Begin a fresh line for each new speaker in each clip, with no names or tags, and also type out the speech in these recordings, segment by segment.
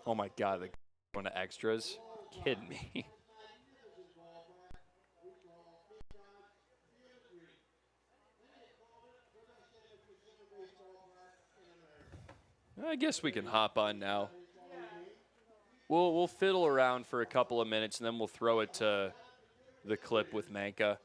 Oh my God, they're going to extras. Kidding me. I guess we can hop on now. We'll fiddle around for a couple of minutes and then we'll throw it to the clip with Manka.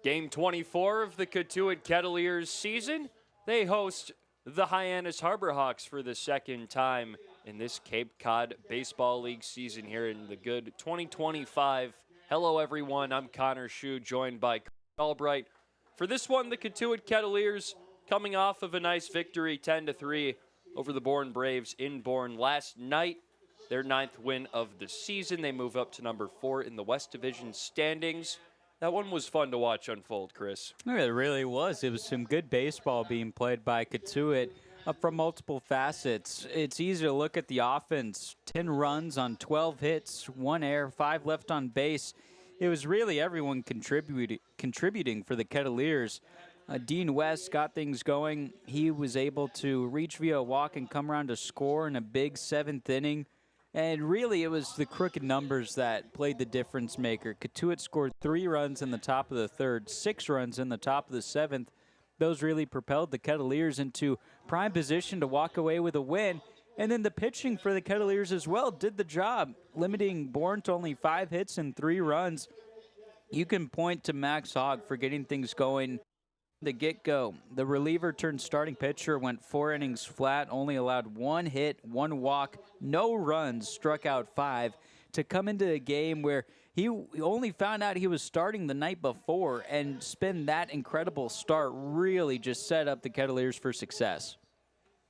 Game 24 of the Cotuit Kettleers season. They host the Hyannis Harbor Hawks for the second time in this Cape Cod Baseball League season here in the good 2025. Hello, everyone. I'm Connor Shue, joined by Albright. For this one, the Cotuit Kettleers coming off of a nice victory, 10-3 over the Bourne Braves in Bourne last night. Their 9th win of the season. They move up to number 4 in the West Division standings. That one was fun to watch unfold, Chris.
It really was. It was some good baseball being played by Cotuit from multiple facets. It's easy to look at the offense. 10 runs on 12 hits, 1 error, 5 left on base. It was really everyone contributing for the Kettleers. Dean West got things going. He was able to reach via a walk and come around to score in a big 7th inning. And really, it was the crooked numbers that played the difference maker. Cotuit scored 3 runs in the top of the 3rd, 6 runs in the top of the 7th. Those really propelled the Kettleers into prime position to walk away with a win. And then the pitching for the Kettleers as well did the job, limiting Bourne to only 5 hits and 3 runs. You can point to Max Hogg for getting things going. The get-go, the reliever turned starting pitcher, went 4 innings flat, only allowed 1 hit, 1 walk, no runs, struck out 5, to come into a game where he only found out he was starting the night before, and spend that incredible start really just set up the Kettleers for success.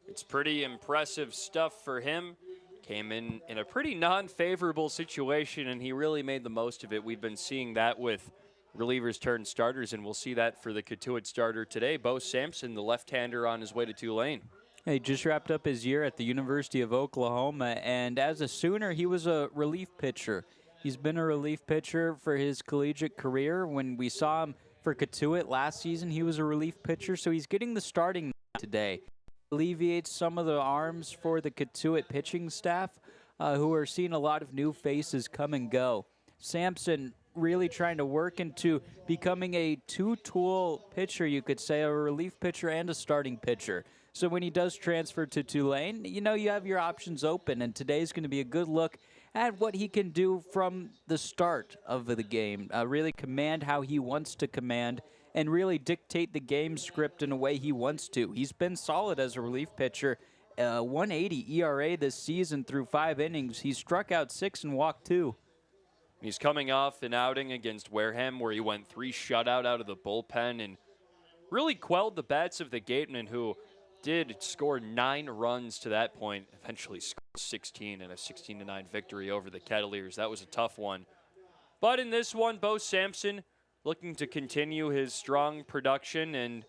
It's pretty impressive stuff for him. Came in a pretty non-favorable situation, and he really made the most of it. We've been seeing that with relievers turn starters, and we'll see that for the Cotuit starter today. Bo Sampson, the left-hander, on his way to Tulane.
He just wrapped up his year at the University of Oklahoma, and as a Sooner, he was a relief pitcher. He's been a relief pitcher for his collegiate career. When we saw him for Cotuit last season, he was a relief pitcher, so he's getting the starting today. Alleviates some of the arms for the Cotuit pitching staff, who are seeing a lot of new faces come and go. Sampson really trying to work into becoming a 2-tool pitcher, you could say, a relief pitcher and a starting pitcher. So when he does transfer to Tulane, you know, you have your options open, and today's going to be a good look at what he can do from the start of the game. Really command how he wants to command and really dictate the game script in a way he wants to. He's been solid as a relief pitcher. 1.80 ERA this season through 5 innings. He struck out 6 and walked 2.
He's coming off an outing against Wareham where he went 3 shutout out of the bullpen and really quelled the bats of the Gatemen, who did score 9 runs to that point, eventually scored 16 in a 16-9 victory over the Kettleers. That was a tough one. But in this one, Bo Sampson looking to continue his strong production, and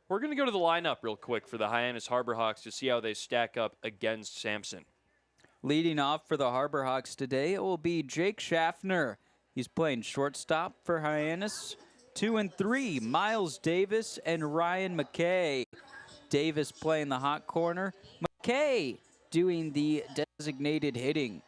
we're going to go to the lineup real quick for the Hyannis Harbor Hawks to see how they stack up against Sampson.
Leading off for the Harbor Hawks today, it will be Jake Schaffner. He's playing shortstop for Hyannis. 2 and 3, Miles Davis and Ryan McKay. Davis playing the hot corner. McKay doing the designated hitting.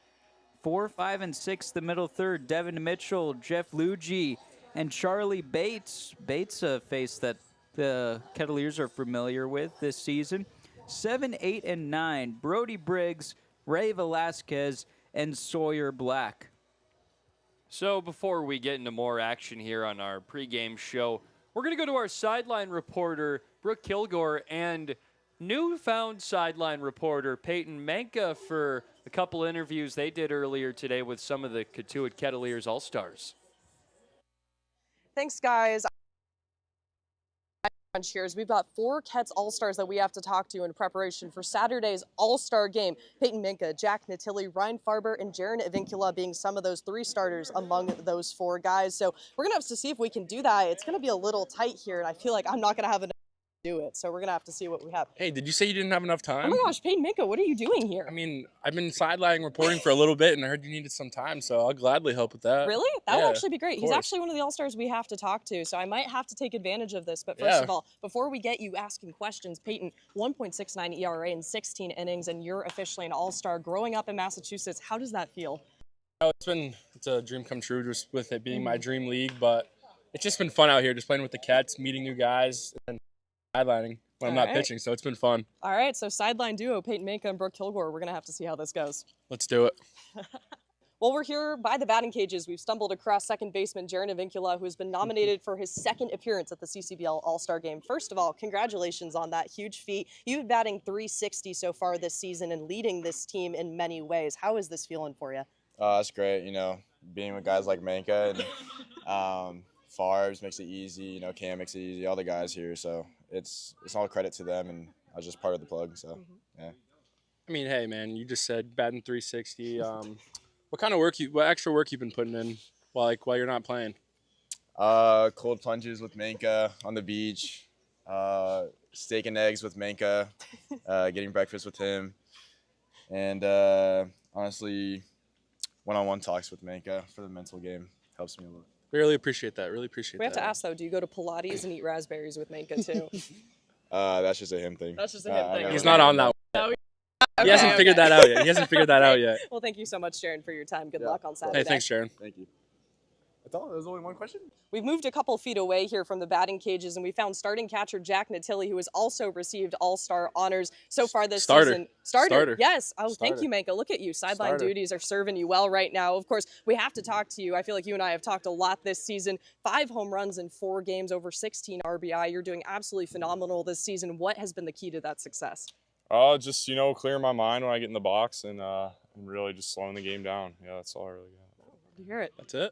4, 5, and 6, the middle third, Devin Mitchell, Jeff Luigi, and Charlie Bates. Bates, a face that the Kettleers are familiar with this season. 7, 8, and 9, Brody Briggs, Ray Velasquez, and Sawyer Black.
So before we get into more action here on our pregame show, we're going to go to our sideline reporter, Brooke Kilgore, and newfound sideline reporter, Peyton Manka, for a couple interviews they did earlier today with some of the Cotuit Kettleers All-Stars.
Thanks, guys. Cheers. We've got 4 Ketts All-Stars that we have to talk to in preparation for Saturday's All-Star game. Peyton Minka, Jack Natilli, Ryan Farber, and Jaron Avincula being some of those 3 starters among those 4 guys. So we're going to have to see if we can do that. It's going to be a little tight here, and I feel like I'm not going to have enough to do it. So we're going to have to see what we have.
Hey, did you say you didn't have enough time?
Oh my gosh, Peyton Minka, what are you doing here?
I mean, I've been sideline reporting for a little bit, and I heard you needed some time, so I'll gladly help with that.
Really? That would
Yeah,
actually be great.
of
He's
course.
actually one of the All-Stars we have to talk to, so I might have to take advantage of this. But first of all, before we get you asking questions, Peyton, 1.69 ERA in 16 innings, and you're officially an All-Star. Growing up in Massachusetts, how does that feel?
Oh, it's a dream come true just with it being my dream league, but it's just been fun out here, just playing with the Cats, meeting new guys, and sidelining when I'm not pitching, so it's been fun.
All right, so sideline duo, Peyton Minka and Brooke Kilgore. We're going to have to see how this goes.
Let's do it.
Well, we're here by the batting cages. We've stumbled across second baseman Jaron Avincula, who has been nominated for his 2nd appearance at the CCBL All-Star Game. First of all, congratulations on that huge feat. You've been batting .360 so far this season and leading this team in many ways. How is this feeling for you?
That's great. You know, being with guys like Manka and Farbs makes it easy. You know, Cam makes it easy. All the guys here, so it's all credit to them, and I was just part of the plug. So, yeah.
I mean, hey, man, you just said batting .360. What extra work you've been putting in while you're not playing?
Cold plunges with Manka on the beach, steak and eggs with Manka, getting breakfast with him, and honestly, one-on-one talks with Manka for the mental game helps me a lot.
Really appreciate that. Really appreciate that.
We have to ask, though, do you go to Pilates and eat raspberries with Manka, too?
That's just a him thing.
That's just a him thing.
He's not on that one.
Okay,
He hasn't figured that out yet. He hasn't figured that out yet.
Well, thank you so much, Jaron, for your time. Good luck on Saturday.
Hey, thanks, Sharon.
Thank you. That's all? There's only one question?
We've moved a couple feet away here from the batting cages, and we found starting catcher Jack Natilli, who has also received All-Star honors so far this season. Starter. Yes. Oh, thank you, Manka. Look at you. Sideline duties are serving you well right now. Of course, we have to talk to you. I feel like you and I have talked a lot this season. 5 home runs in 4 games, over 16 RBI. You're doing absolutely phenomenal this season. What has been the key to that success?
Just, you know, clearing my mind when I get in the box and really just slowing the game down. Yeah, that's all I really got.
Love to hear it.
That's it?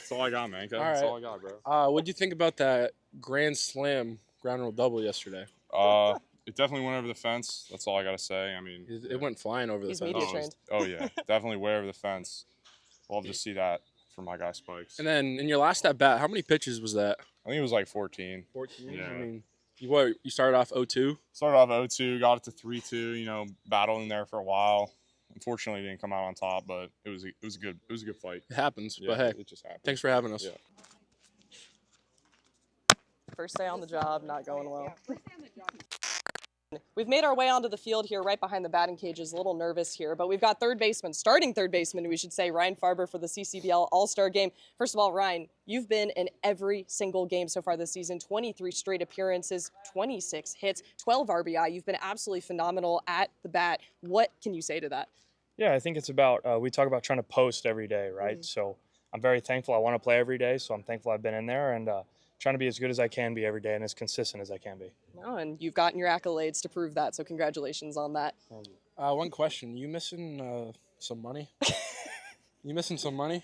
That's all I got, man. That's all I got, bro.
What'd you think about that grand slam ground rule double yesterday?
It definitely went over the fence. That's all I got to say. I mean,
It went flying over the
He's
fence.
media trained.
Oh, yeah. Definitely way over the fence. Love to see that from my guy Spikes.
And then in your last at bat, how many pitches was that?
I think it was like 14.
14.
Yeah.
I mean, you started off 0-2?
Started off 0-2, got it to 3-2, you know, battling there for a while. Unfortunately, didn't come out on top, but it was a good fight.
It happens,
Yeah,
but hey,
it just happened.
thanks for having us.
Yeah.
First day on the job, not going well. We've made our way onto the field here right behind the batting cages. A little nervous here, but we've got starting third baseman, we should say, Ryan Farber for the CCBL All-Star Game. First of all, Ryan, you've been in every single game so far this season, 23 straight appearances, 26 hits, 12 RBI. You've been absolutely phenomenal at the bat. What can you say to that?
Yeah, I think it's about, we talk about trying to post every day, right? So I'm very thankful. I want to play every day, so I'm thankful I've been in there and trying to be as good as I can be every day and as consistent as I can be.
Oh, and you've gotten your accolades to prove that, so congratulations on that.
One question. You missing some money? You missing some money?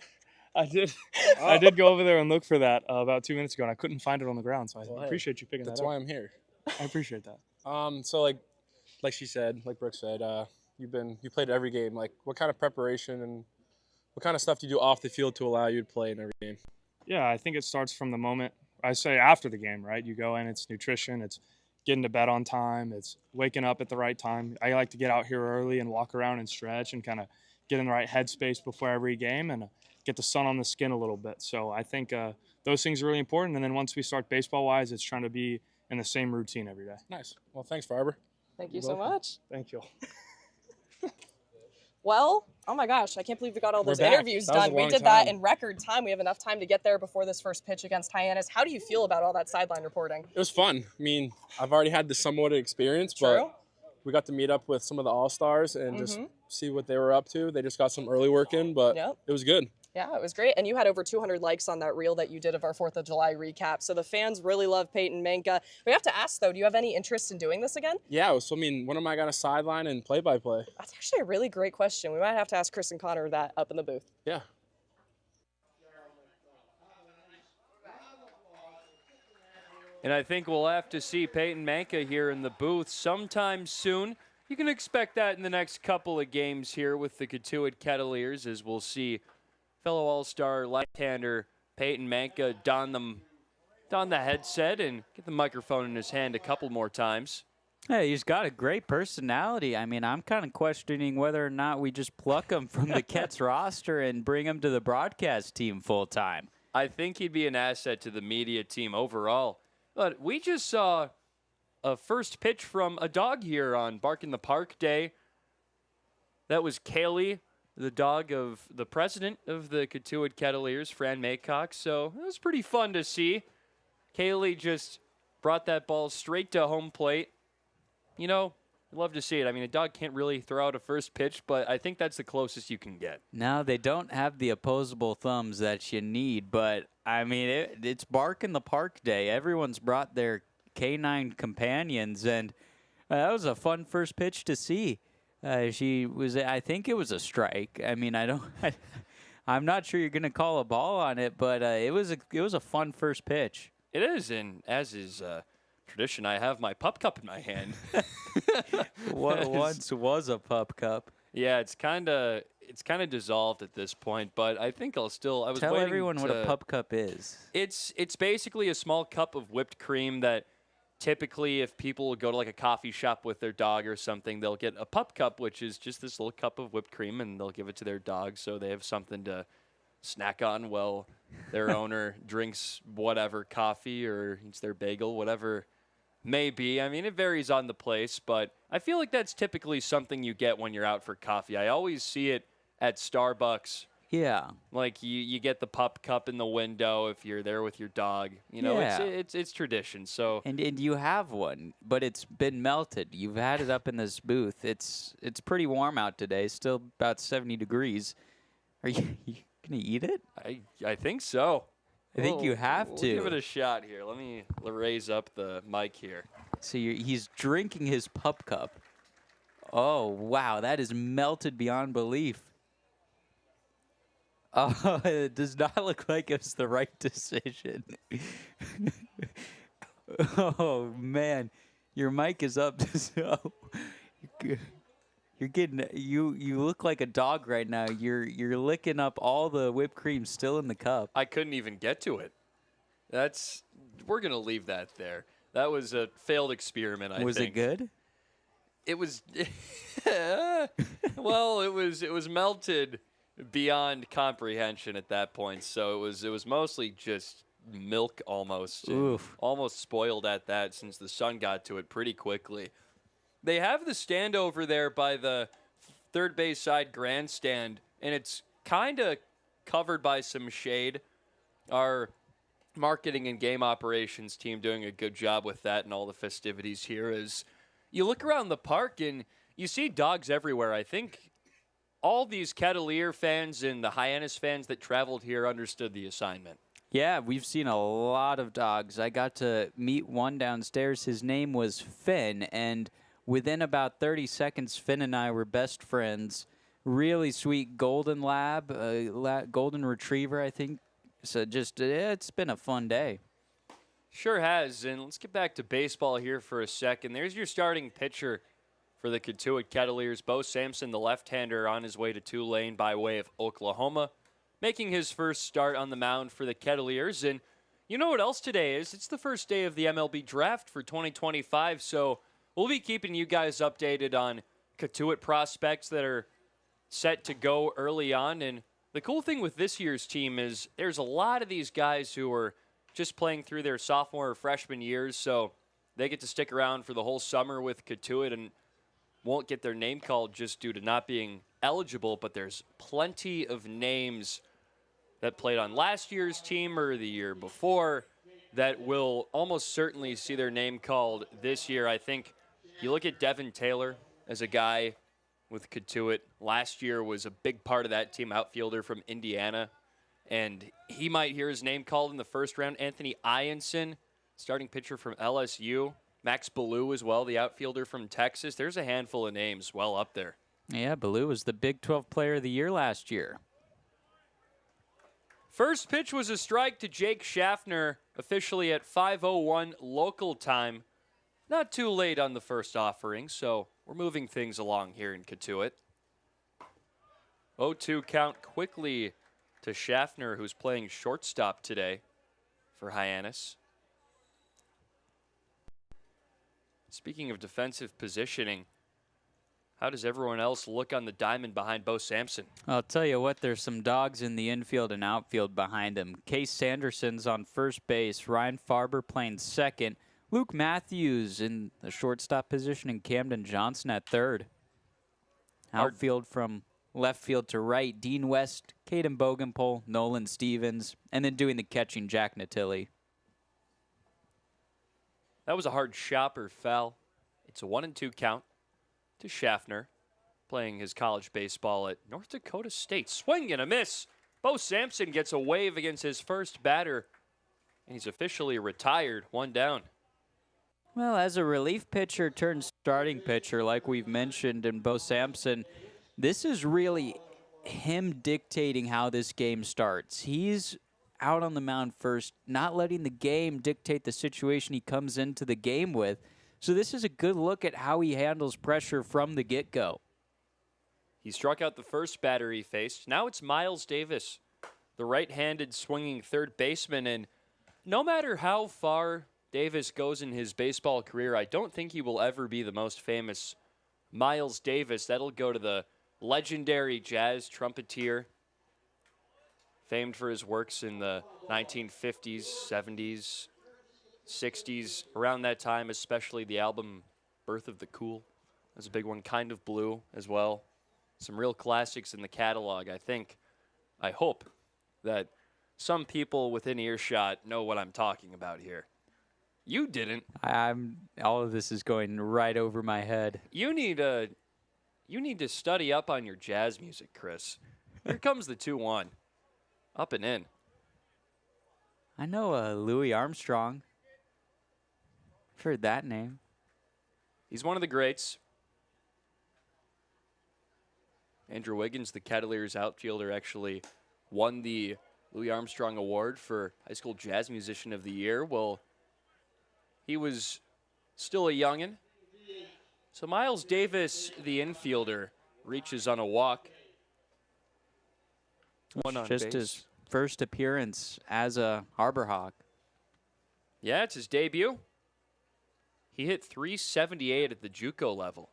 I did. I did go over there and look for that about 2 minutes ago, and I couldn't find it on the ground, so I appreciate you picking that up.
That's why I'm here.
I appreciate that.
So like she said, like Brooke said, you played every game. Like, what kind of preparation and what kind of stuff do you do off the field to allow you to play in every game?
Yeah, I think it starts from the moment I say after the game, right? You go in, it's nutrition, it's getting to bed on time, it's waking up at the right time. I like to get out here early and walk around and stretch and kind of get in the right headspace before every game and get the sun on the skin a little bit. So I think those things are really important. And then once we start baseball-wise, it's trying to be in the same routine every day.
Nice. Well, thanks, Farber.
Thank you so much.
Thank you.
Well, oh my gosh, I can't believe we got all those
back.
interviews
That was
done.
a
We
long
did that
time.
in record time. We have enough time to get there before this first pitch against Hyannis. How do you feel about all that sideline reporting?
It was fun. I mean, I've already had the somewhat experience,
True.
but we got to meet up with some of the All-Stars and just see what they were up to. They just got some early work in, but it was good.
Yeah, it was great. And you had over 200 likes on that reel that you did of our 4th of July recap. So the fans really love Peyton Manka. We have to ask, though, do you have any interest in doing this again?
Yeah, so I mean, when am I going to sideline and play-by-play?
That's actually a really great question. We might have to ask Chris and Connor that up in the booth.
Yeah.
And I think we'll have to see Peyton Manka here in the booth sometime soon. You can expect that in the next couple of games here with the Cotuit Kettleers, as we'll see fellow All-Star left-hander Peyton Manka don the headset and get the microphone in his hand a couple more times.
Hey, he's got a great personality. I mean, I'm kind of questioning whether or not we just pluck him from the Kets roster and bring him to the broadcast team full-time.
I think he'd be an asset to the media team overall. But we just saw a first pitch from a dog here on Bark in the Park Day. That was Kaylee, the dog of the president of the Cotuit Kettleers, Fran Maycock. So it was pretty fun to see. Kaylee just brought that ball straight to home plate. You know, I'd love to see it. I mean, a dog can't really throw out a first pitch, but I think that's the closest you can get.
No, they don't have the opposable thumbs that you need, but, I mean, it's Bark in the Park Day. Everyone's brought their canine companions, and that was a fun first pitch to see. I think it was a strike. I mean, I'm not sure you're going to call a ball on it, but it was a fun first pitch.
It is, and as is tradition, I have my pup cup in my hand.
What once was a pup cup.
Yeah, it's kind of dissolved at this point, but I think I was
Tell
waiting
everyone what a pup cup is.
It's basically a small cup of whipped cream that typically if people go to like a coffee shop with their dog or something, they'll get a pup cup, which is just this little cup of whipped cream, and they'll give it to their dog so they have something to snack on while their owner drinks whatever coffee or eats their bagel, whatever may be. I mean, it varies on the place, but I feel like that's typically something you get when you're out for coffee. I always see it at Starbucks.
Yeah.
Like you get the pup cup in the window if you're there with your dog. You know,
Yeah.
it's tradition. So
And you have one, but it's been melted. You've had it up in this booth. It's pretty warm out today, still about 70 degrees. Are you going to eat it?
I think so.
I think you have
We'll
to.
give it a shot here. Let me raise up the mic here.
So he's drinking his pup cup. Oh, wow, that is melted beyond belief. Oh, it does not look like it was the right decision. Oh, man. Your mic is up. So you're getting you look like a dog right now. You're licking up all the whipped cream still in the cup.
I couldn't even get to it. We're going to leave that there. That was a failed experiment, I think.
Was it good?
It was well, it was melted beyond comprehension at that point. So it was mostly just milk almost.
Oof.
Almost spoiled at that since the sun got to it pretty quickly. They have the stand over there by the third base side grandstand, and it's kind of covered by some shade. Our marketing and game operations team doing a good job with that and all the festivities here. As you look around the park and you see dogs everywhere. I think all these Kettleer fans and the Hyannis fans that traveled here understood the assignment.
Yeah, we've seen a lot of dogs. I got to meet one downstairs. His name was Finn, and within about 30 seconds, Finn and I were best friends. Really sweet golden golden retriever, I think. So just, it's been a fun day.
Sure has. And let's get back to baseball here for a second. There's your starting pitcher for the Cotuit Kettleers. Bo Sampson, the left-hander, on his way to Tulane by way of Oklahoma, making his first start on the mound for the Kettleers. And you know what else today is? It's the first day of the MLB draft for 2025, so we'll be keeping you guys updated on Cotuit prospects that are set to go early on. And the cool thing with this year's team is there's a lot of these guys who are just playing through their sophomore or freshman years, so they get to stick around for the whole summer with Cotuit and won't get their name called just due to not being eligible, but there's plenty of names that played on last year's team or the year before that will almost certainly see their name called this year. I think you look at Devin Taylor as a guy with Cotuit. Last year was a big part of that team, outfielder from Indiana, and he might hear his name called in the first round. Anthony Hyannis, starting pitcher from LSU. Max Ballou as well, the outfielder from Texas. There's a handful of names well up there.
Yeah, Ballou was the Big 12 Player of the Year last year.
First pitch was a strike to Jake Schaffner, officially at 5:01 local time. Not too late on the first offering, so we're moving things along here in Cotuit. 0-2 count quickly to Schaffner, who's playing shortstop today for Hyannis. Speaking of defensive positioning, how does everyone else look on the diamond behind Bo Sampson?
I'll tell you what, there's some dogs in the infield and outfield behind him. Case Sanderson's on first base, Ryan Farber playing second, Luke Matthews in the shortstop position, and Camden Johnson at third. Outfield from left field to right, Dean West, Caden Bogenpole, Nolan Stevens, and then doing the catching, Jack Natilli.
That was a hard shopper foul. It's a 1-2 count to Schaffner, playing his college baseball at North Dakota State. Swing and a miss. Bo Sampson gets a wave against his first batter, and he's officially retired. One down.
Well, as a relief pitcher turned starting pitcher, like we've mentioned in Bo Sampson, this is really him dictating how this game starts. He's out on the mound first, not letting the game dictate the situation he comes into the game with. So this is a good look at how he handles pressure from the get-go.
He struck out the first batter he faced. Now it's Miles Davis, the right-handed swinging third baseman. And no matter how far Davis goes in his baseball career, I don't think he will ever be the most famous Miles Davis. That'll go to the legendary jazz trumpeter, famed for his works in the 1950s, 70s, 60s, around that time, especially the album Birth of the Cool. That's a big one. Kind of Blue as well. Some real classics in the catalog. I hope that some people within earshot know what I'm talking about here. You didn't.
All of this is going right over my head.
You need to study up on your jazz music, Chris. Here comes the 2-1. Up and in.
I know Louis Armstrong. I've heard that name.
He's one of the greats. Andrew Wiggins, the Kettleers outfielder, actually won the Louis Armstrong Award for High School Jazz Musician of the Year. Well, he was still a youngin'. So Miles Davis, the infielder, reaches on a walk. One on
just
base.
His first appearance as a Harbor Hawk.
Yeah, it's his debut. He hit .378 at the JUCO level.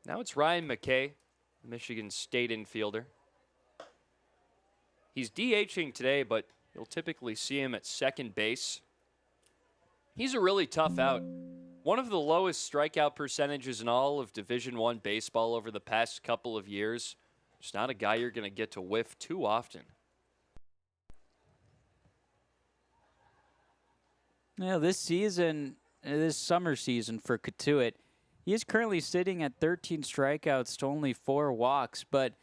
Now it's Ryan McKay, the Michigan State infielder. He's DHing today, but you'll typically see him at second base. He's a really tough out. One of the lowest strikeout percentages in all of Division I baseball over the past couple of years. Just not a guy you're going to get to whiff too often.
Now, this summer season for Cotuit, he is currently sitting at 13 strikeouts to only 4 walks, but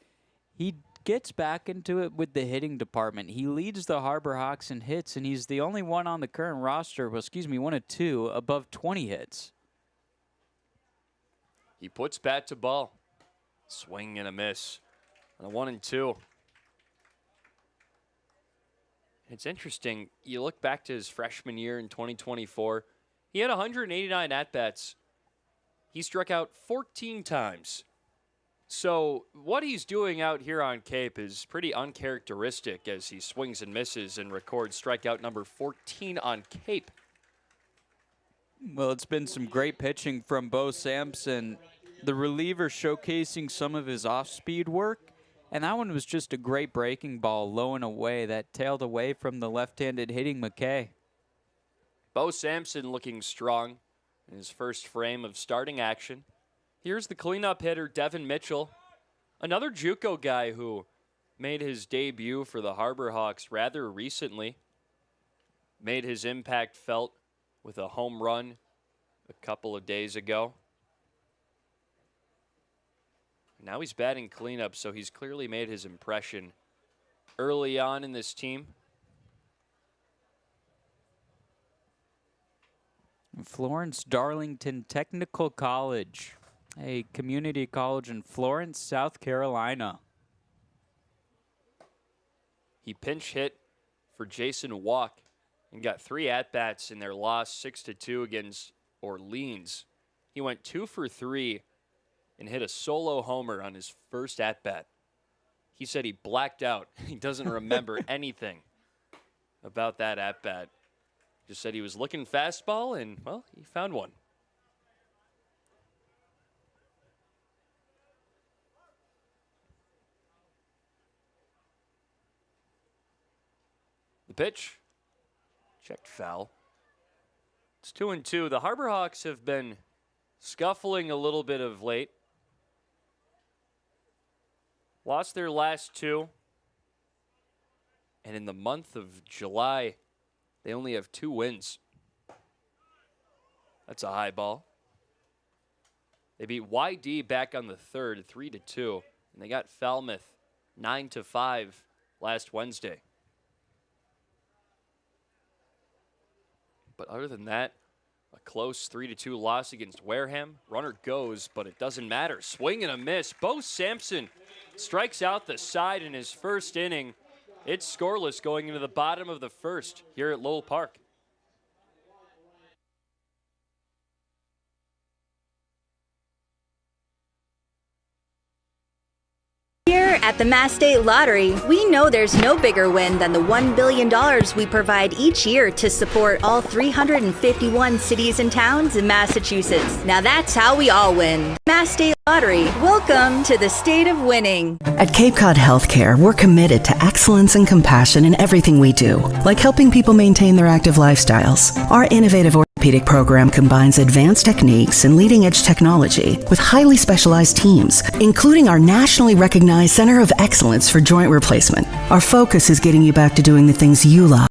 he gets back into it with the hitting department. He leads the Harbor Hawks in hits, and he's the only one on the current roster, one of two, above 20 hits.
He puts bat to ball. Swing and a miss. On a 1-2. It's interesting. You look back to his freshman year in 2024. He had 189 at-bats. He struck out 14 times. So what he's doing out here on Cape is pretty uncharacteristic as he swings and misses and records strikeout number 14 on Cape.
Well, it's been some great pitching from Bo Sampson. The reliever showcasing some of his off-speed work. And that one was just a great breaking ball, low and away, that tailed away from the left-handed hitting McKay.
Bo Sampson looking strong in his first frame of starting action. Here's the cleanup hitter, Devin Mitchell, another JUCO guy who made his debut for the Harbor Hawks rather recently. Made his impact felt with a home run a couple of days ago. Now he's batting cleanup, so he's clearly made his impression early on in this team.
Florence Darlington Technical College, a community college in Florence, South Carolina.
He pinch hit for Jason Walk and got 3 at-bats in their loss 6-2 against Orleans. He went 2 for 3 and hit a solo homer on his first at-bat. He said he blacked out. He doesn't remember anything about that at-bat. Just said he was looking fastball, and, well, he found one. The pitch, checked foul. It's 2-2. The Harbor Hawks have been scuffling a little bit of late. Lost their last 2. And in the month of July, they only have 2 wins. That's a high ball. They beat YD back on the 3rd, 3-2. And they got Falmouth 9-5 last Wednesday. But other than that, a close 3-2 loss against Wareham. Runner goes, but it doesn't matter. Swing and a miss. Bo Sampson strikes out the side in his first inning. It's scoreless going into the bottom of the first here at Lowell Park.
Here at the Mass State Lottery, we know there's no bigger win than the $1 billion we provide each year to support all 351 cities and towns in Massachusetts. Now that's how we all win. Mass State Lottery, welcome to the state of winning.
At Cape Cod Healthcare, we're committed to excellence and compassion in everything we do, like helping people maintain their active lifestyles. Our innovative orthopedic program combines advanced techniques and leading-edge technology with highly specialized teams, including our nationally recognized Center of Excellence for Joint Replacement. Our focus is getting you back to doing the things you love,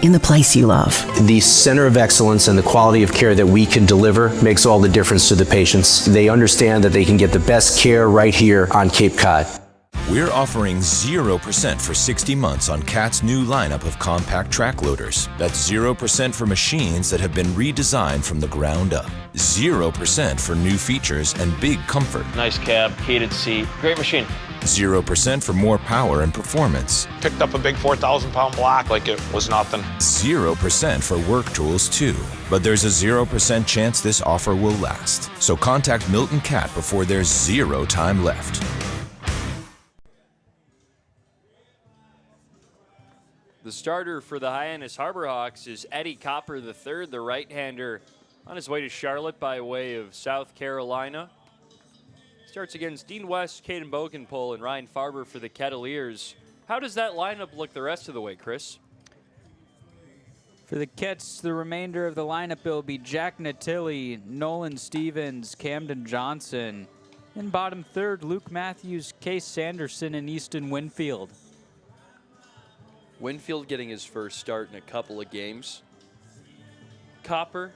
in the place you love.
The Center of Excellence and the quality of care that we can deliver makes all the difference to the patients. They understand that they can get the best care right here on Cape Cod.
We're offering 0% for 60 months on CAT's new lineup of compact track loaders. That's 0% for machines that have been redesigned from the ground up. 0% for new features and big comfort.
Nice cab, heated seat, great machine.
0% for more power and performance.
Picked up a big 4,000-pound block like it was nothing.
0% for work tools too. But there's a 0% chance this offer will last. So contact Milton Cat before there's 0 time left.
The starter for the Hyannis Harbor Hawks is Eddie Copper III, the right-hander, on his way to Charlotte by way of South Carolina. Starts against Dean West, Caden Bogenpole, and Ryan Farber for the Kettleers. How does that lineup look the rest of the way, Chris?
For the Kets, the remainder of the lineup will be Jack Natilli, Nolan Stevens, Camden Johnson. In bottom third, Luke Matthews, Case Sanderson, and Easton Winfield.
Winfield getting his first start in a couple of games. Copper,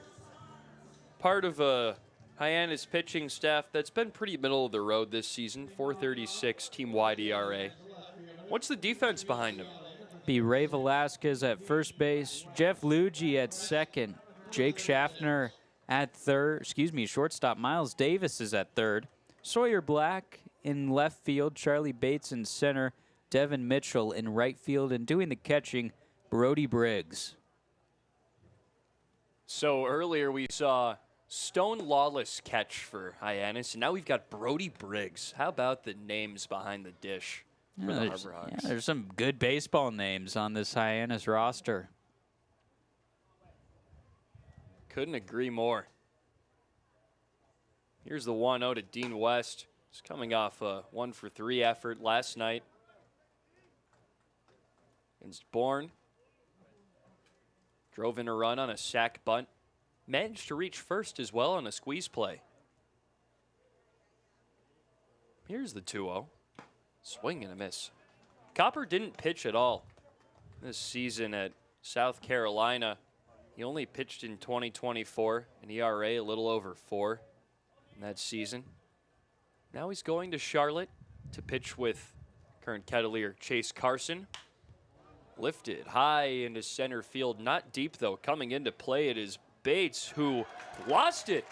part of a Hyannis pitching staff that's been pretty middle of the road this season, 436 team-wide ERA. What's the defense behind him?
Be Ray Velasquez at first base, Jeff Luigi at second, Jake Schaffner at shortstop. Miles Davis is at third, Sawyer Black in left field, Charlie Bates in center, Devin Mitchell in right field, and doing the catching, Brody Briggs.
So earlier we saw Stone Lawless catch for Hyannis, and now we've got Brody Briggs. How about the names behind the dish for the Harborhawks?
Yeah, there's some good baseball names on this Hyannis roster.
Couldn't agree more. Here's the 1-0 to Dean West. He's coming off a 1-for-3 effort last night against Bourne. Drove in a run on a sac bunt. Managed to reach first as well on a squeeze play. Here's the 2-0. Swing and a miss. Copper didn't pitch at all this season at South Carolina. He only pitched in 2024, an ERA a little over 4 in that season. Now he's going to Charlotte to pitch with current Kettleer Chase Carson. Lifted high into center field, not deep though. Coming into play, it is Bates who lost it.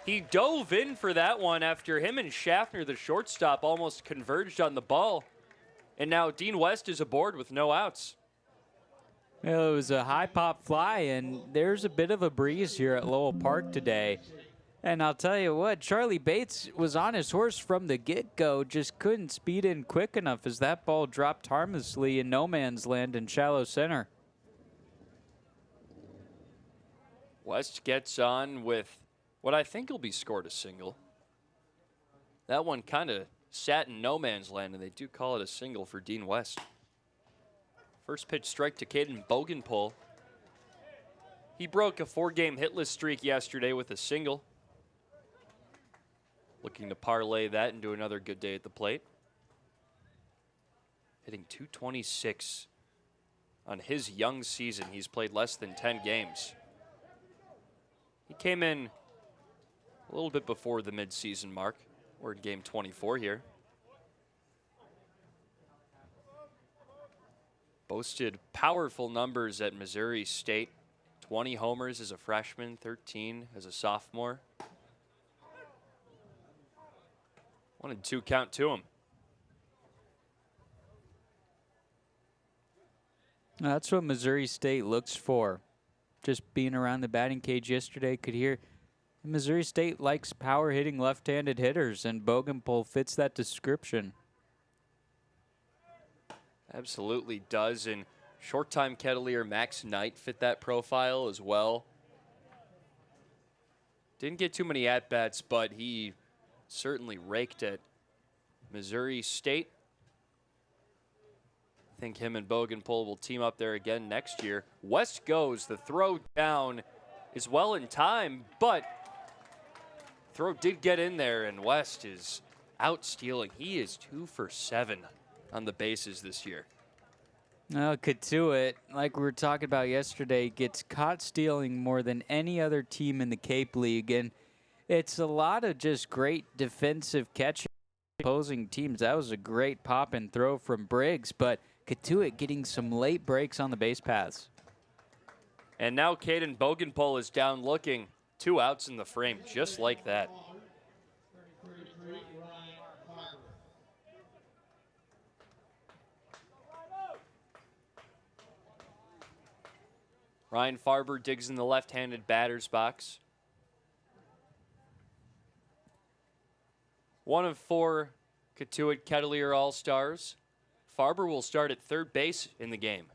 He dove in for that one after him and Schaffner, the shortstop, almost converged on the ball. And now Dean West is aboard with no outs.
Well, it was a high pop fly, and there's a bit of a breeze here at Lowell Park today. And I'll tell you what, Charlie Bates was on his horse from the get-go, just couldn't speed in quick enough as that ball dropped harmlessly in no man's land in shallow center.
West gets on with what I think will be scored a single. That one kind of sat in no man's land, and they do call it a single for Dean West. First pitch strike to Caden Bogenpol. He broke a 4-game hitless streak yesterday with a single. Looking to parlay that into another good day at the plate. Hitting .226 on his young season. He's played less than 10 games. He came in a little bit before the midseason mark. We're in game 24 here. Boasted powerful numbers at Missouri State. 20 homers as a freshman, 13 as a sophomore. 1-2 count to him.
That's what Missouri State looks for. Just being around the batting cage yesterday, could hear Missouri State likes power-hitting left-handed hitters, and Bogenpol fits that description.
Absolutely does, and short-time Kettleer Max Knight fit that profile as well. Didn't get too many at-bats, but he certainly raked at Missouri State. I think him and Bogenpol will team up there again next year. West goes. The throw down is well in time, but throw did get in there, and West is out stealing. He is 2 for 7 on the bases this year.
Well, Cotuit, like we were talking about yesterday, gets caught stealing more than any other team in the Cape League, and it's a lot of just great defensive catching opposing teams. That was a great pop and throw from Briggs, but Cotuit getting some late breaks on the base paths.
And now Caden Bogenpol is down looking. 2 outs in the frame, just like that. Ryan Farber digs in the left-handed batter's box. 1 of 4 Cotuit Kettleer All-Stars. Farber will start at third base in the game.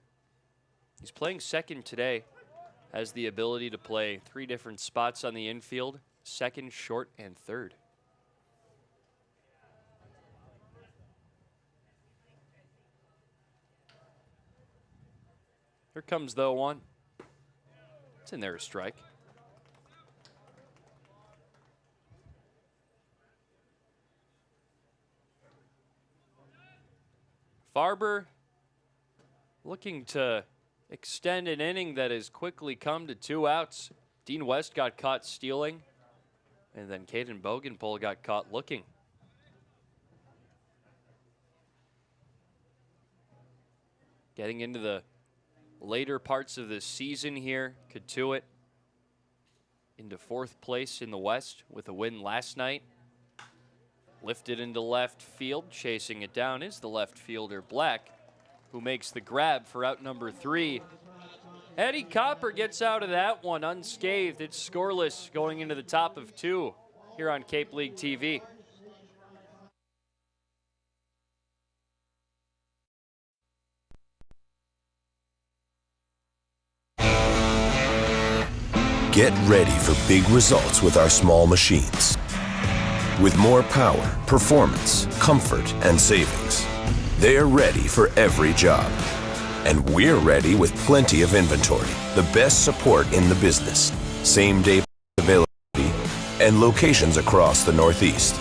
He's playing second today. Has the ability to play 3 different spots on the infield, second, short, and third. Here comes the 1. It's in there, a strike. Farber looking to extend an inning that has quickly come to 2 outs. Dean West got caught stealing, and then Caden Bogenpol got caught looking. Getting into the later parts of the season here, Cotuit into 4th place in the West with a win last night. Lifted into left field, chasing it down is the left fielder, Black. who makes the grab for out number 3. Eddie Copper gets out of that one unscathed. It's scoreless going into the top of 2 here on Cape League TV.
Get ready for big results with our small machines. With more power, performance, comfort, and savings. They're ready for every job. And we're ready with plenty of inventory, the best support in the business, same-day availability, and locations across the Northeast.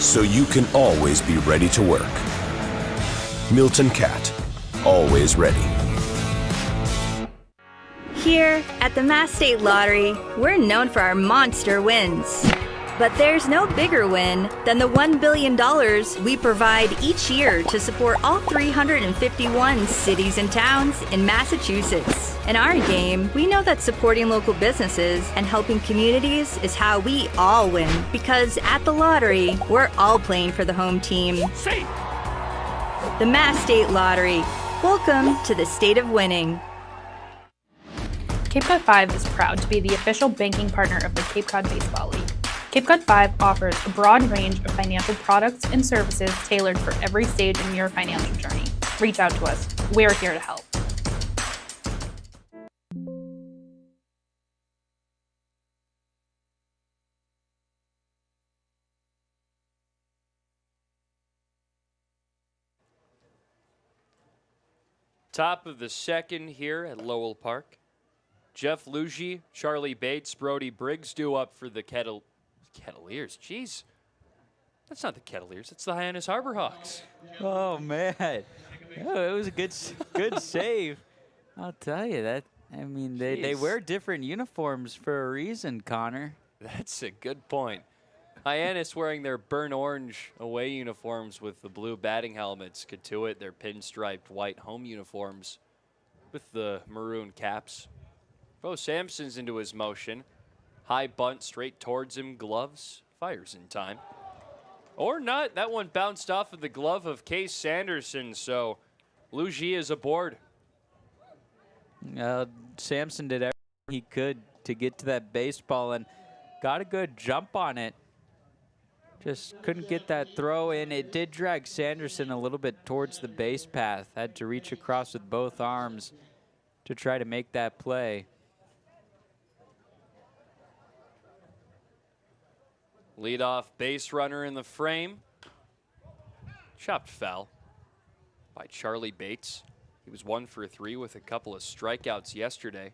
So you can always be ready to work. Milton Cat, always ready.
Here at the Mass State Lottery, we're known for our monster wins. But there's no bigger win than the $1 billion we provide each year to support all 351 cities and towns in Massachusetts. In our game, we know that supporting local businesses and helping communities is how we all win. Because at the lottery, we're all playing for the home team. The Mass State Lottery. Welcome to the state of winning.
Cape Cod 5 is proud to be the official banking partner of the Cape Cod Baseball League. Cape Cod 5 offers a broad range of financial products and services tailored for every stage in your financial journey. Reach out to us. We're here to help.
Top of the second here at Lowell Park. Jeff Lugie, Charlie Bates, Brody Briggs due up for the Kettleers. Jeez. That's not the Kettleers. It's the Hyannis Harbor Hawks.
Oh, man. Oh, it was a good save. I'll tell you that. I mean, they wear different uniforms for a reason, Connor.
That's a good point. Hyannis wearing their burnt orange away uniforms with the blue batting helmets. Cotuit, their pinstriped white home uniforms with the maroon caps. Bo Sampson's into his motion. High bunt straight towards him. Gloves. Fires in time. Or not. That one bounced off of the glove of Case Sanderson. So Lugie is aboard.
Sampson did everything he could to get to that baseball and got a good jump on it. Just couldn't get that throw in. It did drag Sanderson a little bit towards the base path. Had to reach across with both arms to try to make that play.
Leadoff base runner in the frame. Chopped foul by Charlie Bates. He was 1 for 3 with a couple of strikeouts yesterday.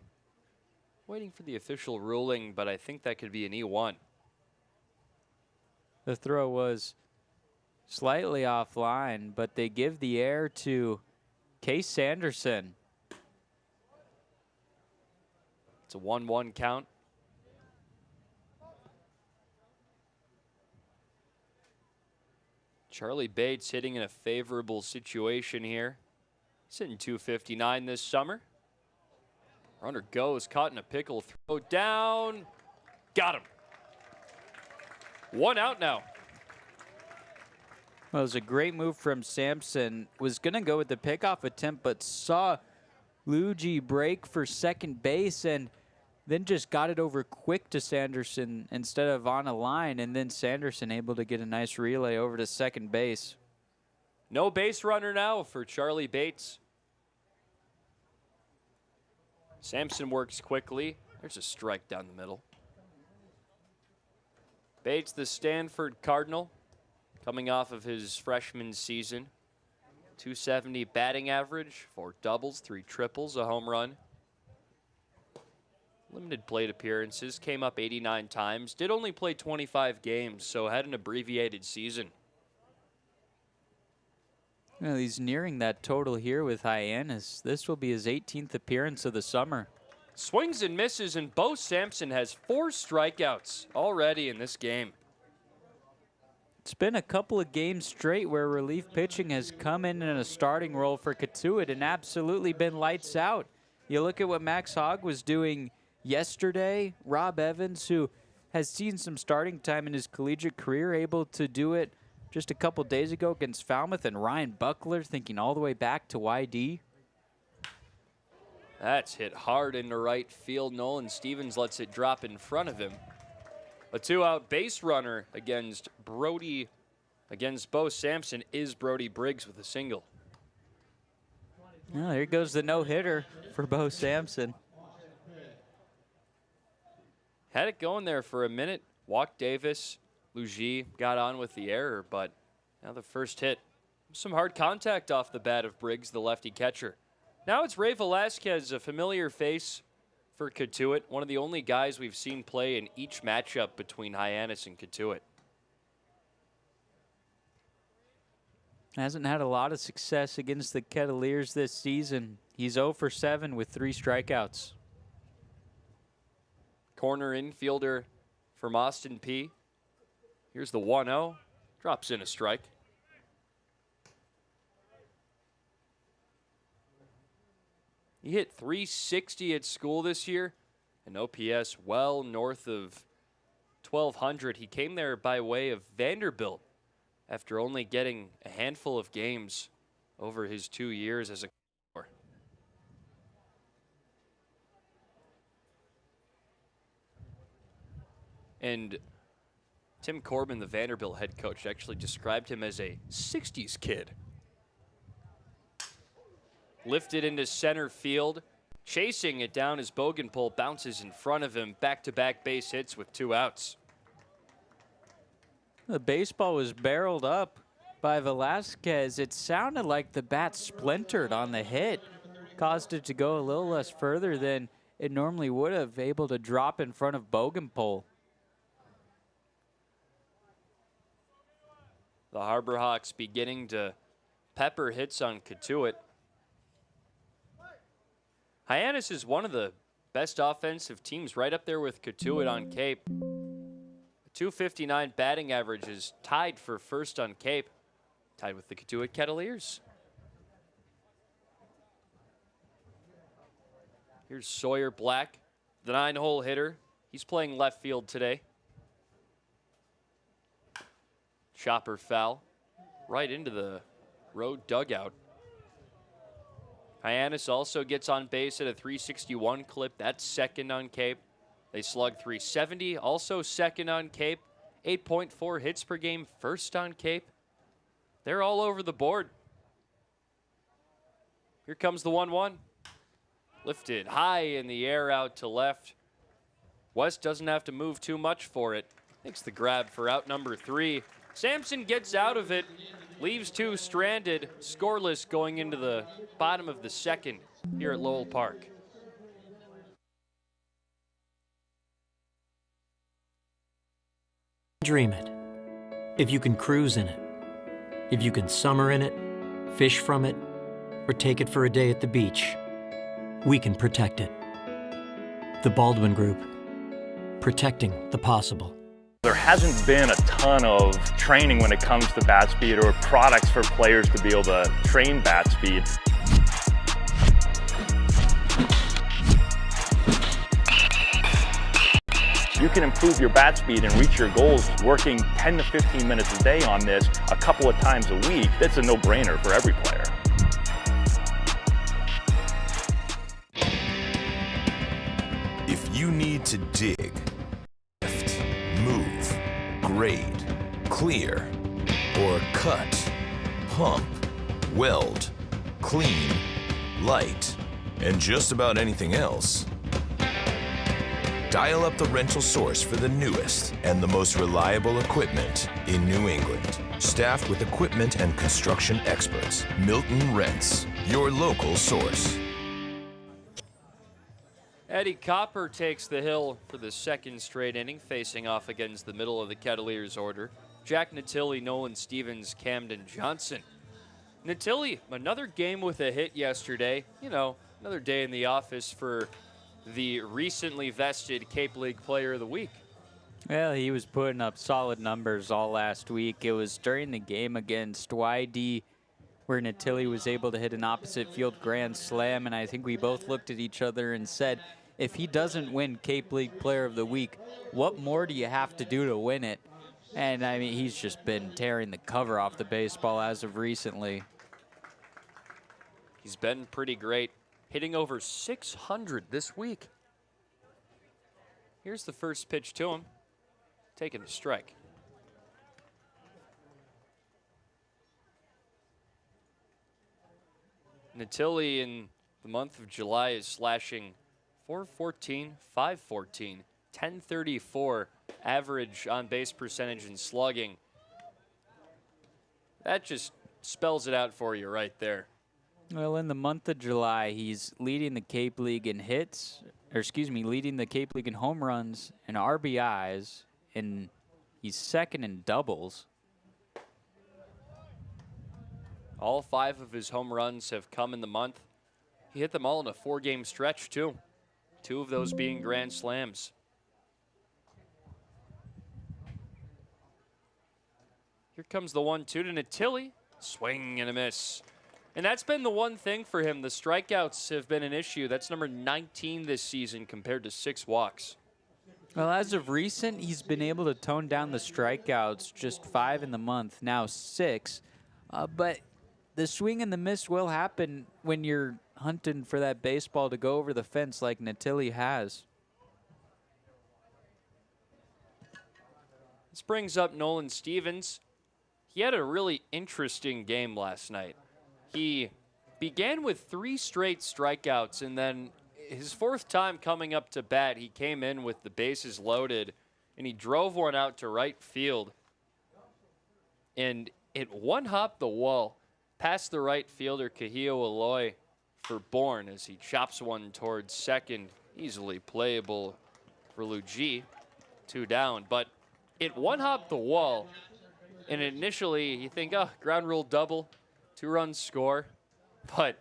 Waiting for the official ruling, but I think that could be an E1.
The throw was slightly offline, but they give the air to Case Sanderson.
It's a 1-1 count. Charlie Bates hitting in a favorable situation here. He's hitting .259 this summer. Runner goes, caught in a pickle, throw down. Got him. 1 out now.
Well, it was a great move from Sampson. Was going to go with the pickoff attempt, but saw Luigi break for second base and then just got it over quick to Sanderson instead of on a line, and then Sanderson able to get a nice relay over to second base.
No base runner now for Charlie Bates. Sampson works quickly. There's a strike down the middle. Bates, the Stanford Cardinal, coming off of his freshman season. .270 batting average, 4 doubles, 3 triples, a home run. Limited plate appearances, came up 89 times, did only play 25 games, so had an abbreviated season.
Well, he's nearing that total here with Hyannis. This will be his 18th appearance of the summer.
Swings and misses, and Bo Sampson has 4 strikeouts already in this game.
It's been a couple of games straight where relief pitching has come in a starting role for Cotuit and absolutely been lights out. You look at what Max Hogg was doing yesterday. Rob Evans, who has seen some starting time in his collegiate career, able to do it just a couple days ago against Falmouth, and Ryan Buckler thinking all the way back to YD.
That's hit hard into right field. Nolan Stevens lets it drop in front of him. A 2-out base runner against Bo Sampson is Brody Briggs with a single.
Well, there goes the no-hitter for Bo Sampson.
Had it going there for a minute. Walked Davis. Lugie got on with the error, but now the first hit. Some hard contact off the bat of Briggs, the lefty catcher. Now it's Ray Velasquez, a familiar face for Cotuit, one of the only guys we've seen play in each matchup between Hyannis and Cotuit.
Hasn't had a lot of success against the Kettleers this season. He's 0 for 7 with 3 strikeouts.
Corner infielder from Austin P. Here's the 1-0. Drops in a strike. He hit .360 at school this year, an OPS well north of 1,200. He came there by way of Vanderbilt after only getting a handful of games over his 2 years as a core. And Tim Corbin, the Vanderbilt head coach, actually described him as a 60s kid. Lifted into center field. Chasing it down as Bogenpole bounces in front of him. Back-to-back base hits with 2 outs.
The baseball was barreled up by Velasquez. It sounded like the bat splintered on the hit. Caused it to go a little less further than it normally would have, able to drop in front of Bogenpole.
The Harbor Hawks beginning to pepper hits on Cotuit. Hyannis is one of the best offensive teams, right up there with Cotuit on Cape. A .259 batting average is tied for first on Cape, tied with the Cotuit Kettleers. Here's Sawyer Black, the 9-hole hitter. He's playing left field today. Chopper foul right into the road dugout. Hyannis also gets on base at a .361 clip. That's second on Cape. They slug .370, also second on Cape. 8.4 hits per game, first on Cape. They're all over the board. Here comes the 1-1. Lifted high in the air out to left. West doesn't have to move too much for it. Makes the grab for out number 3. Sampson gets out of it, leaves 2 stranded, scoreless going into the bottom of the second here at Lowell Park.
Dream it. If you can cruise in it, if you can summer in it, fish from it, or take it for a day at the beach, we can protect it. The Baldwin Group, protecting the possible.
There hasn't been a ton of training when it comes to bat speed or products for players to be able to train bat speed. You can improve your bat speed and reach your goals working 10 to 15 minutes a day on this a couple of times a week. That's a no-brainer for every player.
If you need to dig, move, grade, clear, or cut, pump, weld, clean, light, and just about anything else, dial up the rental source for the newest and the most reliable equipment in New England. Staffed with equipment and construction experts, Milton Rents, your local source.
Eddie Copper takes the hill for the second straight inning, facing off against the middle of the Kettleers order. Jack Natilli, Nolan Stevens, Camden Johnson. Natilli, another game with a hit yesterday. You know, another day in the office for the recently vested Cape League Player of the Week.
Well, he was putting up solid numbers all last week. It was during the game against YD where Natilli was able to hit an opposite field grand slam, and I think we both looked at each other and said, if he doesn't win Cape League Player of the Week, what more do you have to do to win it? And, I mean, he's just been tearing the cover off the baseball as of recently.
He's been pretty great, hitting over 600 this week. Here's the first pitch to him, taking a strike. Natilli in the month of July is slashing .414, .514, .1034 average on base percentage and slugging. That just spells it out for you right there.
Well, in the month of July, he's leading the Cape League in hits, or excuse me, leading the Cape League in home runs and RBIs, and he's second in doubles.
All 5 of his home runs have come in the month. He hit them all in a 4-game stretch, too. 2 of those being grand slams. Here comes the 1-2 to Natilli. Swing and a miss. And that's been the one thing for him. The strikeouts have been an issue. That's number 19 this season compared to 6 walks.
Well, as of recent, he's been able to tone down the strikeouts, just 5 in the month, now 6. But the swing and the miss will happen when you're hunting for that baseball to go over the fence like Natilli has.
This brings up Nolan Stevens. He had a really interesting game last night. He began with 3 straight strikeouts, and then his 4th time coming up to bat, he came in with the bases loaded, and he drove one out to right field. And it one-hopped the wall past the right fielder, Kahio Aloy, for Bourne as he chops one towards second. Easily playable for Luigi. 2 down, but it one-hopped the wall. And initially, you think, oh, ground rule double, 2-run score. But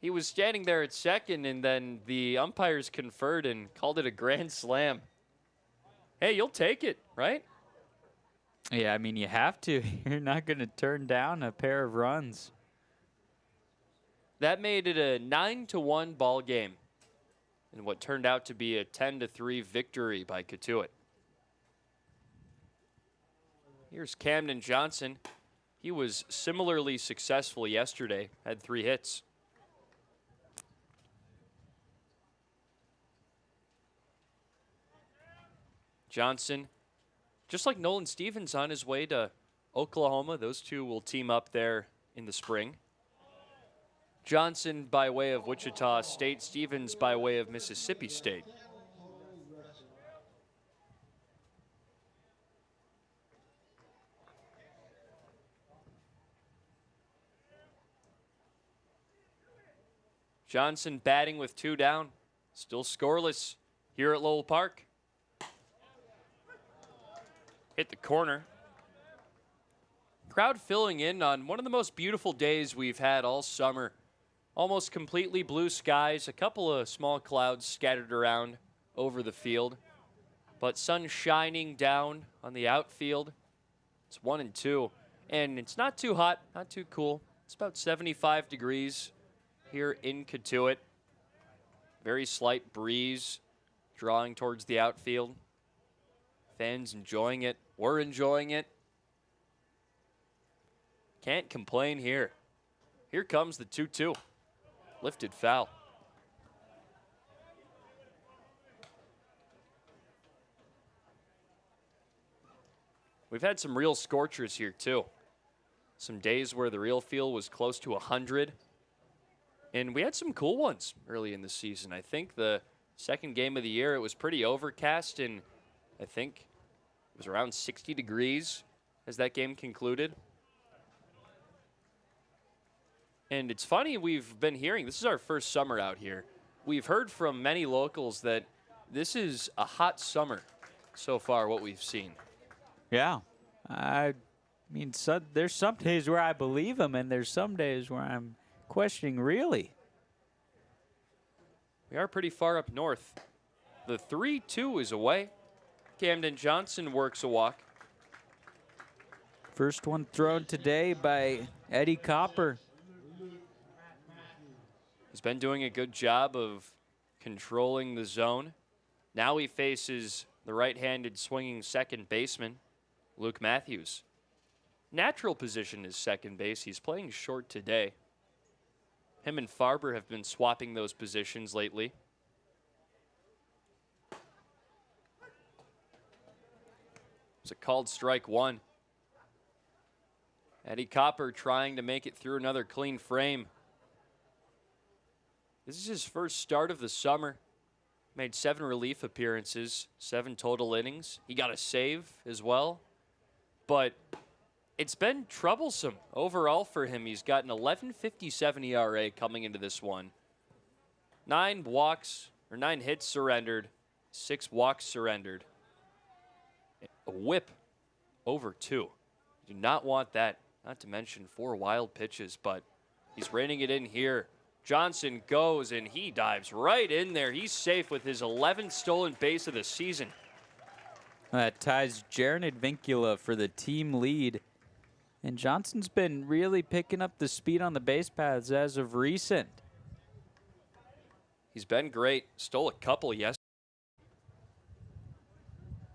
he was standing there at second, and then the umpires conferred and called it a grand slam. Hey, you'll take it, right?
Yeah, I mean, you have to. You're not going to turn down a pair of runs.
That made it a 9-1 ball game in what turned out to be a 10-3 victory by Cotuit. Here's Camden Johnson. He was similarly successful yesterday, had 3 hits. Johnson, just like Nolan Stevens, on his way to Oklahoma. Those 2 will team up there in the spring. Johnson by way of Wichita State, Stevens by way of Mississippi State. Johnson batting with 2 down, still scoreless here at Lowell Park. Hit the corner. Crowd filling in on one of the most beautiful days we've had all summer. Almost completely blue skies, a couple of small clouds scattered around over the field, but sun shining down on the outfield. It's 1-2, and it's not too hot, not too cool. It's about 75 degrees here in Cotuit. Very slight breeze drawing towards the outfield. Fans enjoying it. We're enjoying it. Can't complain here. Here comes the 2-2. Lifted foul. We've had some real scorchers here too. Some days where the real feel was close to 100. And we had some cool ones early in the season. I think the second game of the year, it was pretty overcast, and I think it was around 60 degrees as that game concluded. And it's funny, we've been hearing, this is our first summer out here. We've heard from many locals that this is a hot summer so far, what we've seen.
Yeah. I mean, there's some days where I believe them, and there's some days where I'm questioning, really.
We are pretty far up north. The 3-2 is away. Camden Johnson works a walk.
First one thrown today by Eddie Copper.
He's been doing a good job of controlling the zone. Now he faces the right-handed swinging second baseman. Luke Matthews. Natural position is second base. He's playing short today. Him and Farber have been swapping those positions lately. It's a called strike one. Eddie Copper trying to make it through another clean frame. This is his first start of the summer. Made 7 relief appearances, 7 total innings. He got a save as well. But it's been troublesome overall for him. He's got an 11.57 ERA coming into this one. 9 hits surrendered, 6 walks surrendered. A whip over 2. Do not want that. Not to mention 4 wild pitches, but he's reining it in here. Johnson goes, and he dives right in there. He's safe with his 11th stolen base of the season.
That ties Jaron Advincula for the team lead. And Johnson's been really picking up the speed on the base paths as of recent.
He's been great. Stole a couple yesterday.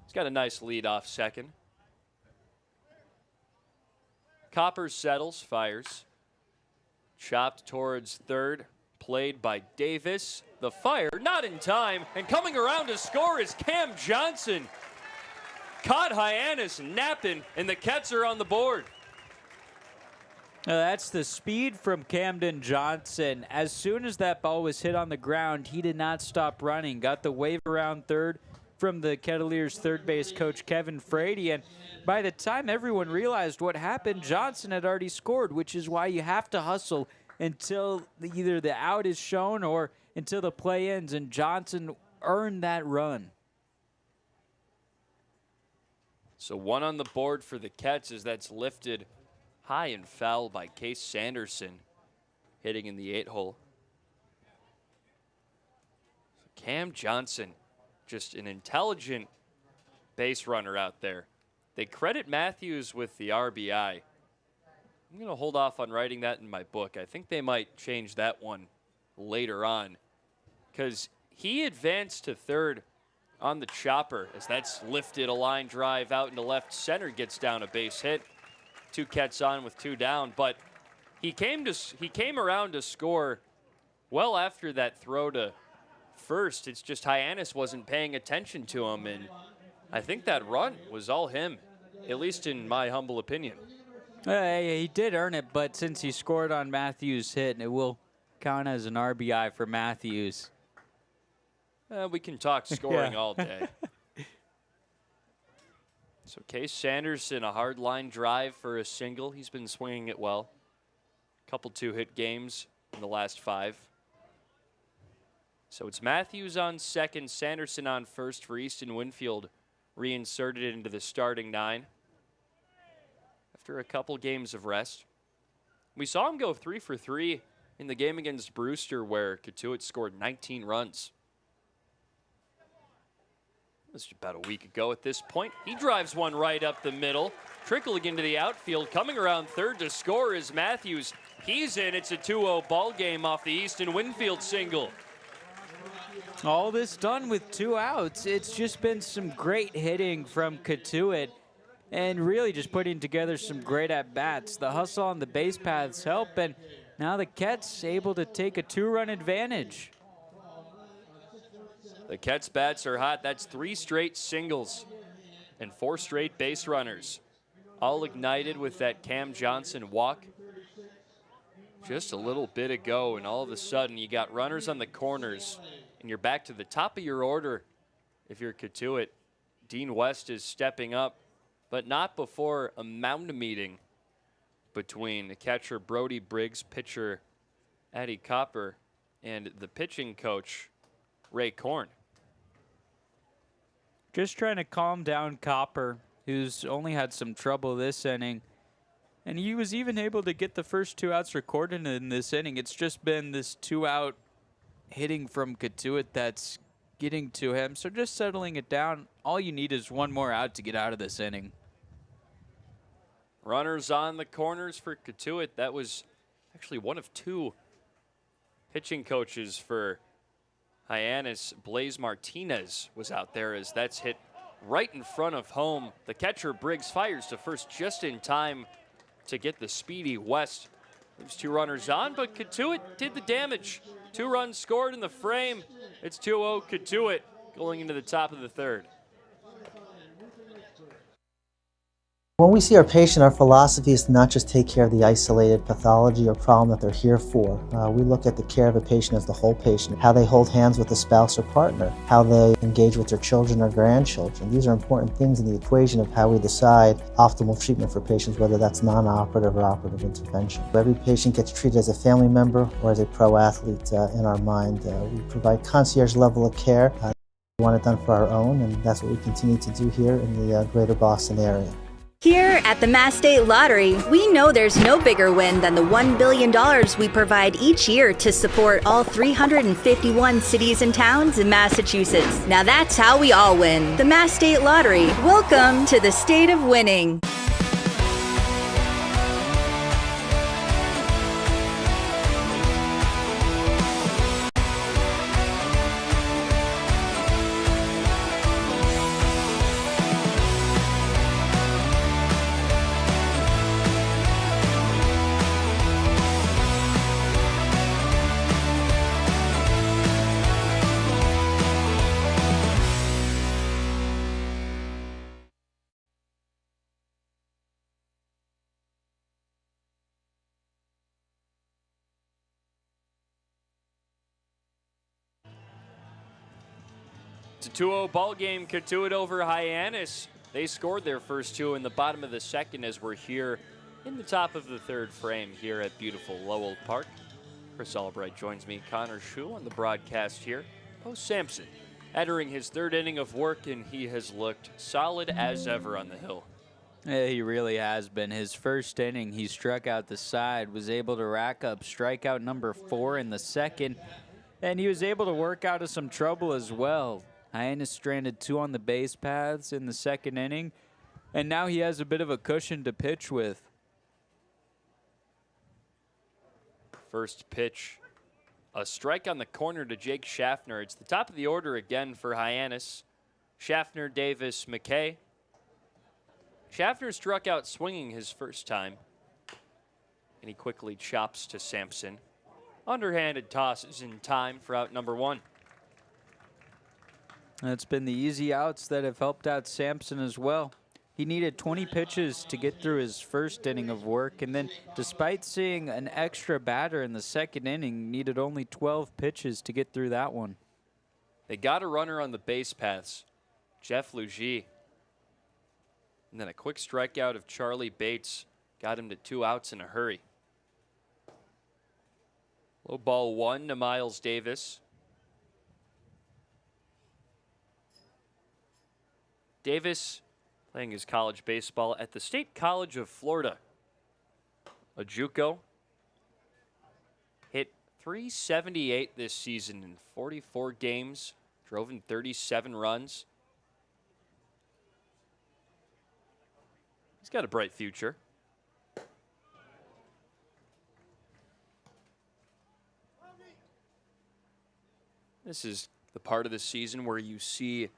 He's got a nice lead off second. Copper settles, fires. Chopped towards third, played by Davis. The fire, not in time, and coming around to score is Cam Johnson. Caught Hyannis napping, and the Kets are on the board.
Now that's the speed from Camden Johnson. As soon as that ball was hit on the ground, he did not stop running. Got the wave around third from the Kettleers third base coach Kevin Frady, and by the time everyone realized what happened, Johnson had already scored, which is why you have to hustle until either the out is shown or until the play ends, and Johnson earned that run.
So 1 on the board for the Kets as that's lifted high and foul by Case Sanderson, hitting in the 8-hole. So Cam Johnson, just an intelligent base runner out there. They credit Matthews with the RBI. I'm going to hold off on writing that in my book. I think they might change that one later on because he advanced to third on the chopper as that's lifted a line drive out into left center, gets down a base hit. 2 Kets on with 2 down, but he came around to score well after that throw to first. It's just Hyannis wasn't paying attention to him, and I think that run was all him, at least in my humble opinion.
He did earn it, but since he scored on Matthews' hit, it will count as an RBI for Matthews.
We can talk scoring all day. So Case Sanderson, a hard line drive for a single. He's been swinging it well. Couple 2-hit games in the last 5. So it's Matthews on second, Sanderson on first for Easton Winfield, reinserted into the starting 9 after a couple games of rest. We saw him go 3 for 3 in the game against Brewster where Cotuit scored 19 runs. It was about a week ago at this point. He drives one right up the middle, trickling into the outfield. Coming around third to score is Matthews. He's in. It's a 2-0 ball game off the Easton Winfield single.
All this done with 2 outs. It's just been some great hitting from Cotuit and really just putting together some great at-bats. The hustle on the base paths help, and now the Kets able to take a 2-run advantage.
The Kets bats are hot. That's 3 straight singles and 4 straight base runners. All ignited with that Cam Johnson walk just a little bit ago, and all of a sudden you got runners on the corners, and you're back to the top of your order if you're Cotuit. Dean West is stepping up, but not before a mound meeting between the catcher Brody Briggs, pitcher Eddie Copper, and the pitching coach Ray Korn.
Just trying to calm down Copper, who's only had some trouble this inning. And he was even able to get the first 2 outs recorded in this inning. It's just been this 2-out hitting from Cotuit that's getting to him. So just settling it down. All you need is 1 more out to get out of this inning.
Runners on the corners for Cotuit. That was actually one of 2 pitching coaches for Hyannis. Blaze Martinez was out there as that's hit right in front of home. The catcher, Briggs, fires to first just in time to get the speedy West. Leaves 2 runners on, but Cotuit did the damage. 2 runs scored in the frame. It's 2-0 Cotuit going into the top of the 3rd.
When we see our patient, our philosophy is to not just take care of the isolated pathology or problem that they're here for. We look at the care of a patient as the whole patient, how they hold hands with a spouse or partner, how they engage with their children or grandchildren. These are important things in the equation of how we decide optimal treatment for patients, whether that's non-operative or operative intervention. Every patient gets treated as a family member or as a pro athlete in our mind. We provide concierge level of care. We want it done for our own, and that's what we continue to do here in the greater Boston area.
Here at the Mass State Lottery, we know there's no bigger win than the $1 billion we provide each year to support all 351 cities and towns in Massachusetts. Now that's how we all win. The Mass State Lottery. Welcome to the state of winning.
It's a 2-0 ball game. Cotuit over Hyannis. They scored their first 2 in the bottom of the 2nd as we're here in the top of the 3rd frame here at beautiful Lowell Park. Chris Albright joins me, Connor Schuh on the broadcast here. Post Sampson entering his 3rd inning of work, and he has looked solid as ever on the hill.
Yeah, he really has been. His first inning, he struck out the side, was able to rack up strikeout number 4 in the 2nd, and he was able to work out of some trouble as well. Hyannis stranded 2 on the base paths in the 2nd inning, and now he has a bit of a cushion to pitch with.
First pitch, a strike on the corner to Jake Schaffner. It's the top of the order again for Hyannis. Schaffner, Davis, McKay. Schaffner struck out swinging his first time, and he quickly chops to Sampson. Underhanded tosses in time for out number 1.
It's been the easy outs that have helped out Sampson as well. He needed 20 pitches to get through his first inning of work, and then despite seeing an extra batter in the 2nd inning, needed only 12 pitches to get through that one.
They got a runner on the base paths, Jeff Lugie. And then a quick strikeout of Charlie Bates got him to 2 outs in a hurry. Low ball 1 to Miles Davis. Davis playing his college baseball at the State College of Florida. A JUCO. Hit .378 this season in 44 games. Drove in 37 runs. He's got a bright future. This is the part of the season where you see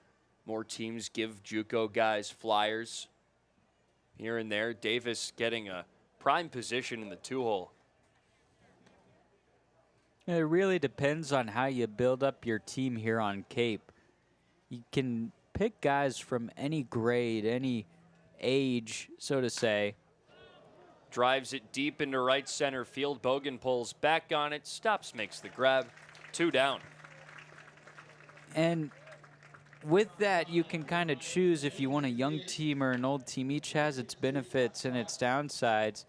more teams give JUCO guys flyers here and there. Davis getting a prime position in the 2-hole.
It really depends on how you build up your team here on Cape. You can pick guys from any grade, any age, so to say.
Drives it deep into right center field. Bogan pulls back on it, stops, makes the grab. 2 down.
And with that, you can kind of choose if you want a young team or an old team. Each has its benefits and its downsides.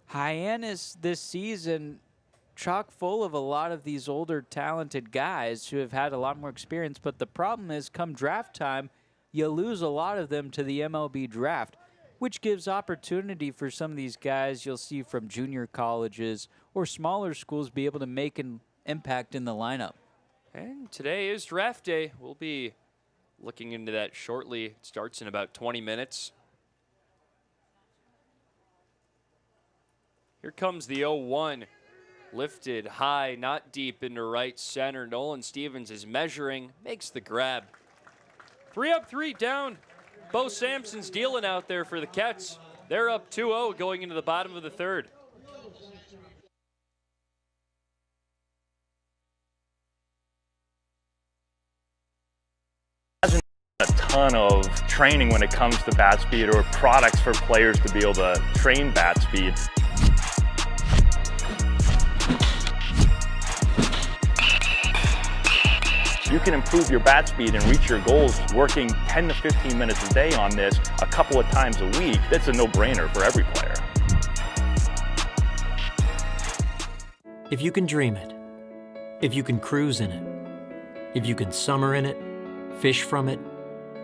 Hyannis this season, chock full of a lot of these older, talented guys who have had a lot more experience. But the problem is, come draft time, you lose a lot of them to the MLB draft, which gives opportunity for some of these guys you'll see from junior colleges or smaller schools be able to make an impact in the lineup.
And today is draft day. We'll be looking into that shortly. It starts in about 20 minutes. Here comes the 0-1. Lifted high, not deep into right center. Nolan Stevens is measuring, makes the grab. 3 up, 3 down. Bo Sampson's dealing out there for the Kets. They're up 2-0 going into the bottom of the third.
Hasn't a ton of training when it comes to bat speed or products for players to be able to train bat speed. You can improve your bat speed and reach your goals working 10 to 15 minutes a day on this a couple of times a week. That's a no-brainer for every player.
If you can dream it, if you can cruise in it, if you can summer in it, fish from it,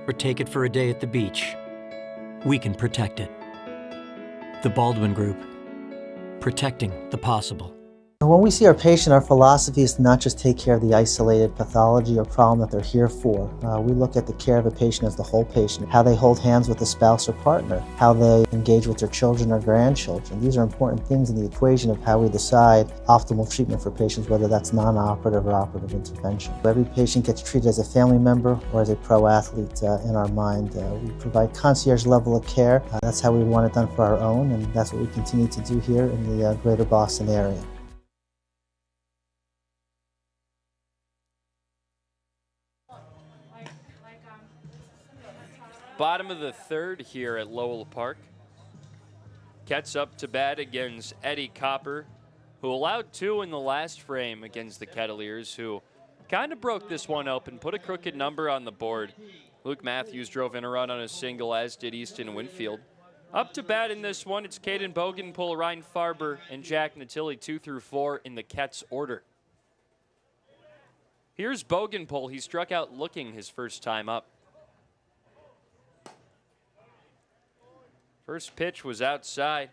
or take it for a day at the beach, we can protect it. The Baldwin Group, protecting the possible.
When we see our patient, our philosophy is to not just take care of the isolated pathology or problem that they're here for. We look at the care of a patient as the whole patient, how they hold hands with a spouse or partner, how they engage with their children or grandchildren. These are important things in the equation of how we decide optimal treatment for patients, whether that's non-operative or operative intervention. Every patient gets treated as a family member or as a pro athlete in our mind. We provide concierge level of care. That's how we want it done for our own, and that's what we continue to do here in the greater Boston area.
Bottom of the third here at Lowell Park. Kets up to bat against Eddie Copper, who allowed 2 in the last frame against the Kettleers, who kind of broke this one open, put a crooked number on the board. Luke Matthews drove in a run on a single, as did Easton Winfield. Up to bat in this one, it's Caden Bogenpool, Ryan Farber, and Jack Natilli, 2 through 4 in the Kets order. Here's Bogenpool. He struck out looking his first time up. First pitch was outside.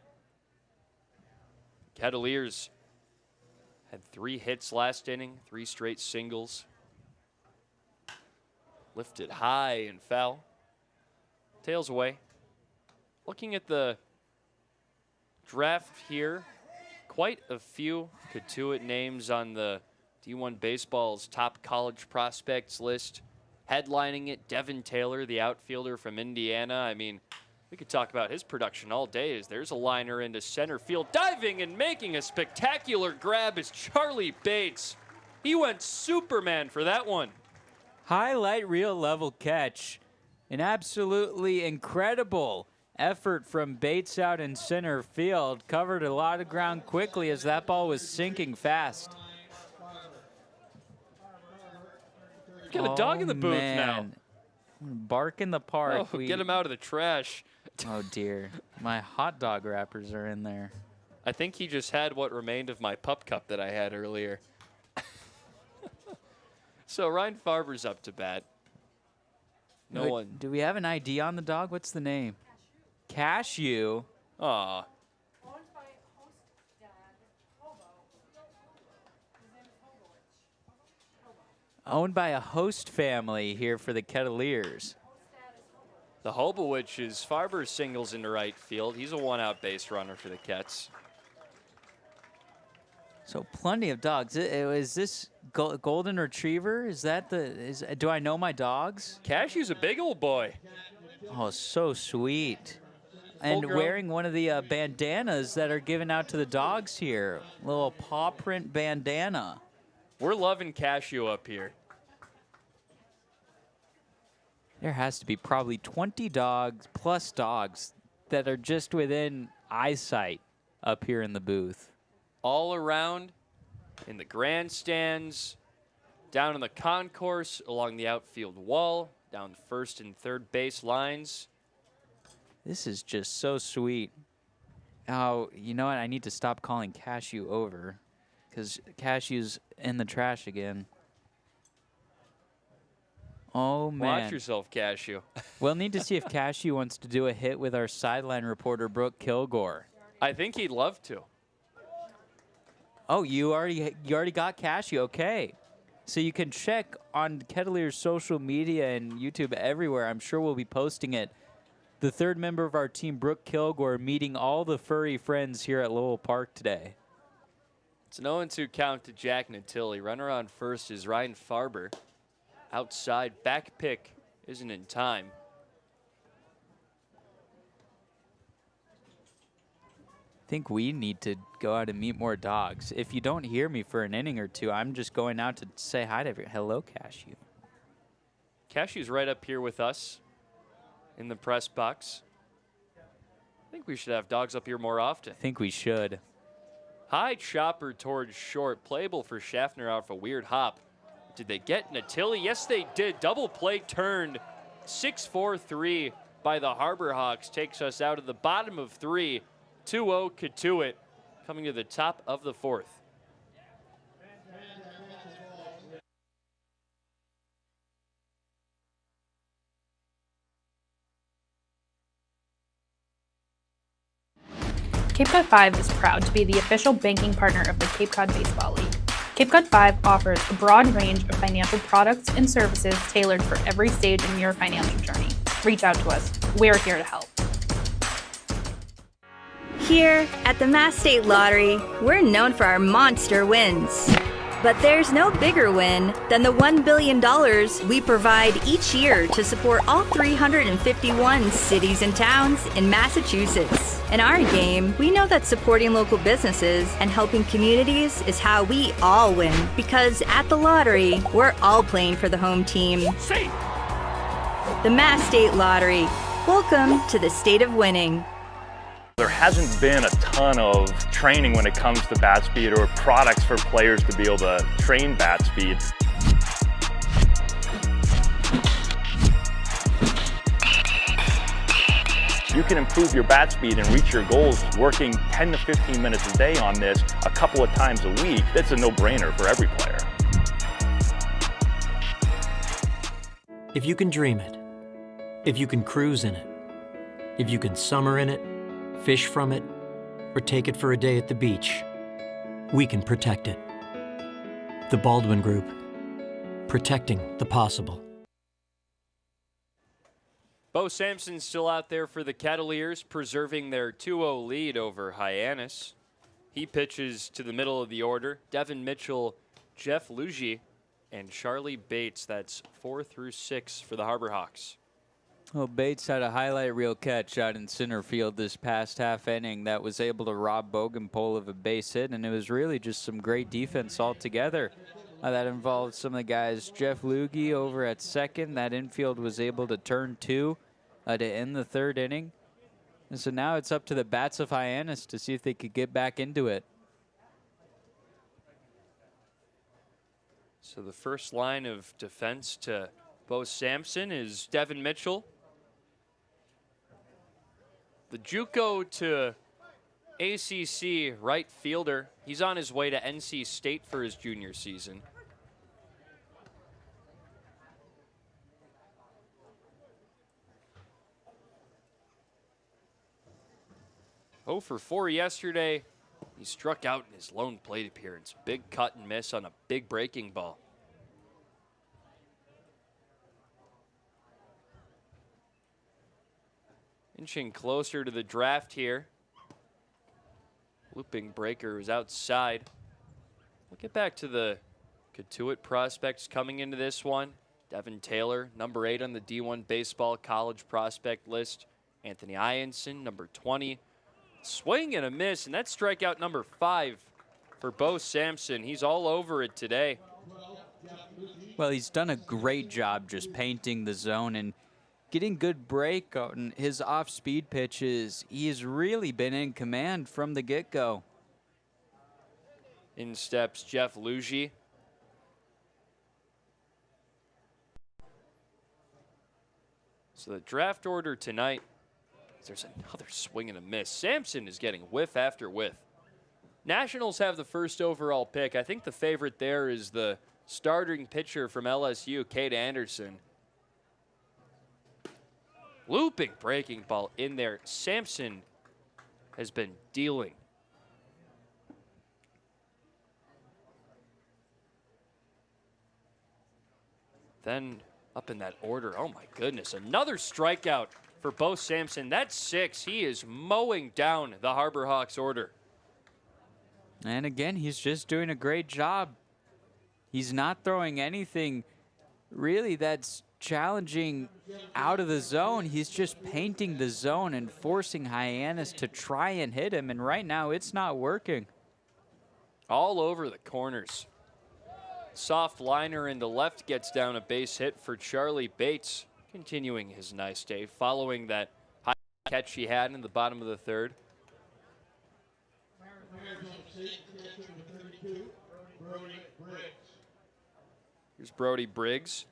Kettleers had 3 hits last inning, 3 straight singles. Lifted high and foul. Tails away. Looking at the draft here, quite a few Cotuit names on the D1 Baseball's top college prospects list. Headlining it, Devin Taylor, the outfielder from Indiana. I mean, we could talk about his production all day as there's a liner into center field. Diving and making a spectacular grab is Charlie Bates. He went Superman for that one.
Highlight reel level catch. An absolutely incredible effort from Bates out in center field. Covered a lot of ground quickly as that ball was sinking fast.
Got a dog in the booth now.
Bark in the park.
Oh, get him out of the trash.
Oh, dear. My hot dog wrappers are in there.
I think he just had what remained of my pup cup that I had earlier. So Ryan Farber's up to bat. No one.
Do we have an ID on the dog? What's the name? Cashew.
Aw.
Owned by a host family here for the Kettleers.
The Hobowich is Farber's singles into right field. He's a one-out base runner for the Kets.
So plenty of dogs. Is this golden retriever? Is that do I know my dogs?
Cashew's a big old boy.
Oh, so sweet. And wearing one of the bandanas that are given out to the dogs here. Little paw print bandana.
We're loving Cashew up here.
There has to be probably 20 plus dogs that are just within eyesight up here in the booth.
All around, in the grandstands, down in the concourse, along the outfield wall, down first and third base lines.
This is just so sweet. Oh, you know what? I need to stop calling Cashew over because Cashew's in the trash again. Oh, man.
Watch yourself, Cashew.
We'll need to see if Cashew wants to do a hit with our sideline reporter, Brooke Kilgore.
I think he'd love to.
Oh, you already got Cashew. Okay. So you can check on Kettleers' social media and YouTube everywhere. I'm sure we'll be posting it. The third member of our team, Brooke Kilgore, meeting all the furry friends here at Lowell Park today.
It's an 0-2 count to Jack Natilli. Runner on first is Ryan Farber. Outside, back pick isn't in time.
think we need to go out and meet more dogs. If you don't hear me for an inning or two, I'm just going out to say hi to everyone. Hello, Cashew.
Cashew's right up here with us in the press box. I think we should have dogs up here more often.
I think we should.
High chopper towards short. Playable for Schaffner out of a weird hop. Did they get Natilli? Yes, they did. Double play turned. 6-4-3 by the Harbor Hawks takes us out of the bottom of 3. 2-0 Cotuit coming to the top of the 4th.
Cape Cod 5 is proud to be the official banking partner of the Cape Cod Baseball League. Cape Cod 5 offers a broad range of financial products and services tailored for every stage in your financial journey. Reach out to us. We're here to help.
Here at the Mass State Lottery, we're known for our monster wins. But there's no bigger win than the $1 billion we provide each year to support all 351 cities and towns in Massachusetts. In our game, we know that supporting local businesses and helping communities is how we all win. Because at the lottery, we're all playing for the home team. The Mass State Lottery. Welcome to the state of winning.
There hasn't been a ton of training when it comes to bat speed or products for players to be able to train bat speed. You can improve your bat speed and reach your goals working 10 to 15 minutes a day on this a couple of times a week. That's a no-brainer for every player.
If you can dream it, if you can cruise in it, if you can summer in it, fish from it, or take it for a day at the beach, we can protect it. The Baldwin Group, protecting the possible.
Bo Sampson's still out there for the Kettleers, preserving their 2-0 lead over Hyannis. He pitches to the middle of the order. Devin Mitchell, Jeff Lugie, and Charlie Bates. That's 4 through 6 for the Harbor Hawks.
Well, Bates had a highlight reel catch out in center field this past half inning that was able to rob Bogenpole of a base hit, and it was really just some great defense altogether. That involved some of the guys. Jeff Lugie over at second. That infield was able to turn 2 to end the 3rd inning. And so now it's up to the bats of Hyannis to see if they could get back into it.
So the first line of defense to Bo Sampson is Devin Mitchell. The JUCO to ACC right fielder. He's on his way to NC State for his junior season. Oh for 4 yesterday. He struck out in his lone plate appearance. Big cut and miss on a big breaking ball. Inching closer to the draft here. Looping breaker is outside. We'll get back to the Cotuit prospects coming into this one. Devin Taylor, number 8 on the D1 baseball college prospect list. Anthony Hyannis, number 20. Swing and a miss, and that's strikeout number 5 for Bo Sampson. He's all over it today.
Well, he's done a great job just painting the zone and getting good break on his off-speed pitches. He's really been in command from the get-go.
In steps Jeff Lugie. So the draft order tonight, there's another swing and a miss. Sampson is getting whiff after whiff. Nationals have the first overall pick. I think the favorite there is the starting pitcher from LSU, Cade Anderson. Looping breaking ball in there. Sampson has been dealing. Then up in that order, oh my goodness, another strikeout for Bo Sampson. That's 6. He is mowing down the Harbor Hawks order.
And again, he's just doing a great job. He's not throwing anything really that's challenging out of the zone. He's just painting the zone and forcing Hyannis to try and hit him, and right now it's not working.
All over the corners. Soft liner into left gets down a base hit for Charlie Bates, continuing his nice day, following that high catch he had in the bottom of the third. Here's Brody Briggs.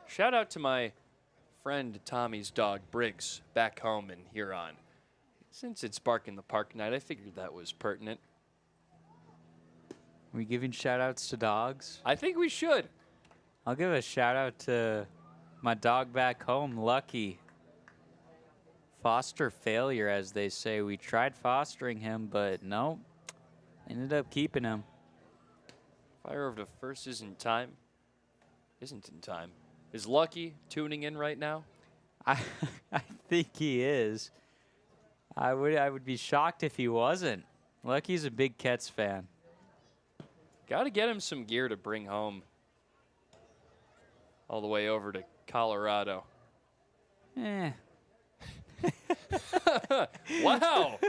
Shout out to my friend Tommy's dog, Briggs, back home in Huron. Since it's Bark in the Park night, I figured that was pertinent.
Are we giving shout outs to dogs?
I think we should.
I'll give a shout out to my dog back home, Lucky. Foster failure, as they say. We tried fostering him, but no, ended up keeping him.
Fire over to first isn't in time. Is Lucky tuning in right now?
I think he is. I would be shocked if he wasn't. Lucky's a big Kets fan.
Got to get him some gear to bring home. All the way over to Colorado. Wow.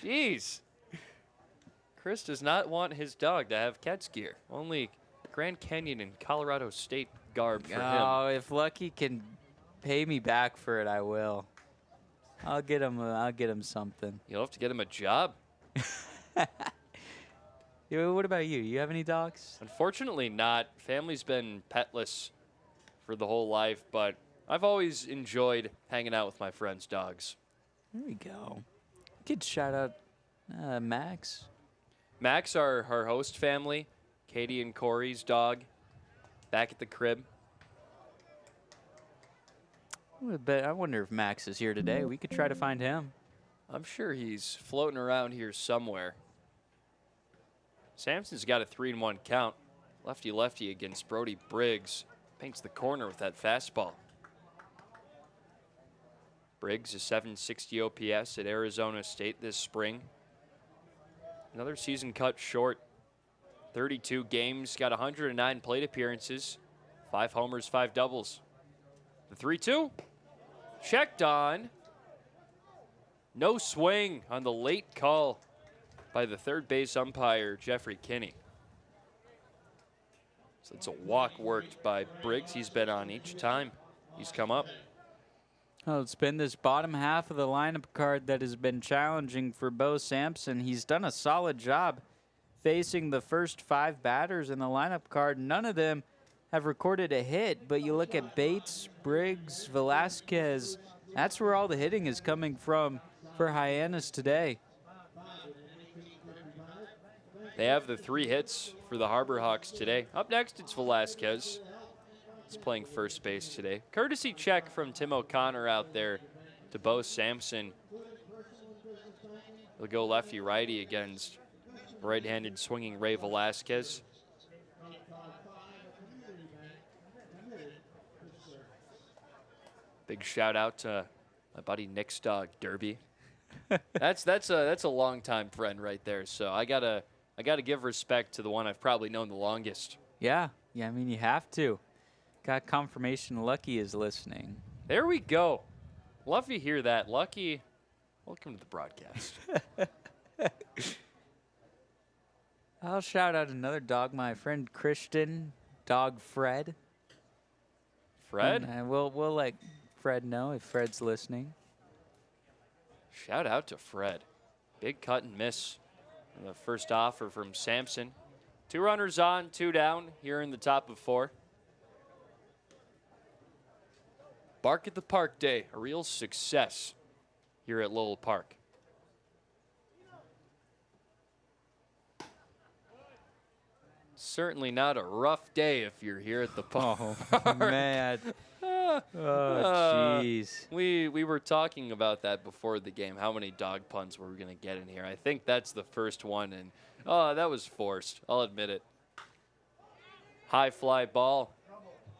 Jeez. Chris does not want his dog to have Kets gear. Only Grand Canyon and Colorado State garb for him.
Oh, if Lucky can pay me back for it, I will. I'll get him something.
You'll have to get him a job.
Yeah, what about you? You have any dogs?
Unfortunately not. Family's been petless for the whole life, but I've always enjoyed hanging out with my friends' dogs.
There we go. Good shout out Max.
Max, our host family, Katie and Corey's dog, back at the crib.
I wonder if Max is here today. We could try to find him.
I'm sure he's floating around here somewhere. Sampson's got a 3-1 count. Lefty-lefty against Brody Briggs. Paints the corner with that fastball. Briggs, a 760 OPS at Arizona State this spring. Another season cut short. 32 games, got 109 plate appearances. 5 homers, 5 doubles. The 3-2. Checked on. No swing on the late call by the third base umpire, Jeffrey Kinney. So it's a walk worked by Briggs. He's been on each time he's come up.
Oh, it's been this bottom half of the lineup card that has been challenging for Bo Sampson. He's done a solid job facing the first 5 batters in the lineup card. None of them have recorded a hit, but you look at Bates, Briggs, Velasquez, that's where all the hitting is coming from for Hyannis today.
They have the 3 hits for the Harbor Hawks today. Up next, it's Velasquez. He's playing first base today. Courtesy check from Tim O'Connor out there to Bo Sampson. He'll go lefty-righty against right-handed swinging Ray Velasquez. Big shout out to my buddy Nick's dog, Derby. That's a longtime friend right there. So I gotta give respect to the one I've probably known the longest.
Yeah, I mean you have to. Got confirmation Lucky is listening.
There we go. Love to hear that. Lucky, welcome to the broadcast.
I'll shout out another dog, my friend Christian, dog Fred.
Fred?
And we'll let Fred know if Fred's listening.
Shout out to Fred. Big cut and miss. The first offer from Sampson. 2 runners on, 2 down here in the top of 4. Bark at the Park Day, a real success here at Lowell Park. Certainly not a rough day if you're here at the park.
Oh, man. Oh, jeez.
We were talking about that before the game, how many dog puns were we going to get in here. I think that's the first one, and that was forced. I'll admit it. High fly ball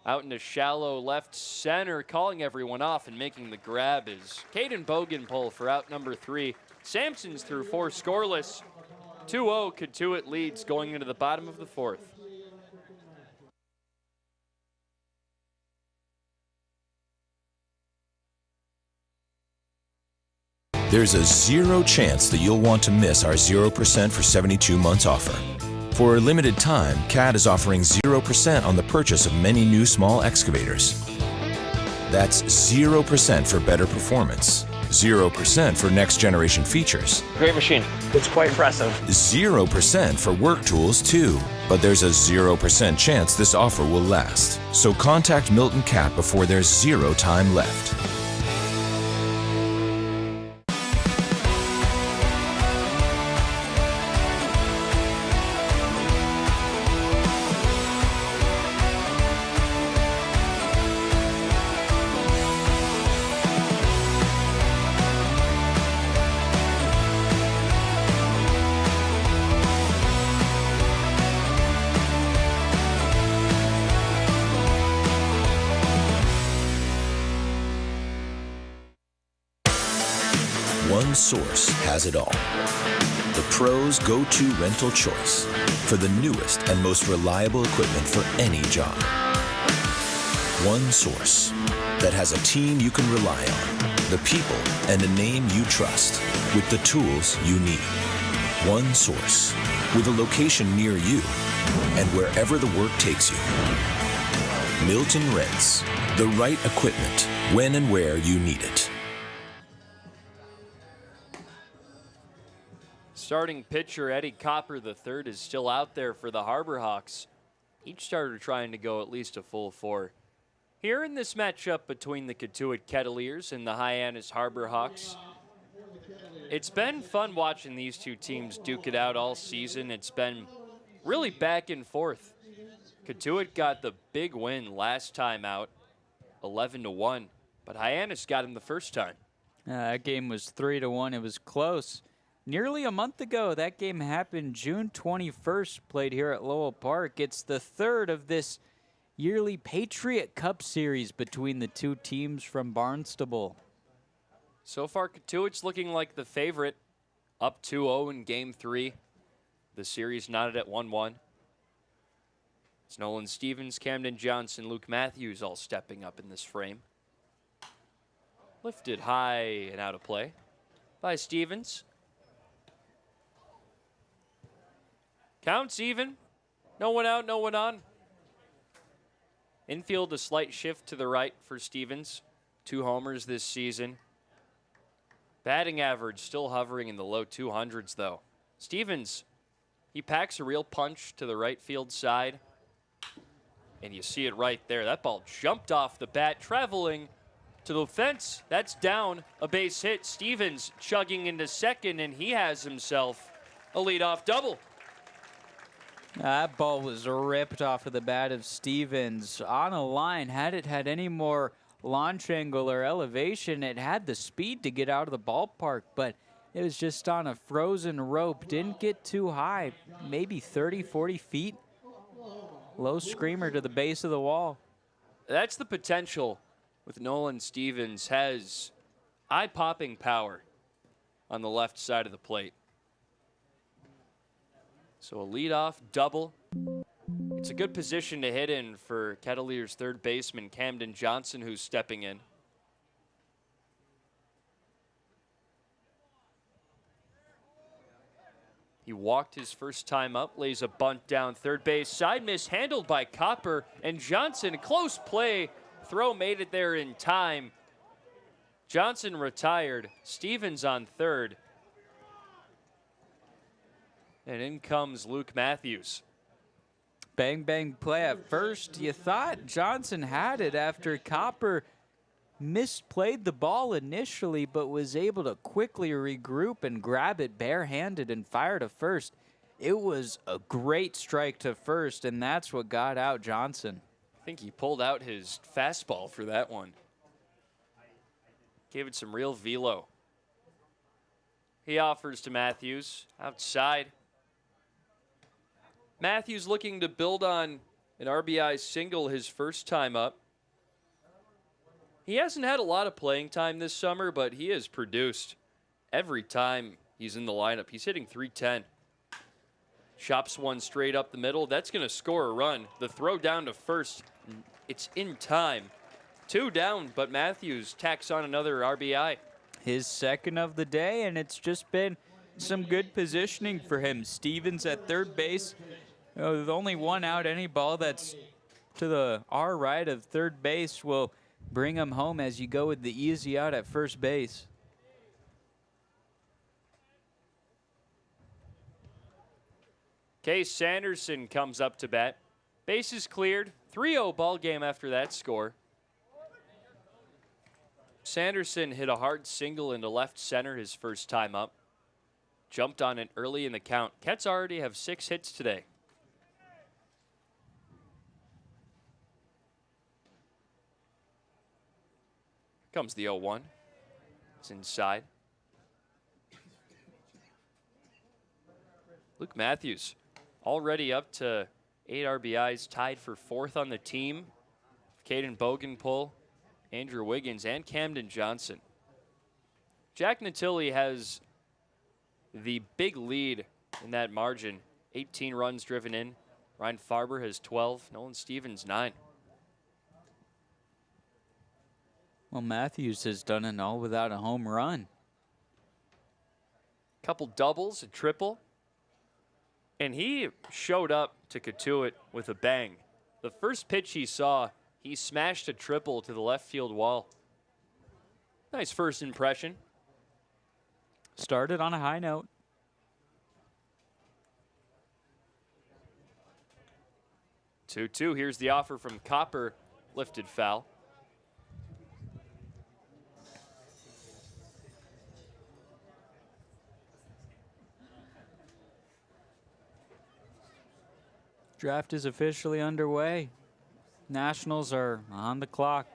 out into shallow left center, calling everyone off and making the grab is Caden Bogenpole for out number 3. Sampson's through 4 scoreless. 2-0, Cotuit leads going into the bottom of the fourth.
There's a 0 chance that you'll want to miss our 0% for 72 months offer. For a limited time, CAT is offering 0% on the purchase of many new small excavators. That's 0% for better performance, 0% for next generation features.
Great machine. It's quite impressive.
0% for work tools too. But there's a 0% chance this offer will last. So contact Milton CAT before there's 0 time left. One source has it all. The pros' go-to rental choice for the newest and most reliable equipment for any job. One source that has a team you can rely on, the people and a name you trust, with the tools you need. One source with a location near you and wherever the work takes you. Milton Rents, the right equipment when and where you need it.
Starting pitcher Eddie Copper III is still out there for the Harbor Hawks. Each starter trying to go at least a full 4. Here in this matchup between the Cotuit Kettleers and the Hyannis Harbor Hawks, it's been fun watching these two teams duke it out all season. It's been really back and forth. Cotuit got the big win last time out, 11-1, but Hyannis got him the first time.
That game was 3-1. It was close. Nearly a month ago, that game happened June 21st, played here at Lowell Park. It's the third of this yearly Patriot Cup series between the two teams from Barnstable.
So far, Cotuit's looking like the favorite, up 2-0 in Game 3. The series knotted at 1-1. It's Nolan Stevens, Camden Johnson, Luke Matthews all stepping up in this frame. Lifted high and out of play by Stevens. Counts even. No one out, no one on. Infield, a slight shift to the right for Stevens. 2 homers this season. Batting average still hovering in the low 200s, though. Stevens, he packs a real punch to the right field side. And you see it right there. That ball jumped off the bat, traveling to the fence. That's down, a base hit. Stevens chugging into second, and he has himself a leadoff double.
That ball was ripped off of the bat of Stevens on a line. Had it had any more launch angle or elevation, it had the speed to get out of the ballpark, but it was just on a frozen rope. Didn't get too high, maybe 30, 40 feet. Low screamer to the base of the wall.
That's the potential with Nolan Stevens. Has eye-popping power on the left side of the plate. So a leadoff double. It's a good position to hit in for Kettleers' third baseman, Camden Johnson, who's stepping in. He walked his first time up, lays a bunt down third base. Side miss handled by Copper, and Johnson, close play. Throw made it there in time. Johnson retired. Stevens on third. And in comes Luke Matthews.
Bang, bang play at first. You thought Johnson had it after Copper misplayed the ball initially, but was able to quickly regroup and grab it barehanded and fire to first. It was a great strike to first, and that's what got out Johnson.
I think he pulled out his fastball for that one. Gave it some real velo. He offers to Matthews outside. Matthews looking to build on an RBI single his first time up. He hasn't had a lot of playing time this summer, but he has produced every time he's in the lineup. He's hitting .310. Chops one straight up the middle. That's going to score a run. The throw down to first. It's in time. 2 down, but Matthews tacks on another RBI.
His second of the day, and it's just been some good positioning for him. Stevens at third base. With only one out, any ball that's to the R right of third base will bring him home as you go with the easy out at first base.
Case Sanderson comes up to bat. Bases cleared. 3-0 ball game after that score. Sanderson hit a hard single into left center his first time up. Jumped on it early in the count. Cats already have 6 hits today. Comes the 0-1. It's inside. Luke Matthews already up to 8 RBIs, tied for 4th on the team. Caden Bogenpool, Andrew Wiggins, and Camden Johnson. Jack Natilli has the big lead in that margin. 18 runs driven in. Ryan Farber has 12. Nolan Stevens, 9.
Well, Matthews has done it all without a home run.
Couple doubles, a triple. And he showed up to Cotuit with a bang. The first pitch he saw, he smashed a triple to the left field wall. Nice first impression.
Started on a high note.
Two. Here's the offer from Copper. Lifted foul.
Draft is officially underway. Nationals are on the clock.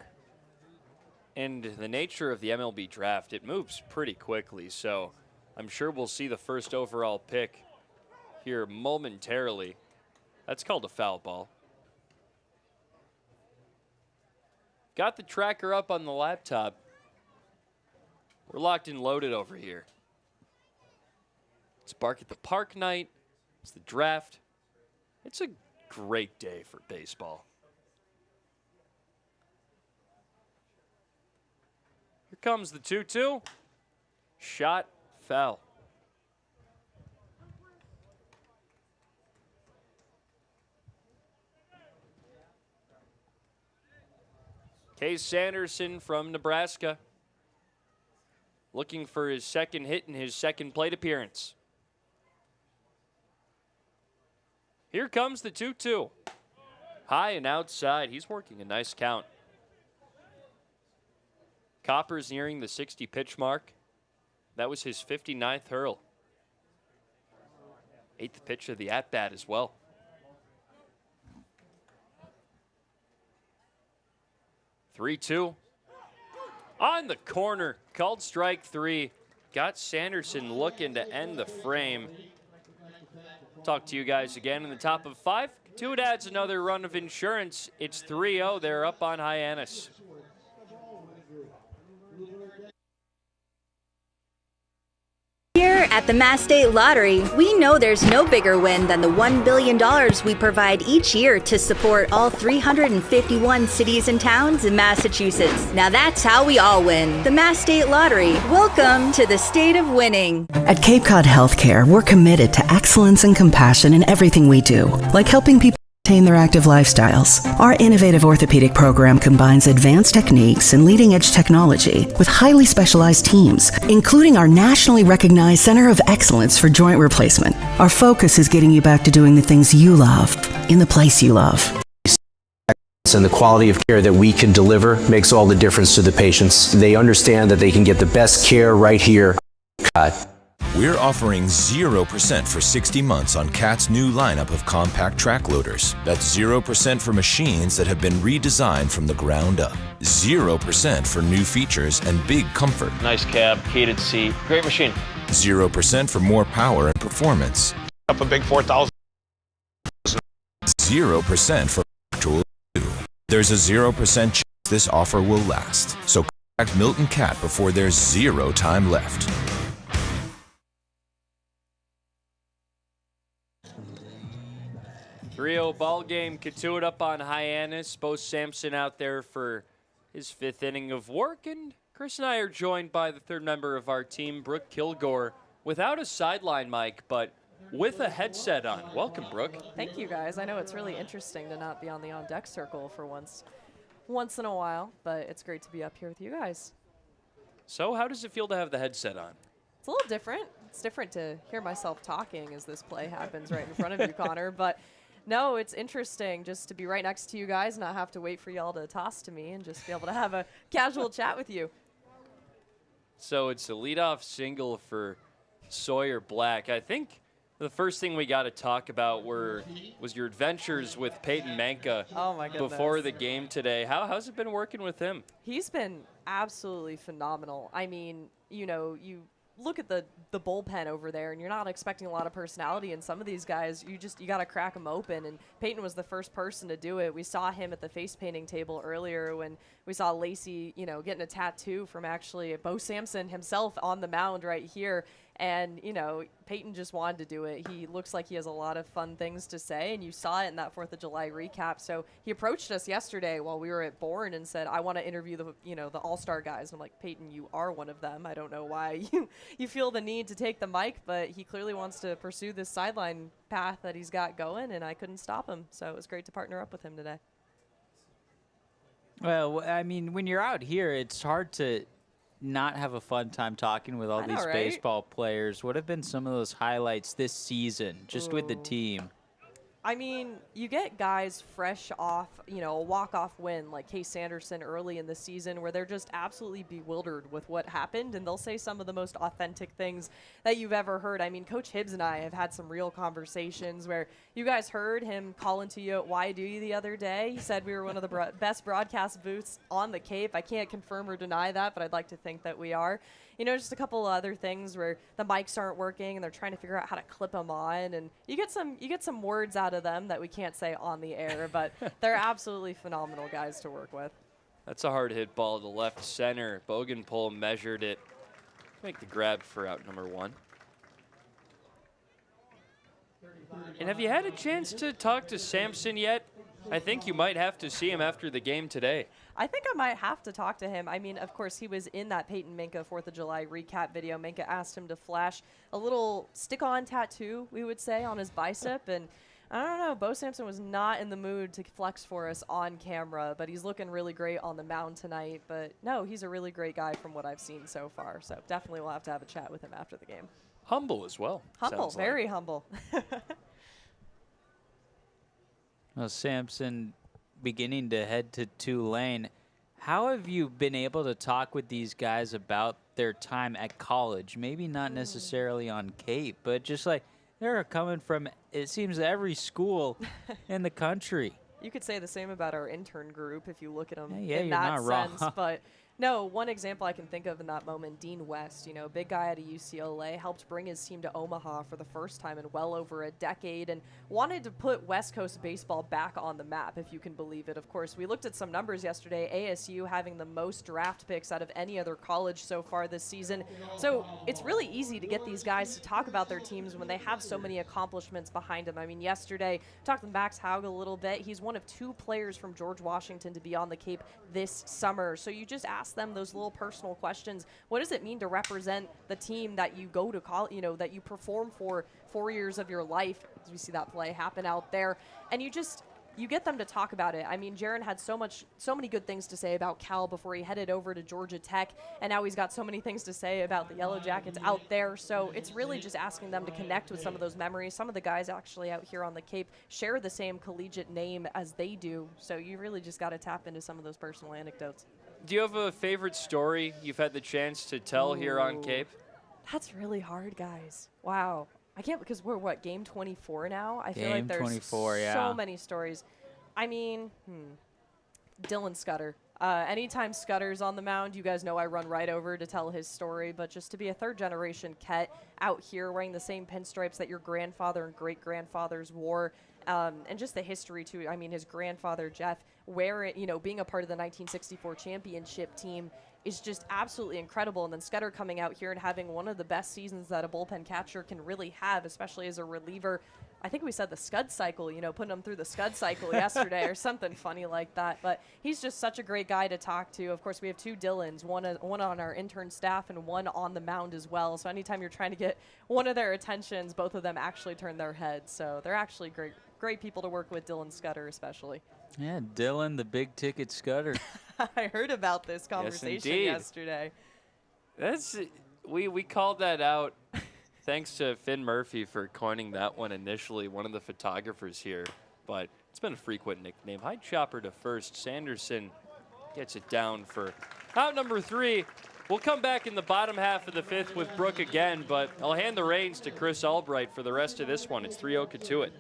And the nature of the MLB draft, it moves pretty quickly, so I'm sure we'll see the first overall pick here momentarily. That's called a foul ball. Got the tracker up on the laptop. We're locked and loaded over here. It's Bark at the Park night. It's the draft. It's a great day for baseball. Here comes the 2-2. Shot, foul. Case Sanderson from Nebraska, looking for his second hit in his second plate appearance. Here comes the 2-2. High and outside. He's working a nice count. Copper's nearing the 60 pitch mark. That was his 59th hurl. 8th pitch of the at-bat as well. Three-two. On the corner. Called strike 3. Got Sanderson looking to end the frame. Talk to you guys again in the top of 5. Cotuit adds another run of insurance. It's 3-0. They're up on Hyannis.
Here at the Mass State Lottery, we know there's no bigger win than the $1 billion we provide each year to support all 351 cities and towns in Massachusetts. Now that's how we all win. The Mass State Lottery. Welcome to the state of winning.
At Cape Cod Healthcare, we're committed to excellence and compassion in everything we do, like helping people maintain their active lifestyles. Our innovative orthopedic program combines advanced techniques and leading-edge technology with highly specialized teams, including our nationally recognized Center of Excellence for Joint Replacement. Our focus is getting you back to doing the things you love, in the place you love.
And the quality of care that we can deliver makes all the difference to the patients. They understand that they can get the best care right here.
We're offering 0% for 60 months on Cat's new lineup of compact track loaders. That's 0% for machines that have been redesigned from the ground up. 0% for new features and big comfort.
Nice cab, heated seat, great machine.
0% for more power and performance.
Up a big 4,000.
0% for actual. There's a 0% chance this offer will last. So contact Milton Cat before there's 0 time left.
3-0 ball game. Cotuit up on Hyannis. Bo Sampson out there for his 5th inning of work. And Chris and I are joined by the 3rd member of our team, Brooke Kilgore, without a sideline mic, but with a headset on. Welcome, Brooke.
Thank you, guys. I know it's really interesting to not be on the on-deck circle for once in a while, but it's great to be up here with you guys.
So how does it feel to have the headset on?
It's a little different. It's different to hear myself talking as this play happens right in front of you, Connor. But no, it's interesting just to be right next to you guys, not have to wait for y'all to toss to me and just be able to have a casual chat with you.
So it's a leadoff single for Sawyer Black. I think the first thing we got to talk about was your adventures with Peyton Manka before the game today. How's it been working with him?
He's been absolutely phenomenal. I mean, you know, you look at the bullpen over there, and you're not expecting a lot of personality in some of these guys. You got to crack them open, and Peyton was the first person to do it. We saw him at the face painting table earlier when we saw Lacey, you know, getting a tattoo from actually Bo Sampson himself on the mound right here. And, you know, Peyton just wanted to do it. He looks like he has a lot of fun things to say, and you saw it in that 4th of July recap. So he approached us yesterday while we were at Bourne and said, I want to interview the all-star guys. And I'm like, Peyton, you are one of them. I don't know why you feel the need to take the mic, but he clearly wants to pursue this sideline path that he's got going, and I couldn't stop him. So it was great to partner up with him today.
Well, I mean, when you're out here, it's hard to not have a fun time talking with all these baseball players. What have been some of those highlights this season, just with the team?
I mean, you get guys fresh off, you know, a walk-off win like Case Sanderson early in the season where they're just absolutely bewildered with what happened, and they'll say some of the most authentic things that you've ever heard. I mean, Coach Hibbs and I have had some real conversations where you guys heard him calling to you at Why Do You the other day. He said we were one of the best broadcast booths on the Cape. I can't confirm or deny that, but I'd like to think that we are. You know, just a couple of other things where the mics aren't working and they're trying to figure out how to clip them on, and you get some words out of them that we can't say on the air, but they're absolutely phenomenal guys to work with.
That's a hard hit ball to left center. Bogenpole measured it. Make the grab for out number 1. And have you had a chance to talk to Sampson yet? I think you might have to see him after the game today.
I think I might have to talk to him. I mean, of course, he was in that Peyton Manka 4th of July recap video. Manka asked him to flash a little stick-on tattoo, we would say, on his bicep. And I don't know, Bo Sampson was not in the mood to flex for us on camera, but he's looking really great on the mound tonight. But no, he's a really great guy from what I've seen so far. So definitely we'll have to have a chat with him after the game.
Humble as well.
Humble, very humble.
Well, Sampson beginning to head to Tulane. How have you been able to talk with these guys about their time at college? Maybe not necessarily on Cape, but just like they're coming from, it seems, every school in the country.
You could say the same about our intern group if you look at them
yeah,
in that sense. But no, one example I can think of in that moment, Dean West, you know, big guy out of UCLA, helped bring his team to Omaha for the first time in well over a decade and wanted to put West Coast baseball back on the map, if you can believe it. Of course, we looked at some numbers yesterday, ASU having the most draft picks out of any other college so far this season. So it's really easy to get these guys to talk about their teams when they have so many accomplishments behind them. I mean, yesterday, talked to Max Haug a little bit. He's one of 2 players from George Washington to be on the Cape this summer. So you just ask them those little personal questions. What does it mean to represent the team that you go to college, you know, that you perform for 4 years of your life? As we see that play happen out there, and you get them to talk about it. I mean, Jaron had so many good things to say about Cal before he headed over to Georgia Tech, and now he's got so many things to say about the Yellow Jackets out there. So it's really just asking them to connect with some of those memories. Some of the guys actually out here on the Cape share the same collegiate name as they do, so you really just got to tap into some of those personal anecdotes.
Do you have a favorite story you've had the chance to tell here on Cape?
That's really hard, guys. Wow. I can't, because we're, what, game 24 now? I feel like there's
24,
so many stories. I mean, Dylan Scudder. Anytime Scudder's on the mound, you guys know I run right over to tell his story, but just to be a 3rd-generation Ket out here wearing the same pinstripes that your grandfather and great-grandfathers wore, and just the history, too. I mean, his grandfather, Jeff, being a part of the 1964 championship team is just absolutely incredible. And then Scudder coming out here and having one of the best seasons that a bullpen catcher can really have, especially as a reliever. I think we said the scud cycle, you know, putting him through the scud cycle yesterday or something funny like that. But he's just such a great guy to talk to. Of course, we have 2 Dylans, one on our intern staff and one on the mound as well. So anytime you're trying to get one of their attentions, both of them actually turn their heads. So they're actually great people to work with, Dylan Scudder especially.
Yeah, Dylan, the big ticket Scudder.
I heard about this conversation yesterday.
We called that out. Thanks to Finn Murphy for coining that one initially, one of the photographers here. But it's been a frequent nickname. High chopper to first. Sanderson gets it down for out number 3. We'll come back in the bottom half of the 5th with Brooke again, but I'll hand the reins to Chris Albright for the rest of this one. It's 3-0 Cotuit.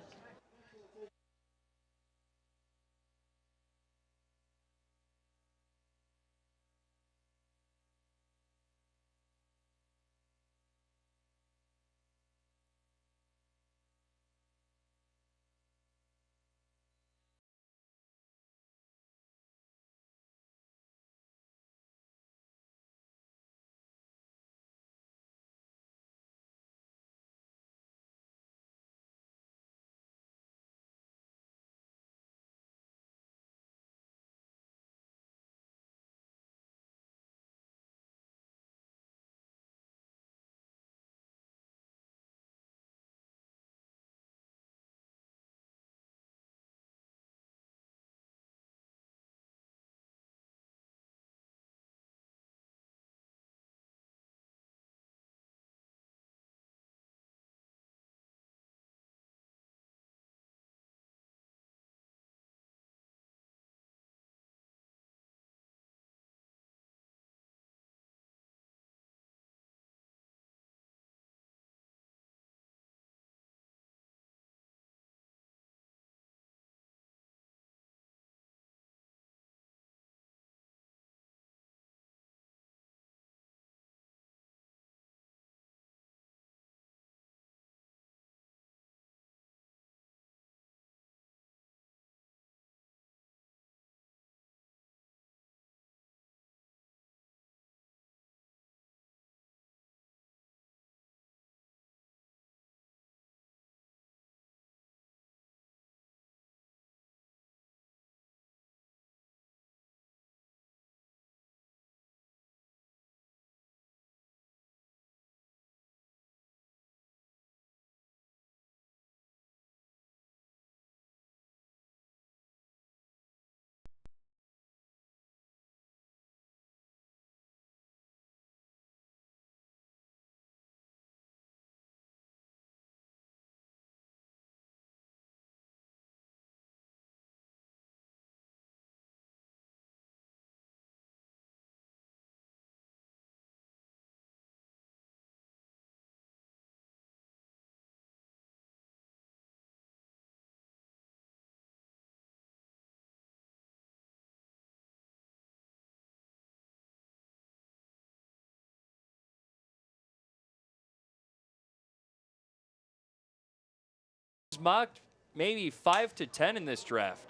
Mocked maybe 5 to 10 in this draft.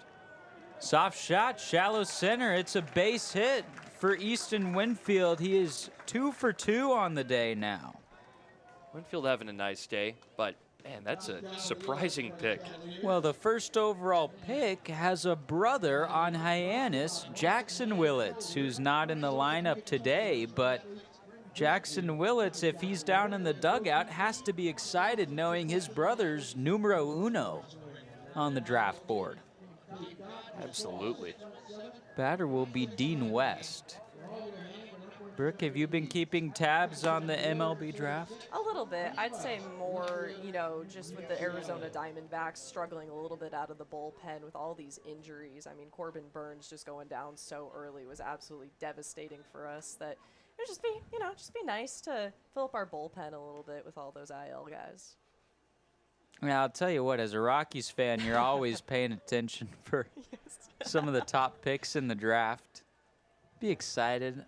Soft shot, shallow center. It's a base hit for Easton Winfield. He is 2 for 2 on the day now.
Winfield having a nice day, but man, that's a surprising pick.
Well, the first overall pick has a brother on Hyannis, Jackson Willits, who's not in the lineup today, but Jackson Willits, if he's down in the dugout, has to be excited knowing his brother's numero uno on the draft board.
Absolutely.
Batter will be Dean West. Brooke, have you been keeping tabs on the MLB draft?
A little bit. I'd say more, you know, just with the Arizona Diamondbacks struggling a little bit out of the bullpen with all these injuries. I mean, Corbin Burns just going down so early was absolutely devastating for us that it would just be, you know, just be nice to fill up our bullpen a little bit with all those IL guys.
Now, I'll tell you what, as a Rockies fan, you're always paying attention for some of the top picks in the draft. Be excited.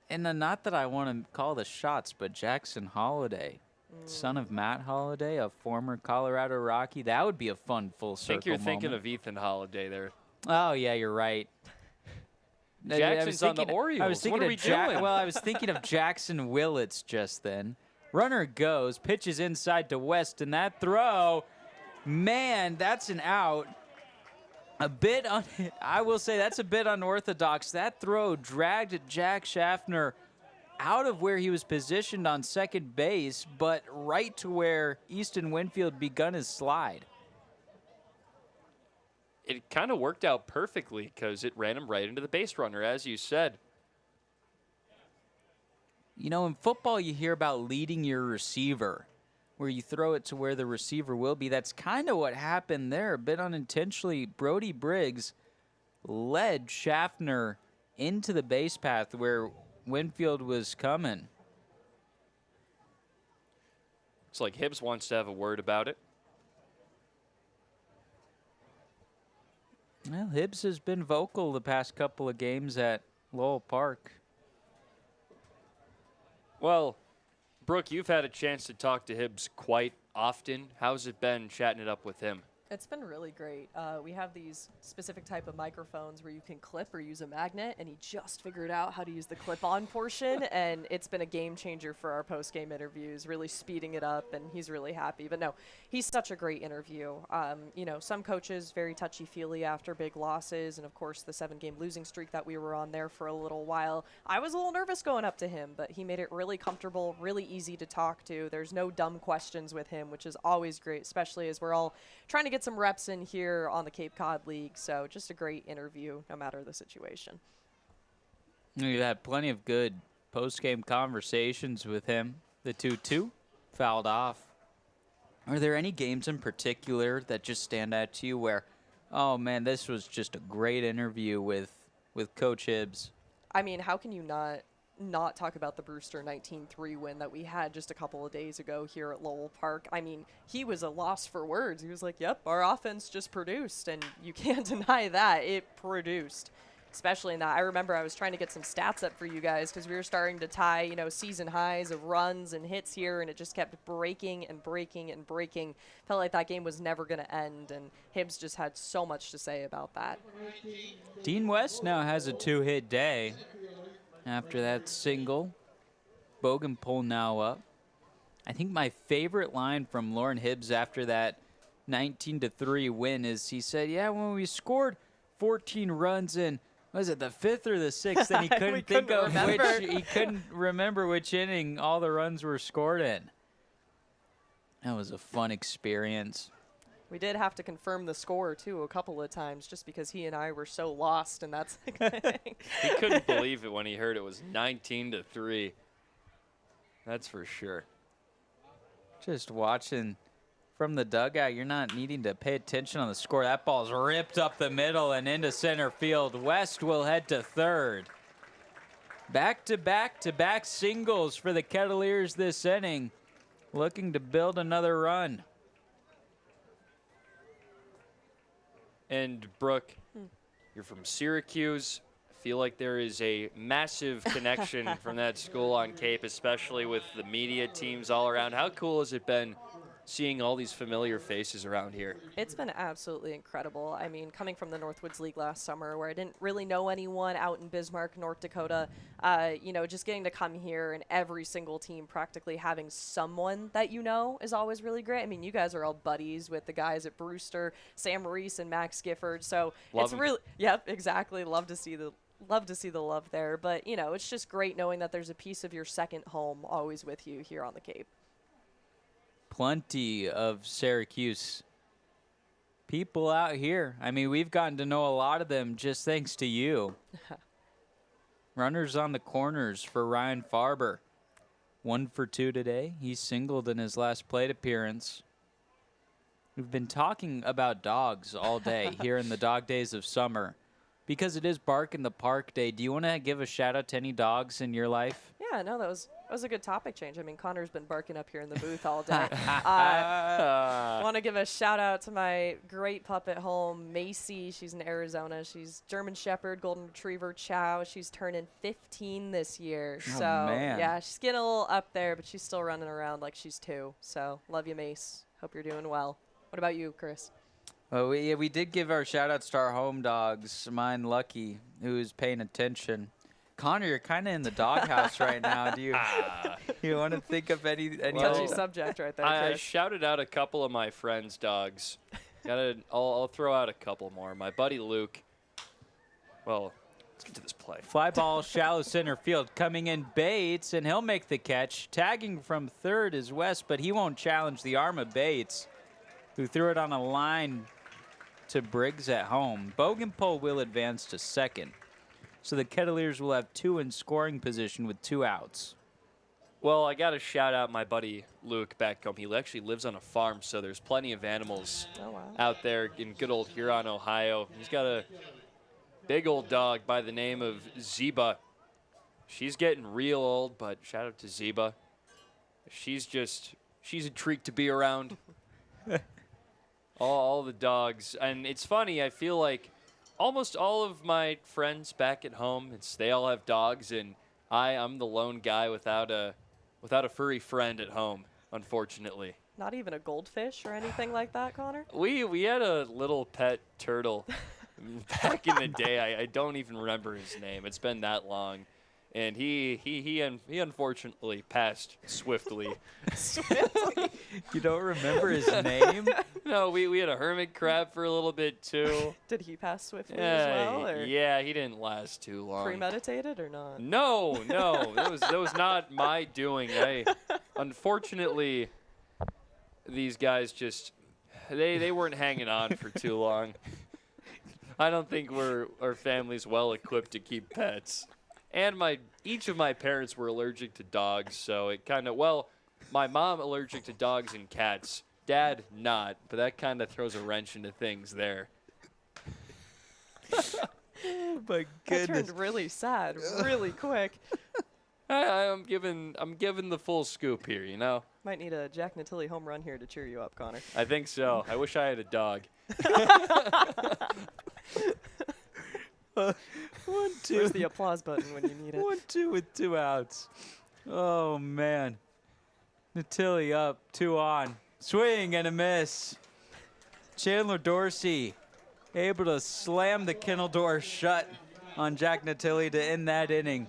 And not that I want to call the shots, but Jackson Holliday, son of Matt Holliday, a former Colorado Rocky, that would be a fun full circle
I think you're thinking
moment.
of Ethan Holliday there.
Oh, yeah, you're right.
Jackson's on the Orioles.
I was thinking
what are we doing?
Well, I was thinking of Jackson Willits just then. Runner goes, pitches inside to West, and that throw Man, that's an out. I will say that's a bit unorthodox. That throw dragged Jack Schaffner out of where he was positioned on second base, but right to where Easton Winfield begun his slide.
It kind of worked out perfectly because it ran him right into the base runner, as you said.
You know, in football, you hear about leading your receiver, where you throw it to where the receiver will be. That's kind of what happened there, a bit unintentionally. Brody Briggs led Schaffner into the base path where Winfield was coming.
Looks like Hibbs wants to have a word about it.
Well, Hibbs has been vocal the past couple of games at Lowell Park.
Well, Brooke, you've had a chance to talk to Hibbs quite often. How's it been chatting it up with him?
It's been really great. We have these specific type of microphones where you can clip or use a magnet, and he just figured out how to use the clip-on portion, and it's been a game changer for our post-game interviews, really speeding it up, and he's really happy. But no, he's such a great interview. You know, some coaches very touchy-feely after big losses, and of course the 7-game losing streak that we were on there for a little while. I was a little nervous going up to him, but he made it really comfortable, really easy to talk to. There's no dumb questions with him, which is always great, especially as we're all trying to get some reps in here on the Cape Cod League. So just a great interview, no matter the situation.
We've had plenty of good post-game conversations with him. The 2-2 fouled off. Are there any games in particular that just stand out to you where, oh man, this was just a great interview with Coach Hibbs?
I mean, how can you not talk about the Brewster 19-3 win that we had just a couple of days ago here at Lowell Park? I mean, he was a loss for words. He was like, yep, our offense just produced, and you can't deny that. It produced, especially in that. I remember I was trying to get some stats up for you guys because we were starting to tie, you know, season highs of runs and hits here, and it just kept breaking and breaking and breaking. Felt like that game was never going to end, and Hibbs just had so much to say about that.
Dean West now has a 2-hit day. After that single, Bogenpole now up. I think my favorite line from Lauren Hibbs after that 19-3 win is he said, yeah, when we scored 14 runs in, was it the 5th or the 6th? And he he couldn't remember which inning all the runs were scored in. That was a fun experience.
We did have to confirm the score, too, a couple of times just because he and I were so lost, and that's
He couldn't believe it when he heard it was 19-3. That's for sure.
Just watching from the dugout, you're not needing to pay attention on the score. That ball's ripped up the middle and into center field. West will head to third. Back-to-back singles for the Kettleers this inning, looking to build another run.
And Brooke, you're from Syracuse. I feel like there is a massive connection from that school on Cape, especially with the media teams all around. How cool has it been seeing all these familiar faces around here?
It's been absolutely incredible. I mean, coming from the Northwoods League last summer where I didn't really know anyone out in Bismarck, North Dakota, you know, just getting to come here and every single team practically having someone that you know is always really great. I mean, you guys are all buddies with the guys at Brewster, Sam Reese and Max Gifford. So it's really, yep, exactly. Love to see the love there. But, you know, it's just great knowing that there's a piece of your second home always with you here on the Cape.
Plenty of Syracuse people out here. I mean, we've gotten to know a lot of them just thanks to you. Runners on the corners for Ryan Farber. 1 for 2 today. He singled in his last plate appearance. We've been talking about dogs all day here in the dog days of summer because it is Bark in the Park Day. Do you want to give a shout out to any dogs in your life?
Yeah, no, that was a good topic change. I mean, Connor's been barking up here in the booth all day. I want to give a shout out to my great pup at home, Macy. She's in Arizona. She's German Shepherd, Golden Retriever, Chow. She's turning 15 this year.
Oh,
so,
man.
yeah, she's getting a little up there, but she's still running around like she's 2. So, love you, Mace. Hope you're doing well. What about you, Chris?
Well, we did give our shout outs to our home dogs. Mine, Lucky, who's paying attention. Connor, you're kind of in the doghouse right now. Do you? You want to think of any
Touchy
other
subject right there,
I
Chris.
shouted out a couple of my friends' dogs. I'll throw out a couple more. My buddy Luke. Well, let's get to this play.
Fly ball, shallow center field. Coming in Bates, and he'll make the catch. Tagging from third is West, but he won't challenge the arm of Bates, who threw it on a line to Briggs at home. Bogenpole will advance to second. So the Kettleers will have 2 in scoring position with 2 outs.
Well, I got to shout out my buddy Luke back home. He actually lives on a farm, so there's plenty of animals out there in good old Huron, Ohio. He's got a big old dog by the name of Zeba. She's getting real old, but shout out to Zeba. She's a treat to be around. all the dogs. And it's funny, I feel like almost all of my friends back at home, they all have dogs, and I'm the lone guy without a furry friend at home, unfortunately.
Not even a goldfish or anything like that, Connor?
We had a little pet turtle back in the day. I don't even remember his name. It's been that long. And he unfortunately passed swiftly.
You don't remember his name?
No, we had a hermit crab for a little bit too.
Did he pass swiftly as well? Or
Yeah, he didn't last too long.
premeditated or not?
No, that was not my doing. Unfortunately, these guys just they weren't hanging on for too long. I don't think our family's well equipped to keep pets. And each of my parents were allergic to dogs, so it kind of, my mom allergic to dogs and cats. Dad not, but that kind of throws a wrench into things there.
Oh my
That
goodness.
turned really sad really quick.
I'm giving the full scoop here, you know.
Might need a Jack Natilli home run here to cheer you up, Connor.
I think so. I wish I had a dog.
1-2.
Where's the applause button when you need it?
1-2 with 2 outs. Oh, man. Natilli up, 2 on. Swing and a miss. Chandler Dorsey able to slam the kennel door shut on Jack Natilli to end that inning.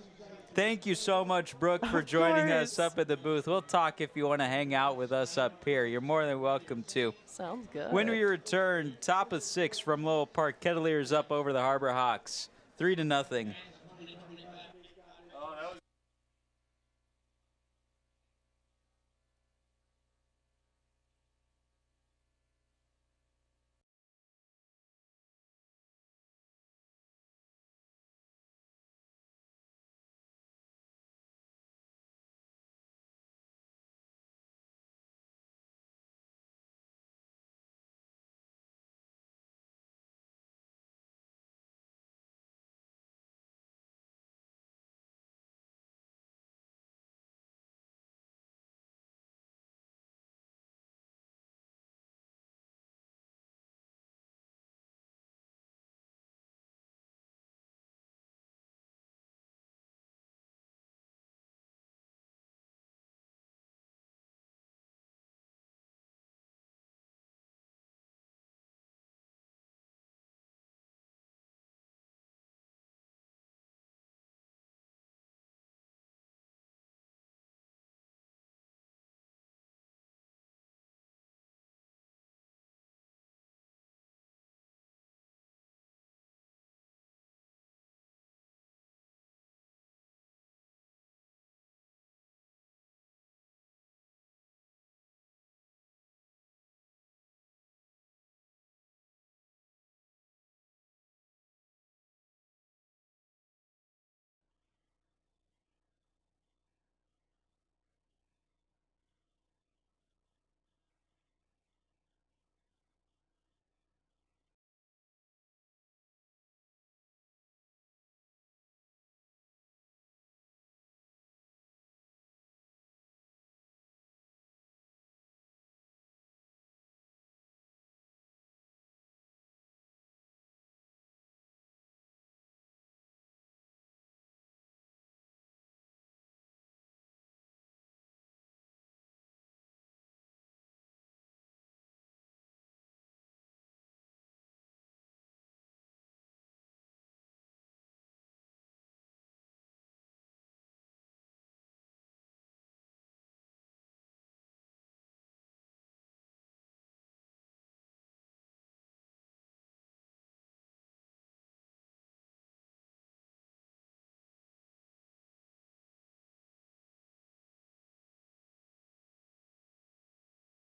Thank you so much, Brooke, for joining us up at the booth. We'll talk if you want to hang out with us up here. You're more than welcome to.
Sounds good.
When we return, top of 6 from Lowell Park. Kettleers up over the Harbor Hawks, 3-0.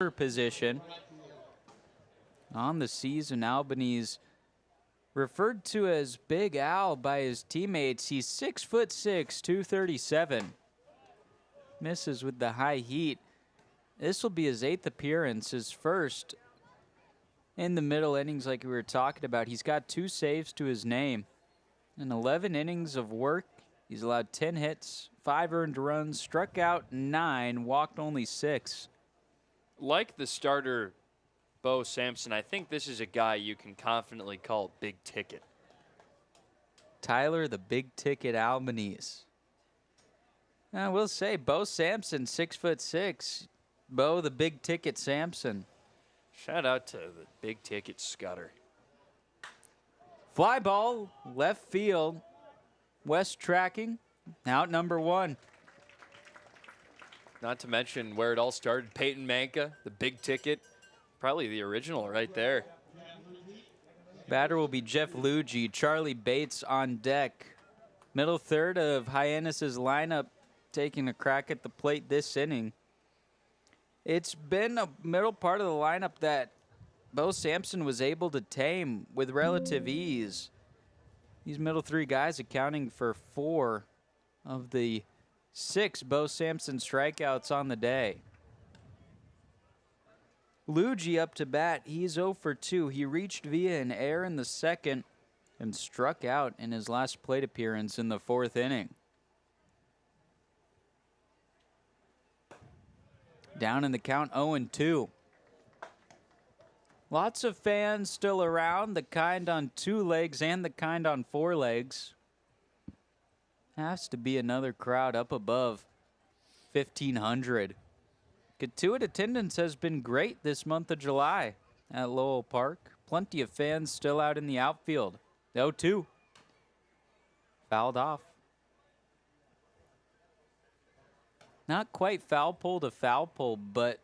keeper position. On the season, Albany's referred to as Big Al by his teammates. He's 6'6", 237. Misses with the high heat. This will be his 8th appearance, his first in the middle innings like we were talking about. He's got 2 saves to his name. In 11 innings of work, he's allowed 10 hits, 5 earned runs, struck out 9, walked only 6.
Like the starter, Bo Sampson, I think this is a guy you can confidently call big ticket.
Tyler, the big ticket Albanese. I will say, Bo Sampson, 6'6". Bo, the big ticket Sampson.
Shout out to the big ticket Scudder.
Fly ball, left field. West tracking, out number 1.
Not to mention where it all started, Peyton Manka, the big ticket. Probably the original right there.
Batter will be Jeff Luigi. Charlie Bates on deck. Middle third of Hyannis' lineup taking a crack at the plate this inning. It's been a middle part of the lineup that Bo Sampson was able to tame with relative ease. These middle 3 guys accounting for 4 of the 6 Bo Sampson strikeouts on the day. Luigi up to bat. He's 0 for 2. He reached via an error in the second and struck out in his last plate appearance in the 4th inning. Down in the count, 0-2. Lots of fans still around, the kind on 2 legs and the kind on 4 legs. Has to be another crowd up above 1,500. Cotuit attendance has been great this month of July at Lowell Park. Plenty of fans still out in the outfield. 0-2. Fouled off. Not quite foul pole to foul pole, but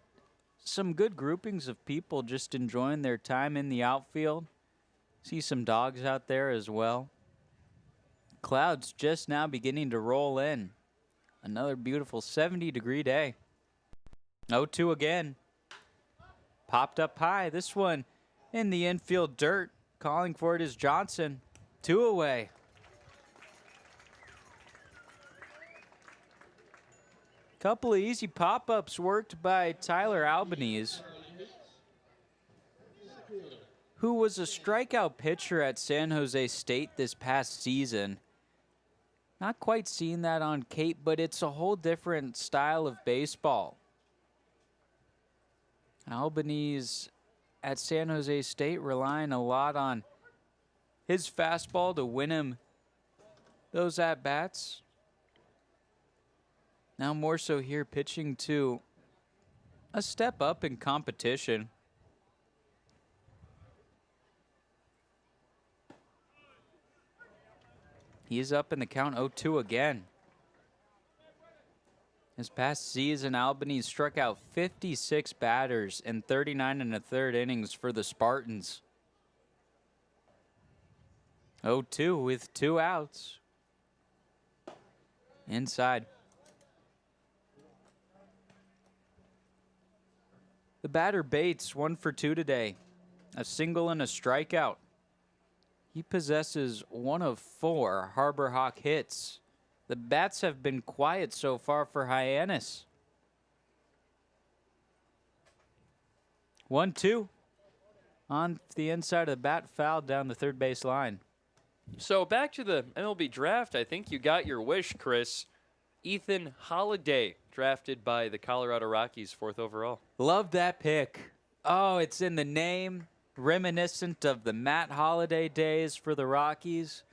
some good groupings of people just enjoying their time in the outfield. See some dogs out there as well. Clouds just now beginning to roll in. Another beautiful 70-degree day. 0-2 again. Popped up high. This one in the infield dirt. Calling for it is Johnson. 2 away. Couple of easy pop-ups worked by Tyler Albanese, who was a strikeout pitcher at San Jose State this past season. Not quite seeing that on Cape, but it's a whole different style of baseball. Albanese at San Jose State relying a lot on his fastball to win him those at-bats. Now more so here, pitching to a step up in competition. He's up in the count, 0-2 again. This past season, Albanese struck out 56 batters in 39 1/3 innings for the Spartans. 0-2 with 2 outs. Inside. The batter Bates, 1 for 2 today. A single and a strikeout. He possesses 1 of 4 Harbor Hawk hits. The bats have been quiet so far for Hyannis. 1-2. On the inside of the bat, fouled down the third base line.
So back to the MLB draft. I think you got your wish, Chris. Ethan Holiday, drafted by the Colorado Rockies, 4th overall.
Love that pick. Oh, it's in the name. Reminiscent of the Matt Holliday days for the Rockies.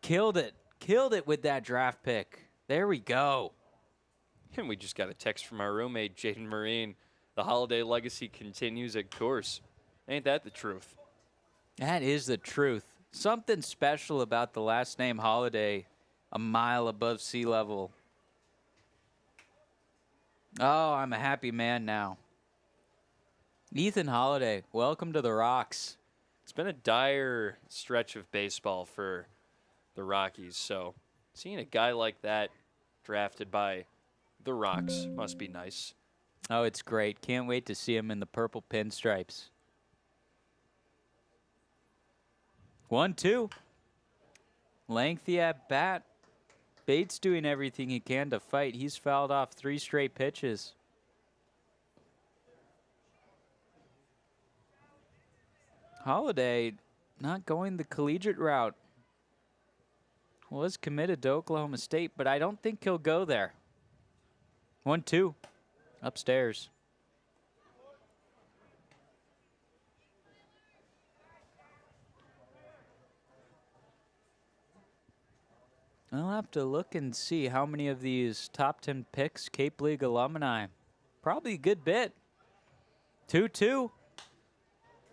Killed it. Killed it with that draft pick. There we go.
And we just got a text from our roommate, Jaden Marine. The Holiday legacy continues at course. Ain't that the truth?
That is the truth. Something special about the last name Holiday, a mile above sea level. Oh, I'm a happy man now. Ethan Holiday, welcome to the Rocks.
It's been a dire stretch of baseball for the Rockies, so seeing a guy like that drafted by the Rocks must be nice.
Oh, it's great. Can't wait to see him in the purple pinstripes. 1-2. Lengthy at bat. Bates doing everything he can to fight. He's fouled off 3 straight pitches. Holiday not going the collegiate route. Was committed to Oklahoma State, but I don't think he'll go there. 1-2. Upstairs. I'll have to look and see how many of these top 10 picks Cape League alumni. Probably a good bit. 2-2.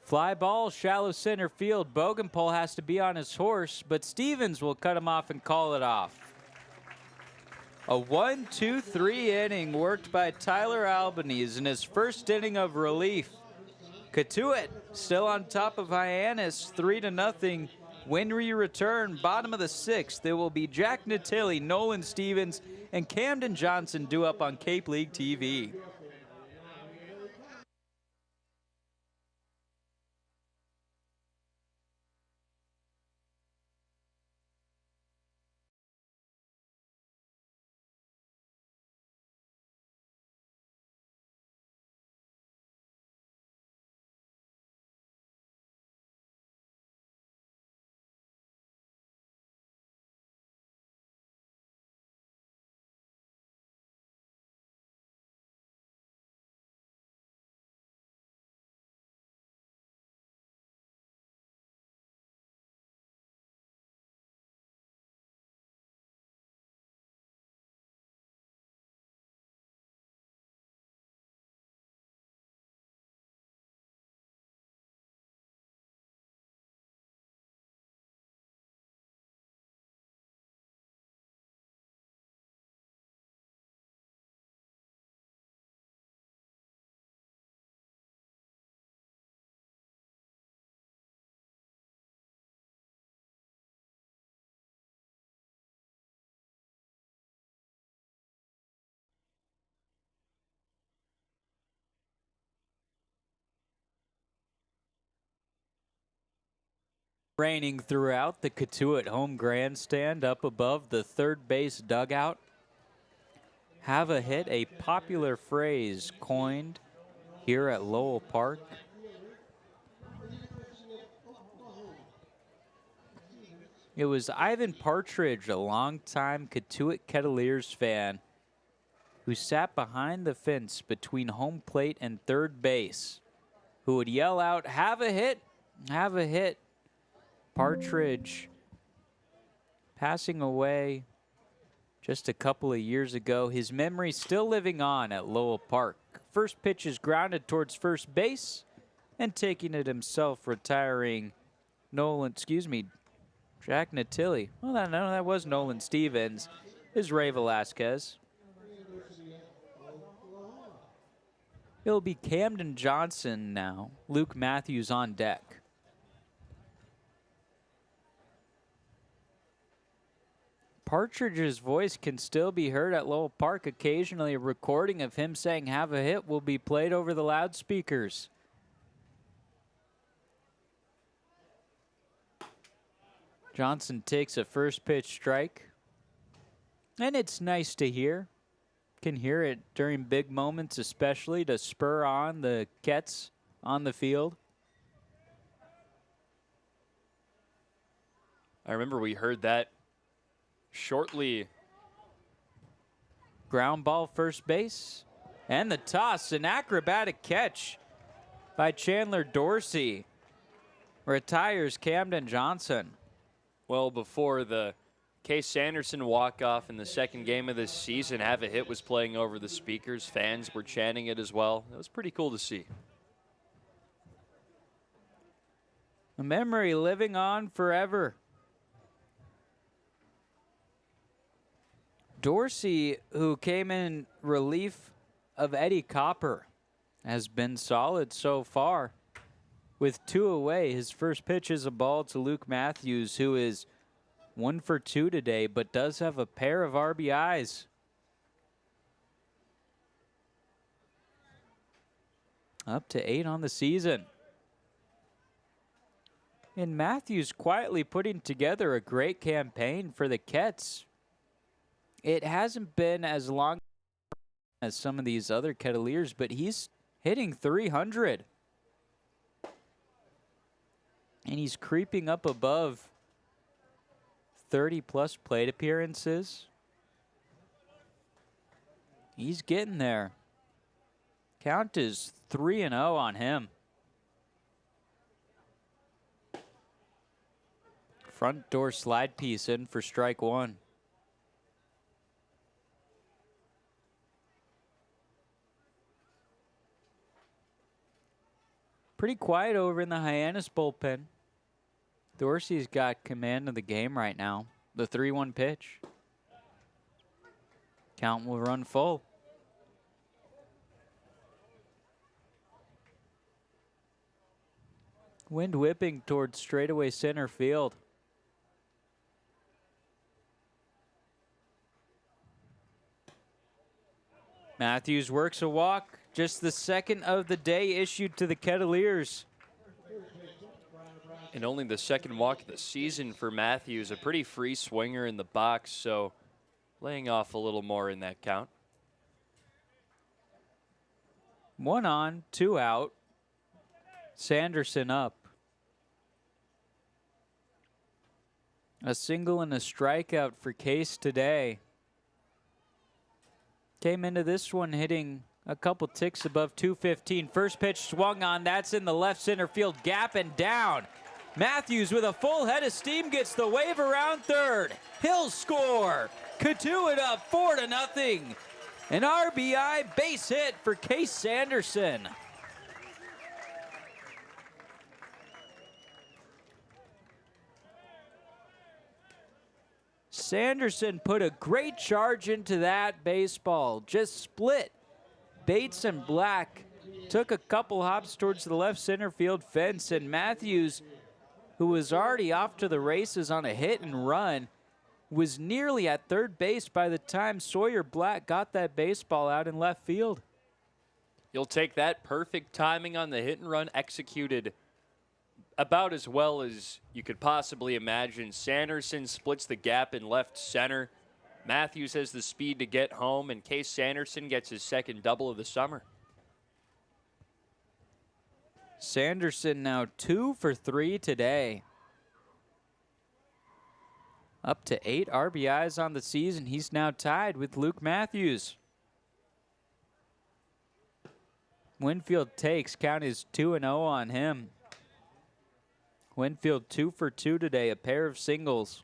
Fly ball, shallow center field. Bogenpole has to be on his horse, but Stevens will cut him off and call it off. A 1-2-3 inning worked by Tyler Albanese in his first inning of relief. Cotuit still on top of Hyannis, 3-0. When we return, bottom of the 6th, it will be Jack Natilli, Nolan Stevens, and Camden Johnson due up on Cape League TV. Raining throughout the Cotuit home grandstand up above the third base dugout. Have a hit, a popular phrase coined here at Lowell Park. It was Ivan Partridge, a longtime Cotuit Kettleers fan, who sat behind the fence between home plate and third base, who would yell out, "Have a hit, have a hit." Partridge passing away just a couple of years ago. His memory still living on at Lowell Park. First pitch is grounded towards first base, and taking it himself, retiring Jack Natilli. Well, no, that was Nolan Stevens. Is Ray Velasquez. It'll be Camden Johnson now. Luke Matthews on deck. Partridge's voice can still be heard at Lowell Park. Occasionally, a recording of him saying "have a hit" will be played over the loudspeakers. Johnson takes a first pitch strike. And it's nice to hear. Can hear it during big moments, especially to spur on the Kets on the field.
I remember we heard that shortly.
Ground ball first base. And the toss, an acrobatic catch by Chandler Dorsey. Retires Camden Johnson.
Well, before the Case Sanderson walk-off in the second game of this season, "Have a Hit" was playing over the speakers. Fans were chanting it as well. It was pretty cool to see.
A memory living on forever. Dorsey, who came in relief of Eddie Copper, has been solid so far. With 2 away, his first pitch is a ball to Luke Matthews, who is 1 for 2 today, but does have a pair of RBIs. Up to 8 on the season. And Matthews quietly putting together a great campaign for the Kets. It hasn't been as long as some of these other Kettleers, but he's hitting 300. And he's creeping up above 30-plus plate appearances. He's getting there. Count is 3-0 on him. Front door slide piece in for strike one. Pretty quiet over in the Hyannis bullpen. Dorsey's got command of the game right now. The 3-1 pitch. Count will run full. Wind whipping towards straightaway center field. Matthews works a walk. Just the second of the day issued to the Kettleers.
And only the second walk of the season for Matthews. A pretty free swinger in the box, so laying off a little more in that count.
1 on, 2 out. Sanderson up. A single and a strikeout for Case today. Came into this one hitting a couple ticks above 215. First pitch swung on. That's in the left center field gap and down. Matthews with a full head of steam gets the wave around third. He'll score. Cotuit up 4-0. An RBI base hit for Case Sanderson. Sanderson put a great charge into that baseball. Just split Bates and Black. Took a couple hops towards the left center field fence, and Matthews, who was already off to the races on a hit and run, was nearly at third base by the time Sawyer Black got that baseball out in left field.
You'll take that. Perfect timing on the hit and run, executed about as well as you could possibly imagine. Sanderson splits the gap in left center. Matthews has the speed to get home, and Case Sanderson gets his second double of the summer.
Sanderson now 2 for 3 today. Up to 8 RBIs on the season. He's now tied with Luke Matthews. Winfield takes. Count is 2-0 on him. Winfield 2 for 2 today, a pair of singles.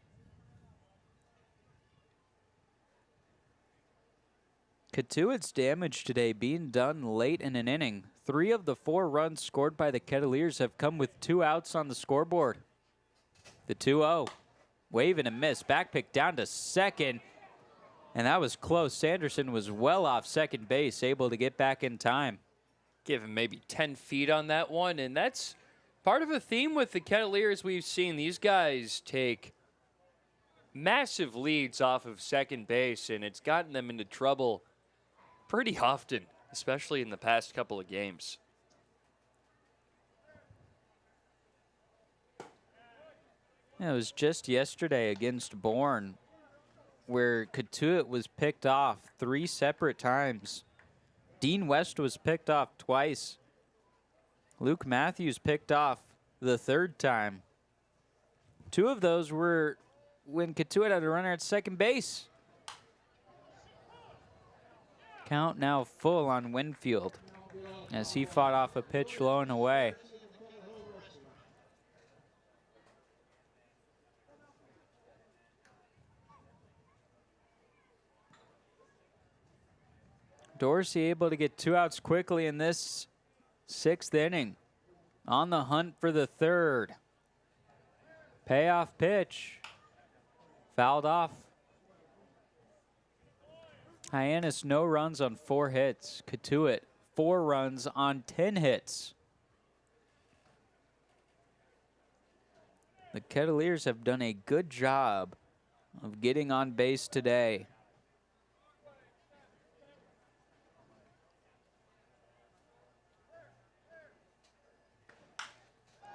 Cotuit's damage today being done late in an inning. 3 of the 4 runs scored by the Kettleers have come with 2 outs on the scoreboard. The 2-0. Wave and a miss. Back pick down to second. And that was close. Sanderson was well off second base, able to get back in time.
Give him maybe 10 feet on that one, and that's part of a theme with the Kettleers we've seen. These guys take massive leads off of second base, and it's gotten them into trouble pretty often, especially in the past couple of games.
It was just yesterday against Bourne where Cotuit was picked off 3 separate times. Dean West was picked off twice. Luke Matthews picked off the 3rd time. 2 of those were when Cotuit had a runner at second base. Count now full on Winfield as he fought off a pitch low and away. Dorsey able to get 2 outs quickly in this 6th inning. On the hunt for the 3rd. Payoff pitch. Fouled off. Hyannis, no runs on 4 hits. Cotuit, 4 runs on 10 hits. The Kettleers have done a good job of getting on base today.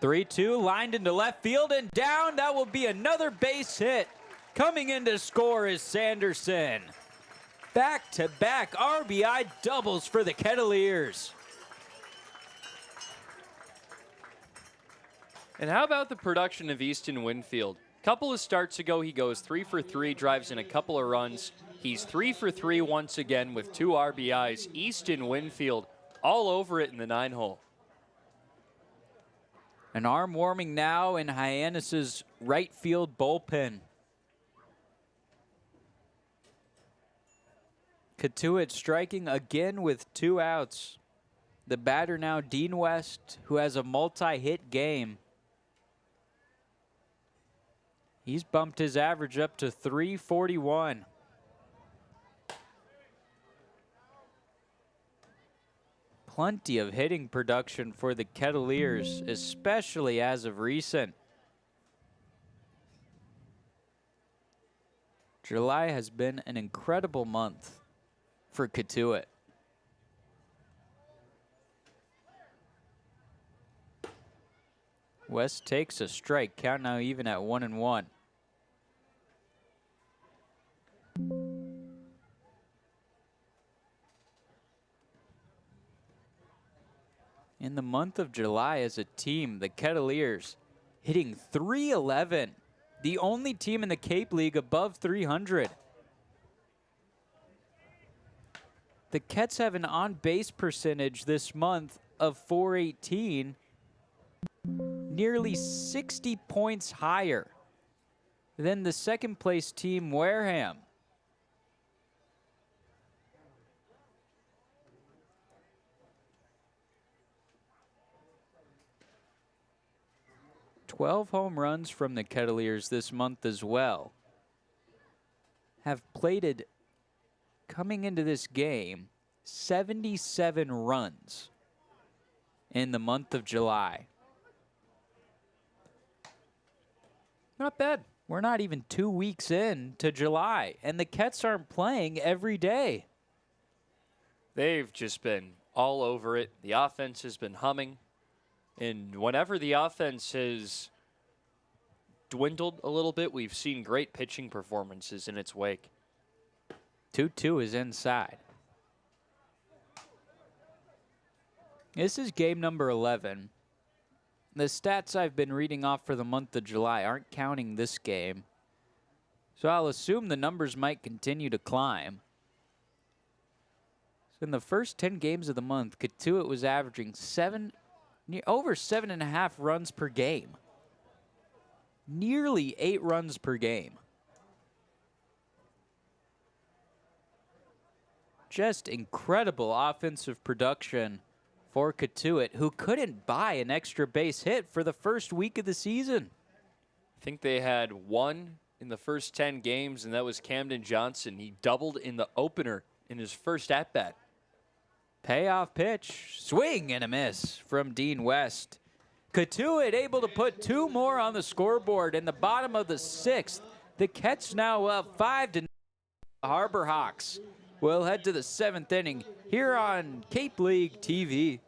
3-2 lined into left field and down. That will be another base hit. Coming in to score is Sanderson. Back-to-back RBI doubles for the Kettleers.
And how about the production of Easton Winfield? Couple of starts ago, he goes 3 for 3, drives in a couple of runs. He's 3 for 3 once again with 2 RBIs. Easton Winfield all over it in the 9-hole.
An arm warming now in Hyannis' right field bullpen. Cotuit striking again with 2 outs. The batter now Dean West, who has a multi-hit game. He's bumped his average up to .341. Plenty of hitting production for the Kettleers, especially as of recent. July has been an incredible month for Cotuit. West takes a strike, count now even at 1-1. In the month of July as a team, the Kettleers hitting .311, the only team in the Cape League above 300. The Kets have an on-base percentage this month of .418, nearly 60 points higher than the second place team, Wareham. "12 home runs from the Kettleers this month as well. Have plated, coming into this game, 77 runs in the month of July. Not bad. We're not even 2 weeks in to July, and the Kets aren't playing every day.
They've just been all over it. The offense has been humming. And whenever the offense has dwindled a little bit, we've seen great pitching performances in its wake.
2-2 is inside. This is game number 11. The stats I've been reading off for the month of July aren't counting this game, so I'll assume the numbers might continue to climb. So in the first 10 games of the month, Cotuit was averaging over 7.5 runs per game. Nearly 8 runs per game. Just incredible offensive production for Cotuit, who couldn't buy an extra base hit for the first week of the season.
I think they had 1 in the first 10 games, and that was Camden Johnson. He doubled in the opener in his first at-bat.
Payoff pitch, swing and a miss from Dean West. Cotuit able to put 2 more on the scoreboard in the bottom of the 6th. The Kets now up 5-0. Harbor Hawks will head to the 7th inning here on Cape League TV.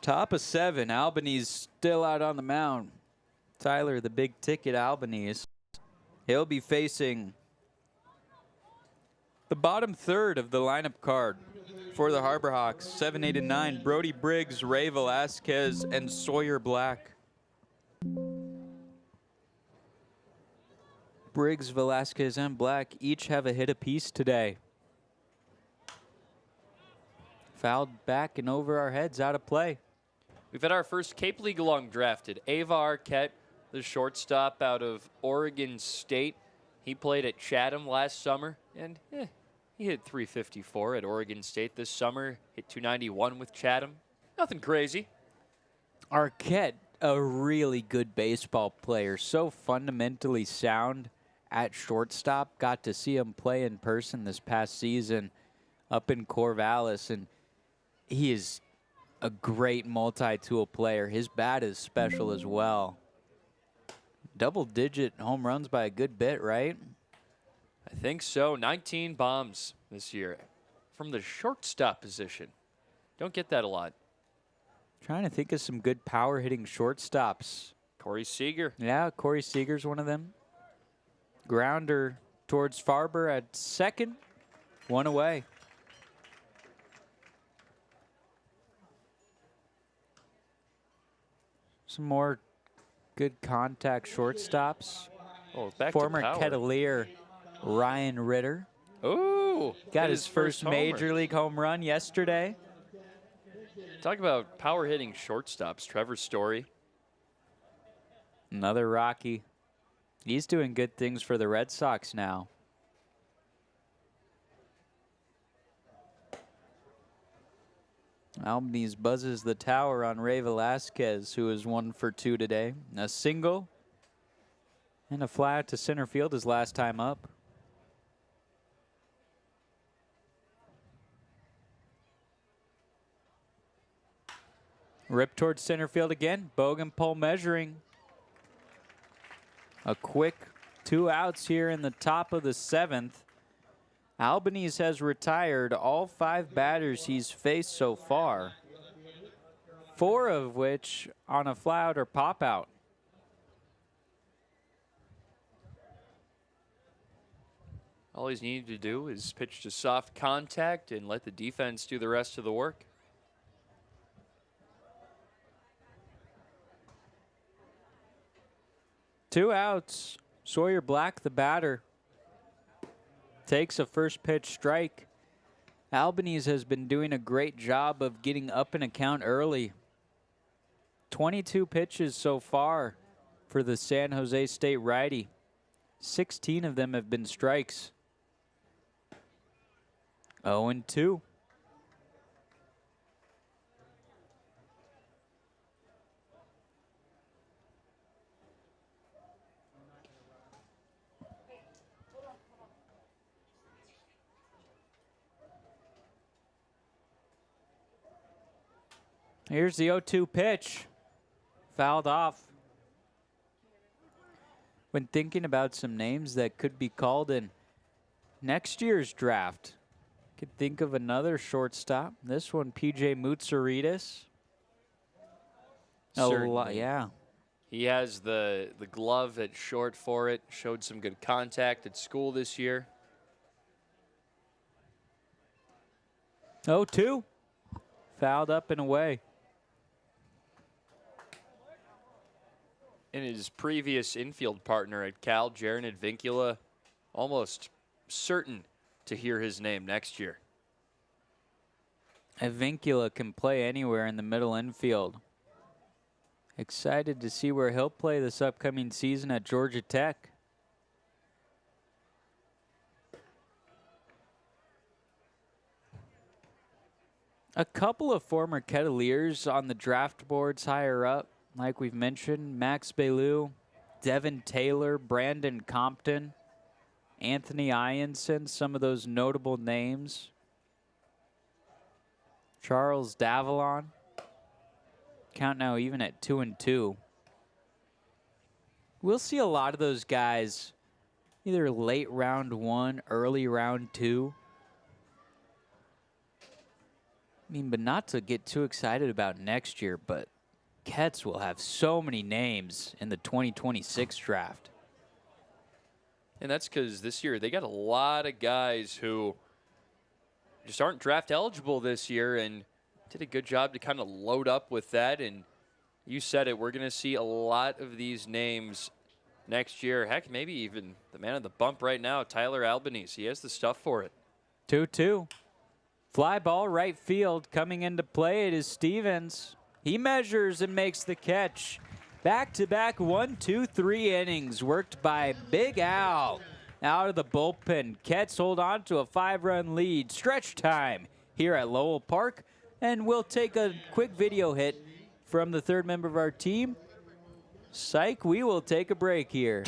Top of 7. Albany's still out on the mound. Tyler, the big ticket Albanese. He'll be facing the bottom third of the lineup card for the Harbor Hawks. 7, 8, and 9. Brody Briggs, Ray Velasquez, and Sawyer Black. Briggs, Velasquez, and Black each have a hit apiece today. Fouled back and over our heads, out of play.
We've had our first Cape League along drafted. Ava Arquette, the shortstop out of Oregon State. He played at Chatham last summer, and he hit .354 at Oregon State this summer. Hit .291 with Chatham. Nothing crazy.
Arquette, a really good baseball player, so fundamentally sound at shortstop. Got to see him play in person this past season up in Corvallis, and he is a great multi-tool player. His bat is special as well. Double-digit home runs by a good bit, right?
I think so. 19 bombs this year from the shortstop position. Don't get that a lot.
Trying to think of some good power-hitting shortstops.
Corey Seager.
Yeah, Corey Seager's one of them. Grounder towards Farber at second. 1 away. Some more good contact shortstops.
Oh, back
Former
to power.
Kettleer Ryan Ritter.
Ooh,
got his first major league home run yesterday.
Talk about power hitting shortstops. Trevor Story.
Another Rocky. He's doing good things for the Red Sox now. Albanese buzzes the tower on Ray Velasquez, who is 1 for 2 today. A single and a fly out to center field his last time up. Rip towards center field again. Bogenpole measuring. A quick 2 outs here in the top of the 7th. Albanese has retired all 5 batters he's faced so far, 4 of which on a fly out or pop out.
All he's needed to do is pitch to soft contact and let the defense do the rest of the work.
Two outs. Sawyer Black, the batter, takes a first pitch strike. Albanese has been doing a great job of getting up an account early. 22 pitches so far for the San Jose State righty. 16 of them have been strikes. 0-2. Here's the 0-2 pitch. Fouled off. When thinking about some names that could be called in next year's draft, could think of another shortstop. This one, PJ Moutsouridis. Yeah.
He has the glove at short for it. Showed some good contact at school this year.
0-2. Fouled up and away.
And his previous infield partner at Cal, Jaron Advincula, almost certain to hear his name next year.
Advincula can play anywhere in the middle infield. Excited to see where he'll play this upcoming season at Georgia Tech. A couple of former Kettleers on the draft boards higher up. Like we've mentioned, Max Bellew, Devin Taylor, Brandon Compton, Anthony Ianson, some of those notable names. Charles Davalon. Count now even at 2-2. We'll see a lot of those guys either late round 1, early round 2. mean, but not to get too excited about next year, but Ketts will have so many names in the 2026 draft.
And that's because this year they got a lot of guys who just aren't draft eligible this year, and did a good job to kind of load up with that. And you said it, we're going to see a lot of these names next year. Heck, maybe even the man of the bump right now, Tyler Albanese. He has the stuff for it.
2-2. Fly ball right field coming into play. It is Stevens. He measures and makes the catch. Back-to-back 1, 2, 3 innings worked by Big Al. Out of the bullpen, Ketts hold on to a 5-run lead. Stretch time here at Lowell Park. And we'll take a quick video hit from the third member of our team. Psych, we will take a break here.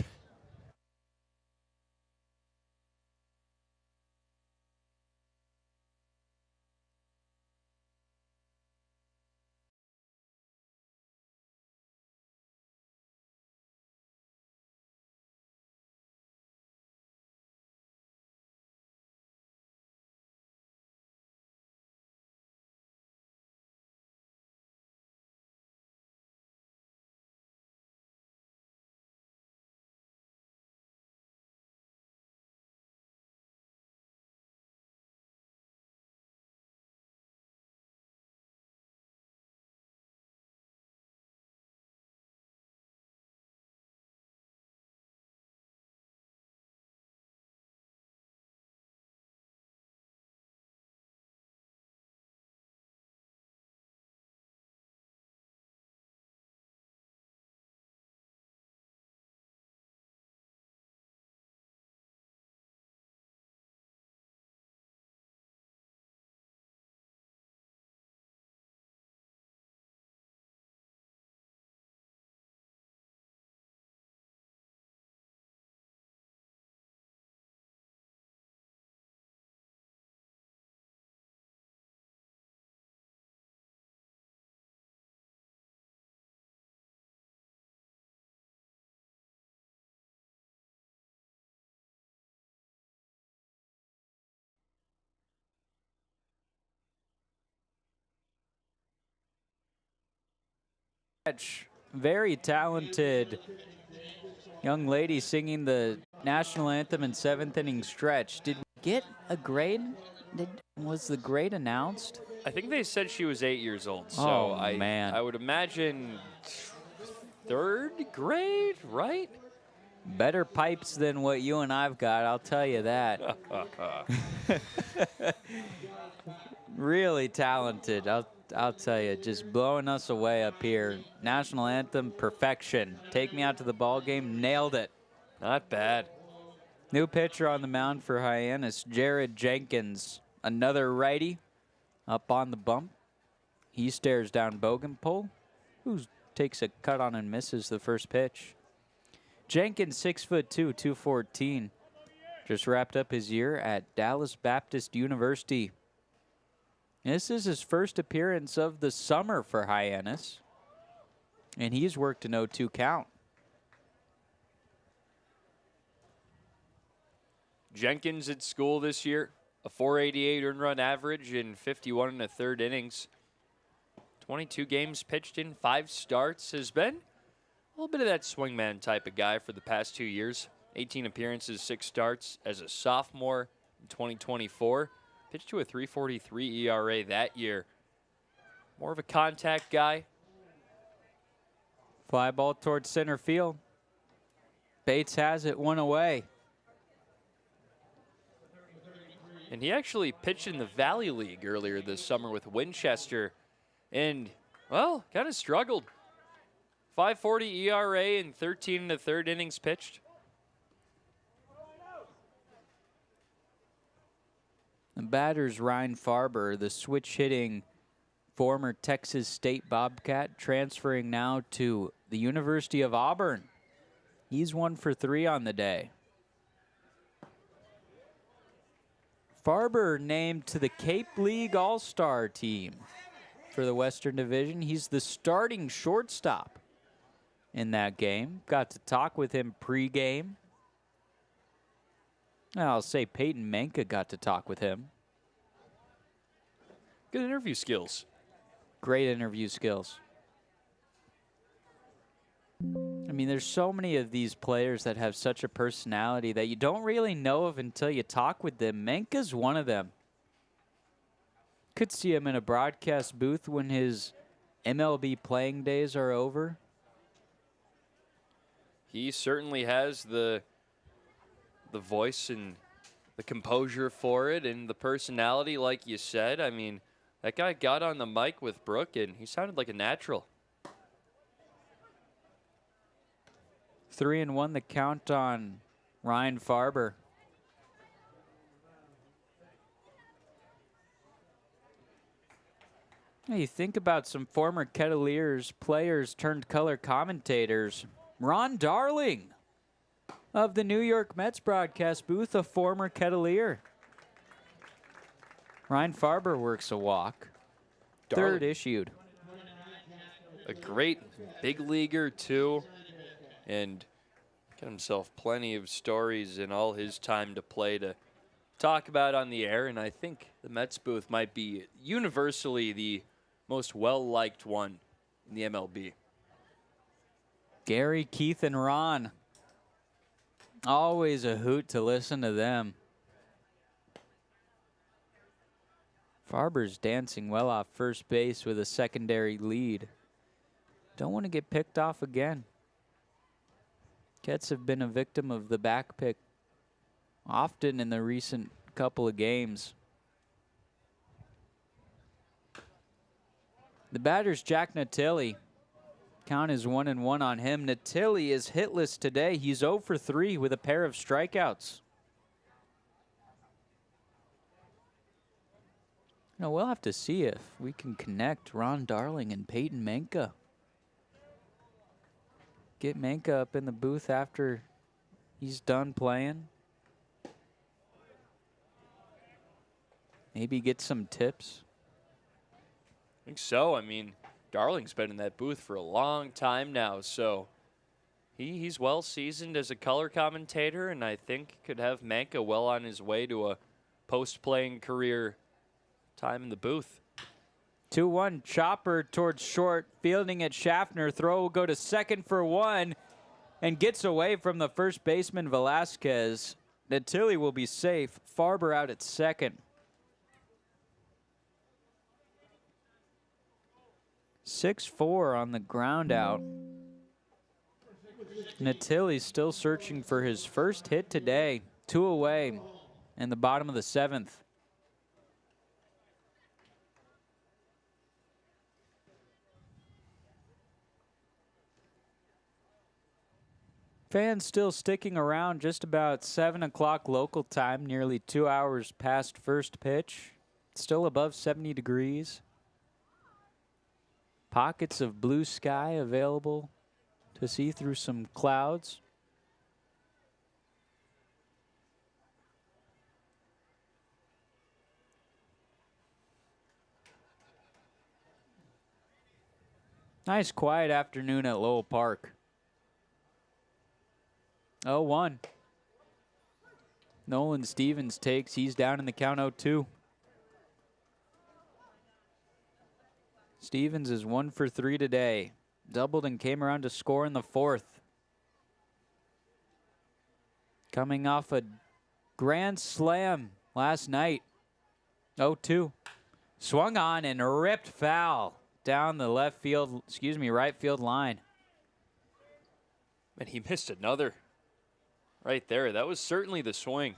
Very talented young lady singing the national anthem in 7th inning stretch. Did we get a grade? Was the grade announced?
I think they said she was 8 years old. So
Oh, man.
I would imagine 3rd grade, right?
Better pipes than what you and I've got, I'll tell you that. Really talented, I'll tell you, just blowing us away up here. National anthem, perfection. Take me out to the ball game, nailed it.
Not bad.
New pitcher on the mound for Hyannis, Jared Jenkins, another righty up on the bump. He stares down Bogenpole, who takes a cut on and misses the first pitch. Jenkins, 6'2", 214, just wrapped up his year at Dallas Baptist University. This is his first appearance of the summer for Hyannis, and he's worked an 0-2 count.
Jenkins at school this year, a 488 earned run average in 51 1/3 innings. 22 games pitched in, 5 starts. Has been a little bit of that swingman type of guy for the past 2 years. 18 appearances, 6 starts as a sophomore in 2024. Pitched to a 3.43 ERA that year. More of a contact guy.
Fly ball towards center field. Bates has it, 1 away.
And he actually pitched in the Valley League earlier this summer with Winchester. And, well, kind of struggled. 5.40 ERA in 13 1/3 innings pitched.
The batter's Ryan Farber, the switch-hitting former Texas State Bobcat, transferring now to the University of Auburn. He's 1 for 3 on the day. Farber named to the Cape League All-Star team for the Western Division. He's the starting shortstop in that game. Got to talk with him pregame. I'll say Peyton Manka got to talk with him.
Good interview skills.
Great interview skills. I mean, there's so many of these players that have such a personality that you don't really know of until you talk with them. Menka's one of them. Could see him in a broadcast booth when his MLB playing days are over.
He certainly has the voice and the composure for it and the personality, like you said. I mean, that guy got on the mic with Brooke, and he sounded like a natural.
3-1 the count on Ryan Farber. Now you think about some former Kettleers players turned color commentators. Ron Darling of the New York Mets broadcast booth, a former Kettleer. Ryan Farber works a walk.
Darling.
Third issued.
A great big leaguer, too, and got himself plenty of stories in all his time to play to talk about on the air, and I think the Mets booth might be universally the most well-liked one in the MLB.
Gary, Keith, and Ron. Always a hoot to listen to them. Farber's dancing well off first base with a secondary lead. Don't want to get picked off again. Kets have been a victim of the back pick often in the recent couple of games. The batter's Jack Natili. Count is 1-1 on him. Natili is hitless today. He's 0 for 3 with a pair of strikeouts. Now we'll have to see if we can connect Ron Darling and Peyton Menka. Get Menka up in the booth after he's done playing. Maybe get some tips.
I think so. I mean, Darling's been in that booth for a long time now, so he's well seasoned as a color commentator, and I think could have Manka well on his way to a post-playing career time in the booth.
2-1 chopper towards short, fielding at Schaffner. Throw will go to second for 1 and gets away from the first baseman Velasquez. Natili will be safe. Farber out at second. 6-4 on the ground out. Natili still searching for his first hit today. 2 away in the bottom of the 7th. Fans still sticking around just about 7 o'clock local time, nearly 2 hours past first pitch. Still above 70 degrees. Pockets of blue sky available to see through some clouds. Nice quiet afternoon at Lowell Park. 0-1. Nolan Stevens takes. He's down in the count 0-2. Stevens is 1 for 3 today. Doubled and came around to score in the 4th. Coming off a grand slam last night. 0-2. Swung on and ripped foul down the right field line.
And he missed another right there. That was certainly the swing.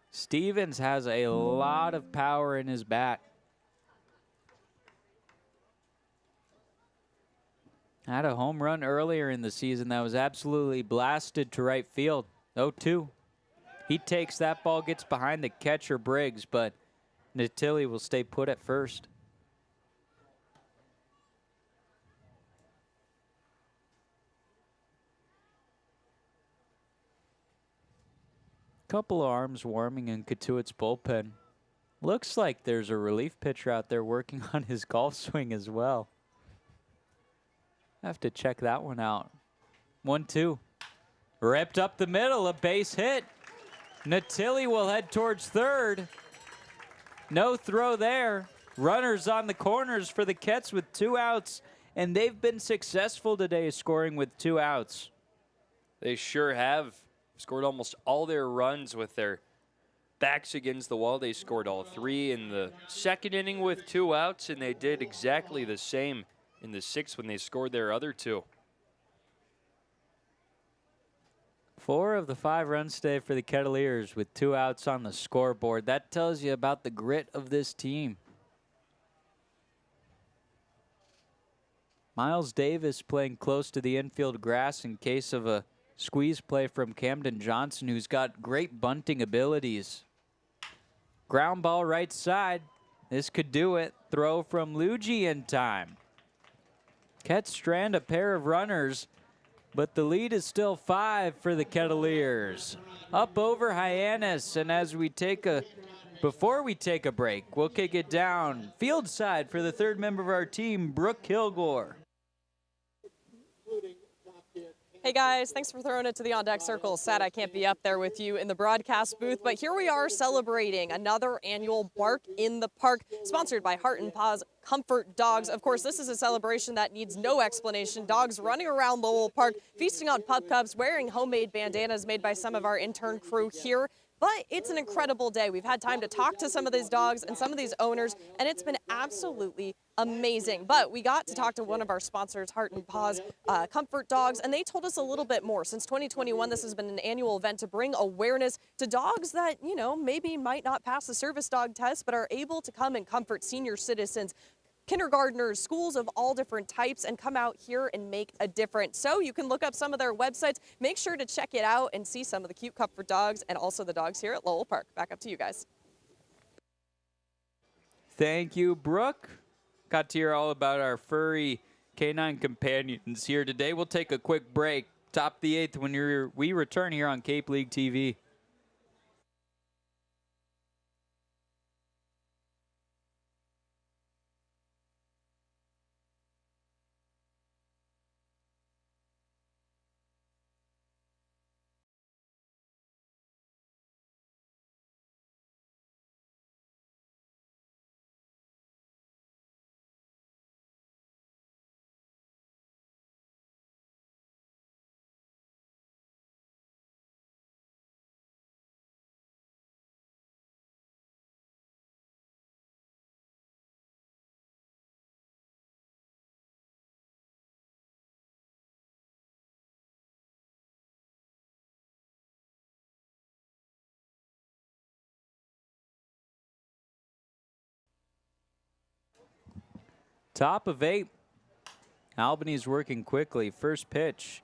Stevens has a lot of power in his bat. Had a home run earlier in the season that was absolutely blasted to right field. 0-2. He takes that ball, gets behind the catcher Briggs, but Natili will stay put at first. Couple of arms warming in Cotuit's bullpen. Looks like there's a relief pitcher out there working on his golf swing as well. Have to check that one out. 1-2. Ripped up the middle, a base hit. Natili will head towards third. No throw there. Runners on the corners for the Kets with 2 outs, and they've been successful today scoring with 2 outs.
They sure have scored almost all their runs with their backs against the wall. They scored all 3 in the second inning with 2 outs, and they did exactly the same in the 6th when they scored their other 2.
4 of the 5 runs today for the Kettleers with 2 outs on the scoreboard. That tells you about the grit of this team. Miles Davis playing close to the infield grass in case of a squeeze play from Camden Johnson, who's got great bunting abilities. Ground ball right side. This could do it. Throw from Luigi in time. Kets strand a pair of runners, but the lead is still 5 for the Kettleers. Up over Hyannis, and before we take a break, we'll kick it down field side for the 3rd member of our team, Brooke Kilgore.
Hey guys, thanks for throwing it to the On Deck Circle. Sad I can't be up there with you in the broadcast booth, but here we are celebrating another annual Bark in the Park, sponsored by Heart and Paws Comfort Dogs. Of course, this is a celebration that needs no explanation. Dogs running around Lowell Park, feasting on pup cubs, wearing homemade bandanas made by some of our intern crew here. But it's an incredible day. We've had time to talk to some of these dogs and some of these owners, and it's been absolutely amazing. But we got to talk to one of our sponsors, Heart and Paws Comfort Dogs, and they told us a little bit more. Since 2021, this has been an annual event to bring awareness to dogs that, you know, maybe might not pass the service dog test, but are able to come and comfort senior citizens, kindergartners, schools of all different types, and come out here and make a difference. So you can look up some of their websites. Make sure to check it out and see some of the cute comfort dogs and also the dogs here at Lowell Park. Back up to you guys.
Thank you, Brooke. Got to hear all about our furry canine companions here today. We'll take a quick break. Top of the 8th when we return here on Cape League TV. Top of 8. Albany's working quickly. First pitch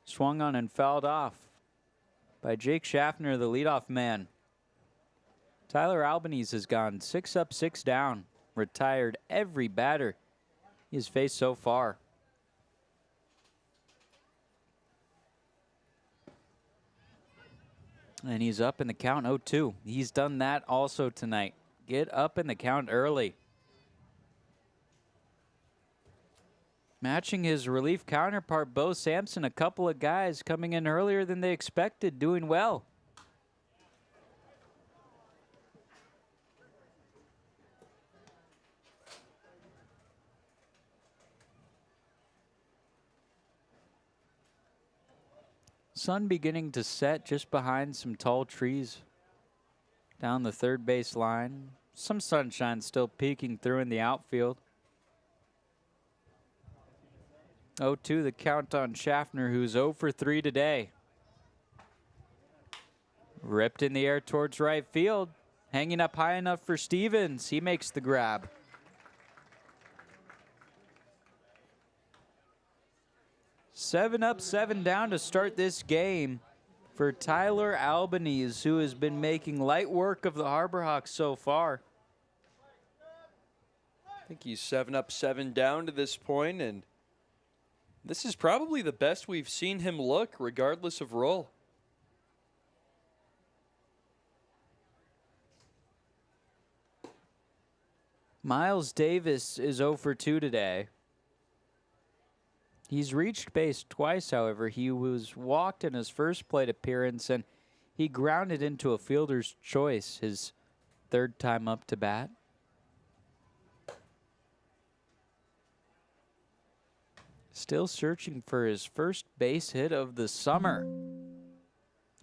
swung on and fouled off by Jake Schaffner, the leadoff man. Tyler Albanese has gone 6 up, 6 down. Retired every batter he's faced so far. And he's up in the count 0-2. He's done that also tonight. Get up in the count early. Matching his relief counterpart, Bo Sampson, a couple of guys coming in earlier than they expected, doing well. Sun beginning to set just behind some tall trees down the third base line. Some sunshine still peeking through in the outfield. 0-2 the count on Schaffner, who's 0 for 3 today. Ripped in the air towards right field. Hanging up high enough for Stevens. He makes the grab. Seven up, 7 down to start this game for Tyler Albanese, who has been making light work of the Harbor Hawks so far.
I think he's 7 up, 7 down to this point, and this is probably the best we've seen him look, regardless of role.
Miles Davis is 0 for 2 today. He's reached base twice, however. He was walked in his first plate appearance, and he grounded into a fielder's choice, his third time up to bat. Still searching for his first base hit of the summer.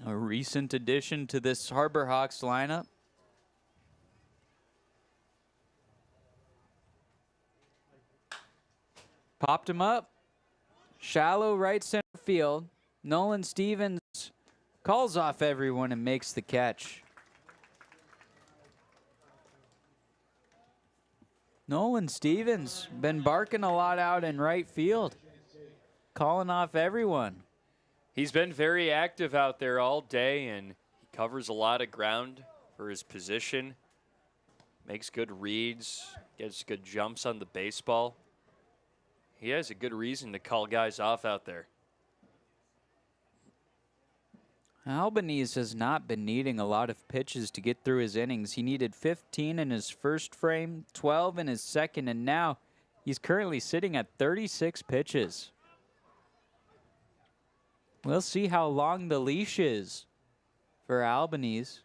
A recent addition to this Harbor Hawks lineup. Popped him up. Shallow right center field. Nolan Stevens calls off everyone and makes the catch. Nolan Stevens been barking a lot out in right field, calling off everyone.
He's been very active out there all day, and he covers a lot of ground for his position. Makes good reads, gets good jumps on the baseball. He has a good reason to call guys off out there.
Albanese has not been needing a lot of pitches to get through his innings. He needed 15 in his first frame, 12 in his second, and now he's currently sitting at 36 pitches. We'll see how long the leash is for Albanese.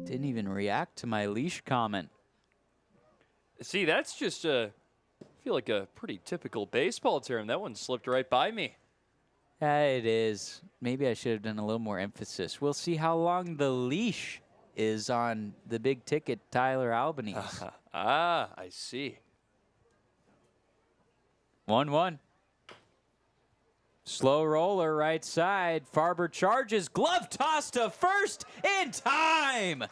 Didn't even react to my leash comment.
See, that's just I feel like a pretty typical baseball term. That one slipped right by me.
It is. Maybe I should have done a little more emphasis. We'll see how long the leash is on the big ticket Tyler Albanese.
I see.
1-1. Slow roller right side. Farber charges. Glove toss to first in time.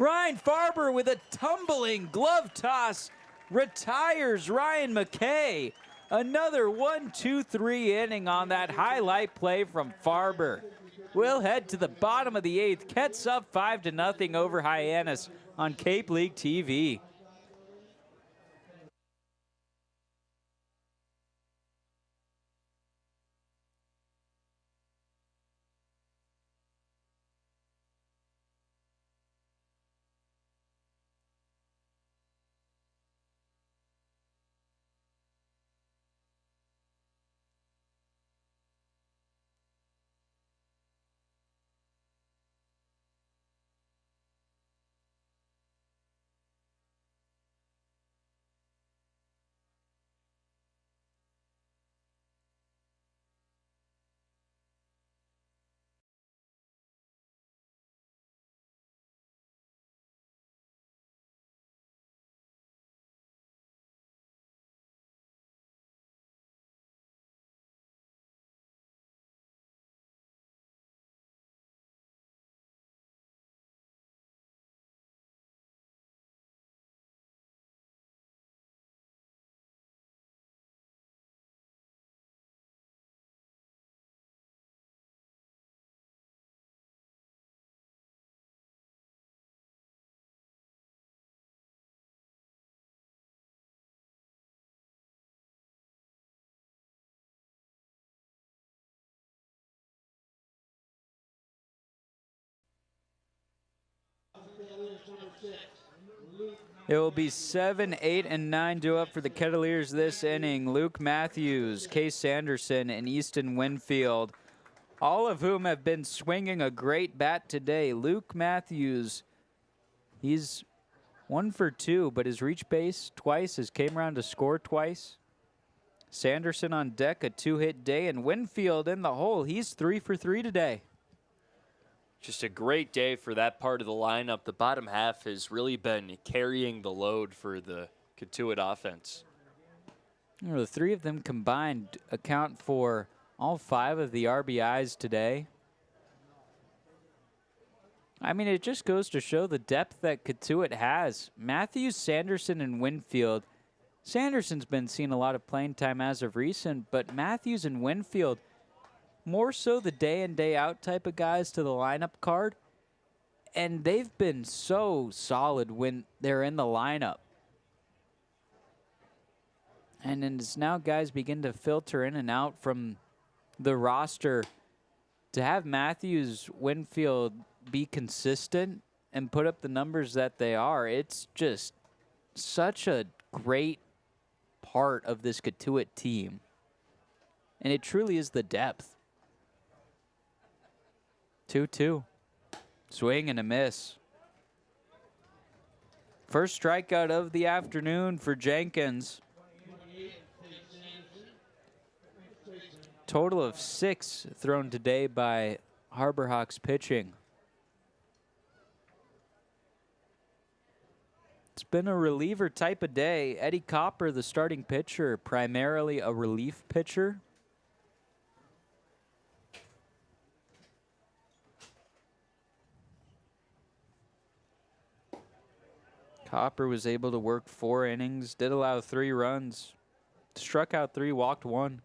Ryan Farber with a tumbling glove toss retires Ryan McKay. Another 1-2-3 inning on that highlight play from Farber. We'll head to the bottom of the 8th. Ket's up 5-0 over Hyannis on Cape League TV. It will be 7, 8, and 9 due up for the Kettleers this inning. Luke Matthews, Case Sanderson, and Easton Winfield, all of whom have been swinging a great bat today. Luke Matthews, he's 1 for 2, but has reached base twice, has came around to score twice. Sanderson on deck, a 2-hit day, and Winfield in the hole. He's 3 for 3 today.
Just a great day for that part of the lineup. The bottom half has really been carrying the load for the Cotuit offense.
You know, the three of them combined account for all 5 of the RBIs today. I mean, it just goes to show the depth that Cotuit has. Matthews, Sanderson, and Winfield. Sanderson's been seeing a lot of playing time as of recent, but Matthews and Winfield, more so the day in, day out type of guys to the lineup card. And they've been so solid when they're in the lineup. And then as now guys begin to filter in and out from the roster, to have Matthews, Winfield be consistent and put up the numbers that they are, it's just such a great part of this Cotuit team. And it truly is the depth. 2-2. Swing and a miss. First strikeout of the afternoon for Jenkins. Total of 6 thrown today by Harbor Hawks pitching. It's been a reliever type of day. Eddie Copper, the starting pitcher, primarily a relief pitcher. Copper was able to work 4 innings, did allow 3 runs, struck out 3, walked 1.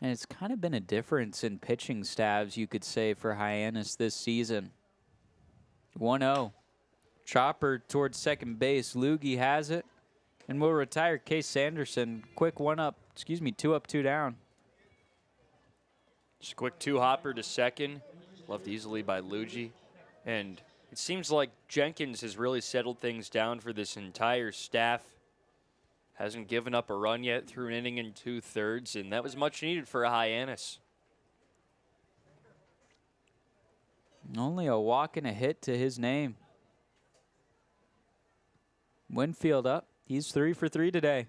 And it's kind of been a difference in pitching staffs, you could say, for Hyannis this season. 1-0. Chopper towards second base. Loogie has it and will retire Case Sanderson. Quick 2 up, 2 down.
Just a quick 2-hopper to second. Left easily by Loogie. And it seems like Jenkins has really settled things down for this entire staff. Hasn't given up a run yet through an inning and 2/3, and that was much needed for a Hyannis.
Only a walk and a hit to his name. Winfield up. He's 3 for 3 today.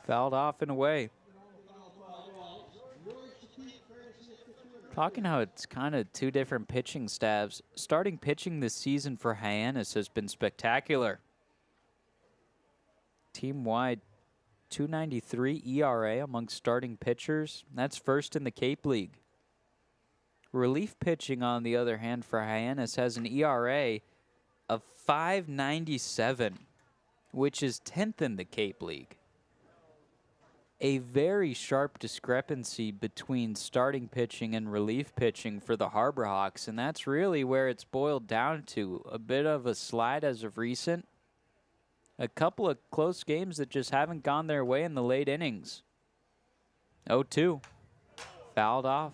Fouled off and away. Talking how it's kind of 2 different pitching staffs. Starting pitching this season for Hyannis has been spectacular. Team-wide, 2.93 ERA among starting pitchers. That's first in the Cape League. Relief pitching, on the other hand, for Hyannis has an ERA of 5.97, which is 10th in the Cape League. A very sharp discrepancy between starting pitching and relief pitching for the Harbor Hawks, and that's really where it's boiled down to. A bit of a slide as of recent. A couple of close games that just haven't gone their way in the late innings. 0-2. Fouled off.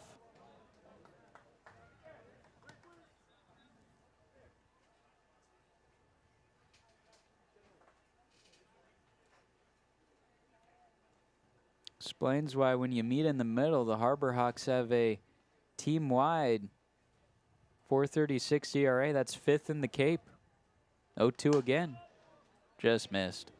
Explains why when you meet in the middle, the Harbor Hawks have a team-wide 4.36 ERA. That's 5th in the Cape. 0-2 again. Just missed.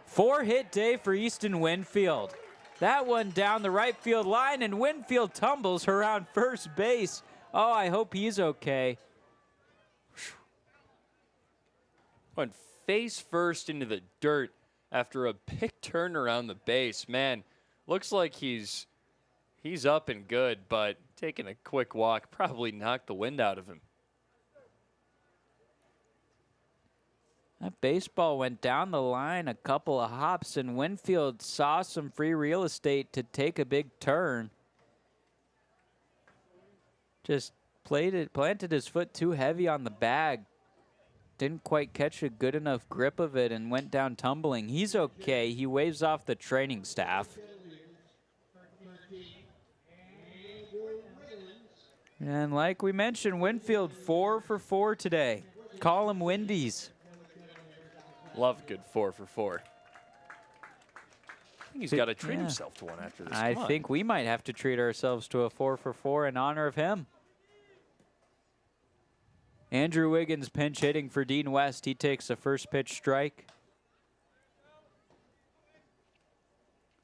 Four-hit day for Easton Winfield. That one down the right field line, and Winfield tumbles around first base. Oh, I hope he's okay.
Went face first into the dirt after a big turn around the base. Man, looks like he's up and good, but taking a quick walk probably knocked the wind out of him.
That baseball went down the line a couple of hops, and Winfield saw some free real estate to take a big turn. Just planted his foot too heavy on the bag. Didn't quite catch a good enough grip of it and went down tumbling. He's okay. He waves off the training staff. And like we mentioned, Winfield 4 for 4 today. Call him Windies.
Love good 4 for 4. I think he's got to treat himself to one after this.
I think we might have to treat ourselves to a 4 for 4 in honor of him. Andrew Wiggins pinch hitting for Dean West. He takes a first pitch strike.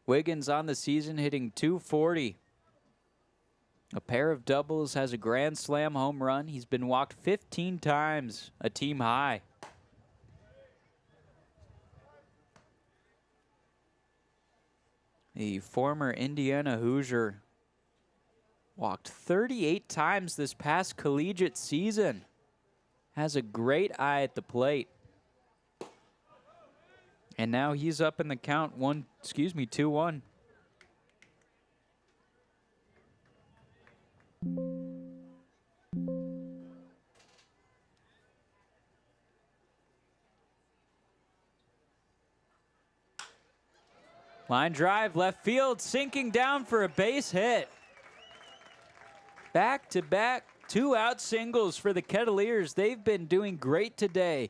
Wiggins on the season hitting .240. A pair of doubles, has a grand slam home run. He's been walked 15 times, a team high. The former Indiana Hoosier walked 38 times this past collegiate season. Has a great eye at the plate. And now he's up in the count 2-1. Line drive, left field, sinking down for a base hit. Back-to-back 2-out singles for the Kettleers. They've been doing great today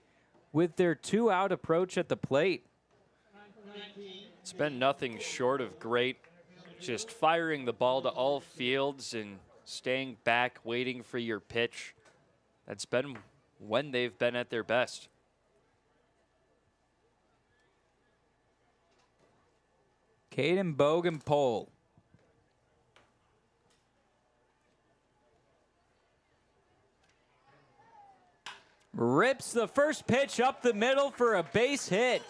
with their 2-out approach at the plate.
It's been nothing short of great. Just firing the ball to all fields and staying back, waiting for your pitch. That's been when they've been at their best.
Caden Bogenpole. Rips the first pitch up the middle for a base hit.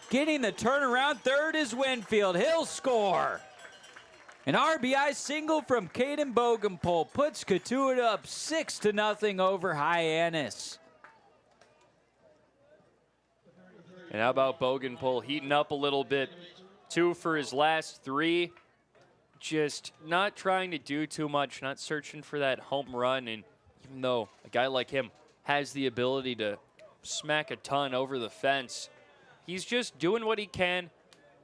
Getting the turnaround, third is Winfield. He'll score. An RBI single from Caden Bogenpole puts Cotuit up 6-0 over Hyannis.
And how about Bogenpole heating up a little bit? 2 for his last 3. Just not trying to do too much, not searching for that home run. And even though a guy like him has the ability to smack a ton over the fence, he's just doing what he can,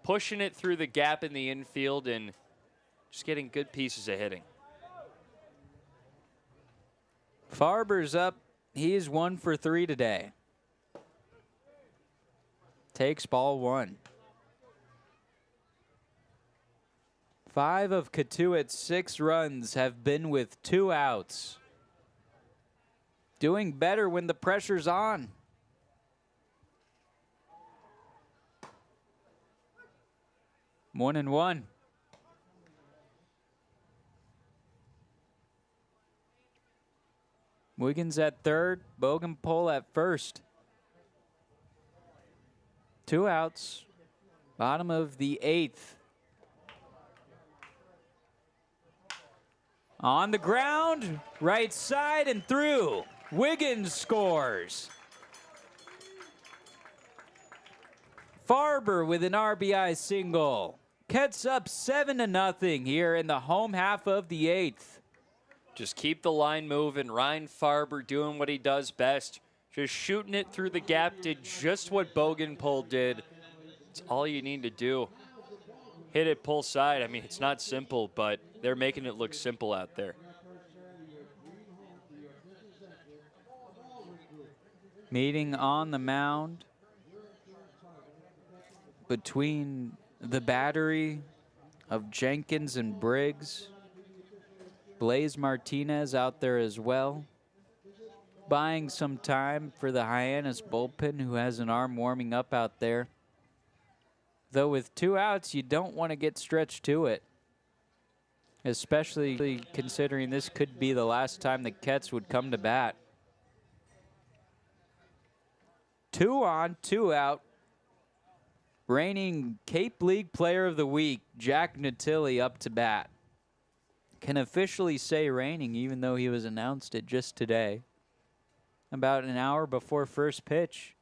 pushing it through the gap in the infield and just getting good pieces of hitting.
Farber's up. He is 1 for 3 today. Takes ball 1. 5 of Cotuit's 6 runs have been with 2 outs. Doing better when the pressure's on. One and one. Wiggins at third, Bogenpole at first. 2 outs. Bottom of the 8th. On the ground, right side and through. Wiggins scores. Farber with an RBI single. Ket's up 7-0 here in the home half of the 8th.
Just keep the line moving. Ryan Farber doing what he does best. Just shooting it through the gap. Did just what Bogenpole did. It's all you need to do. Hit it pull side. I mean, it's not simple, but they're making it look simple out there.
Meeting on the mound between the battery of Jenkins and Briggs. Blaze Martinez out there as well. Buying some time for the Hyannis bullpen, who has an arm warming up out there. Though with 2 outs, you don't want to get stretched to it. Especially considering this could be the last time the Kets would come to bat. 2 on, 2 out. Reigning Cape League Player of the Week, Jack Natilli, up to bat. Can officially say reigning, even though he was announced it just today. About an hour before first pitch.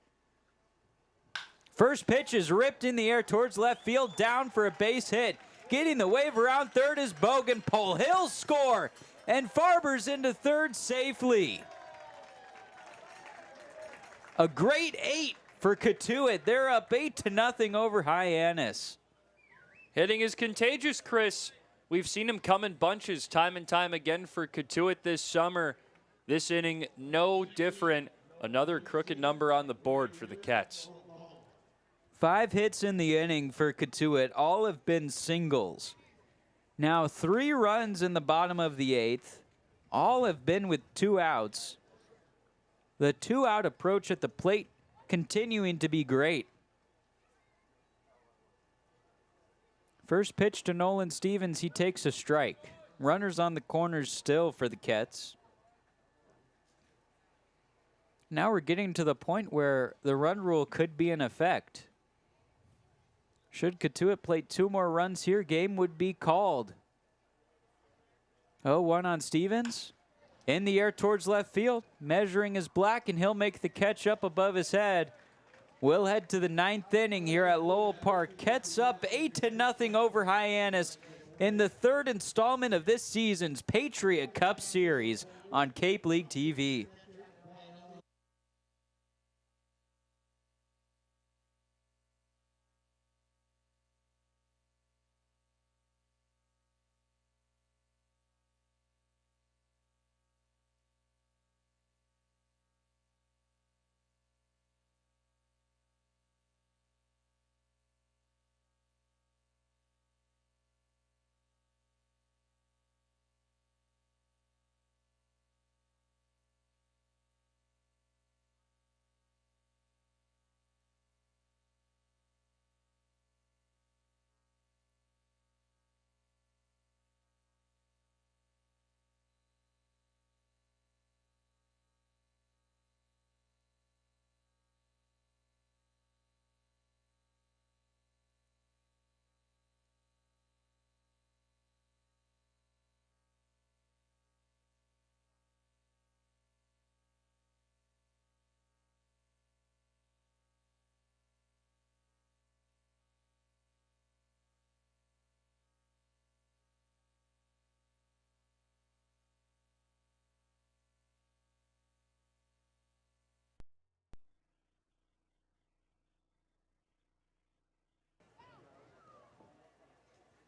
First pitch is ripped in the air towards left field, down for a base hit. Getting the wave around third is Bogenpole. He'll score, and Farber's into third safely. A great 8 for Cotuit. They're up 8-0 over Hyannis.
Hitting is contagious, Chris. We've seen him come in bunches time and time again for Cotuit this summer. This inning, no different. Another crooked number on the board for the Cats.
5 hits in the inning for Cotuit. All have been singles. Now 3 runs in the bottom of the 8th. All have been with 2 outs. The 2-out approach at the plate continuing to be great. First pitch to Nolan Stevens, he takes a strike. Runners on the corners still for the Kets. Now we're getting to the point where the run rule could be in effect. Should Cotuit play 2 more runs here, game would be called. 0-1 on Stevens. In the air towards left field. Measuring is Black, and he'll make the catch up above his head. We'll head to the 9th inning here at Lowell Park. Kets up 8-0 over Hyannis in the 3rd installment of this season's Patriot Cup Series on Cape League TV.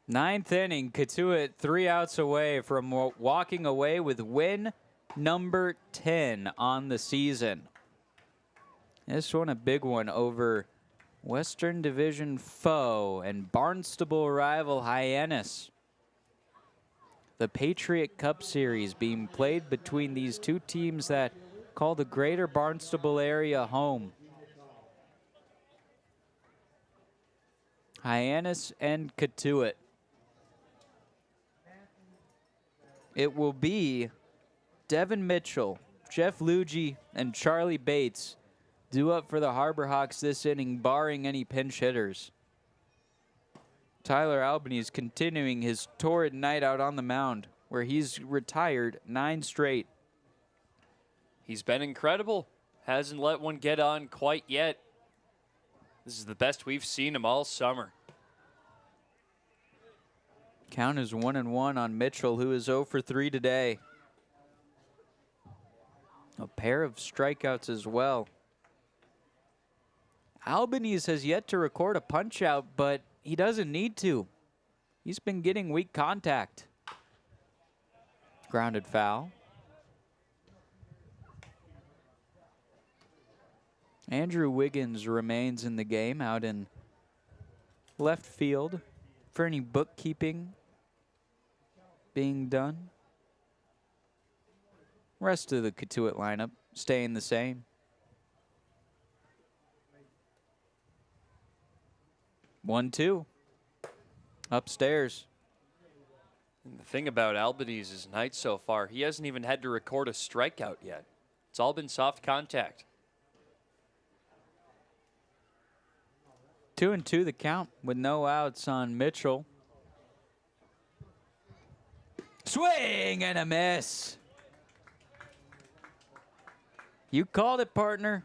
Ninth inning, Cotuit 3 outs away from walking away with win number 10 on the season. This one a big one over Western Division foe and Barnstable rival Hyannis. The Patriot Cup Series being played between these two teams that call the greater Barnstable area home. Hyannis and Cotuit. It will be Devin Mitchell, Jeff Luigi, and Charlie Bates due up for the Harbor Hawks this inning, barring any pinch hitters. Tyler Albanese continuing his torrid night out on the mound, where he's retired 9 straight.
He's been incredible. Hasn't let one get on quite yet. This is the best we've seen him all summer.
Count is 1-1 on Mitchell, who is 0 for 3 today. A pair of strikeouts as well. Albanese has yet to record a punch-out, but he doesn't need to. He's been getting weak contact. Grounded foul. Andrew Wiggins remains in the game out in left field for any bookkeeping being done. Rest of the Cotuit lineup staying the same. 1-2. Upstairs.
And the thing about Albanese's night so far, he hasn't even had to record a strikeout yet. It's all been soft contact.
2-2 the count with no outs on Mitchell. Swing and a miss. You called it, partner.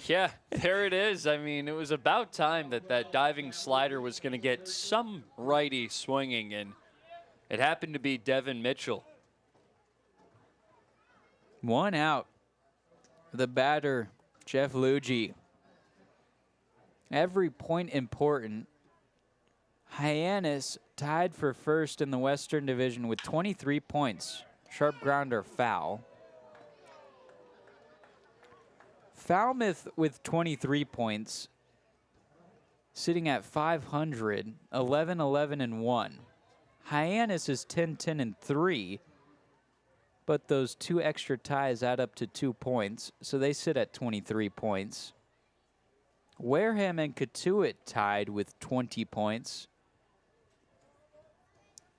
Yeah, there it is. I mean, it was about time that that diving slider was going to get some righty swinging, and it happened to be Devin Mitchell.
1 out. The batter, Jeff Luigi. Every point important. Hyannis tied for first in the Western Division with 23 points. Sharp grounder foul. Falmouth with 23 points, sitting at 500, 11-11-1. Hyannis is 10-10-3, but those 2 extra ties add up to 2 points, so they sit at 23 points. Wareham and Cotuit tied with 20 points.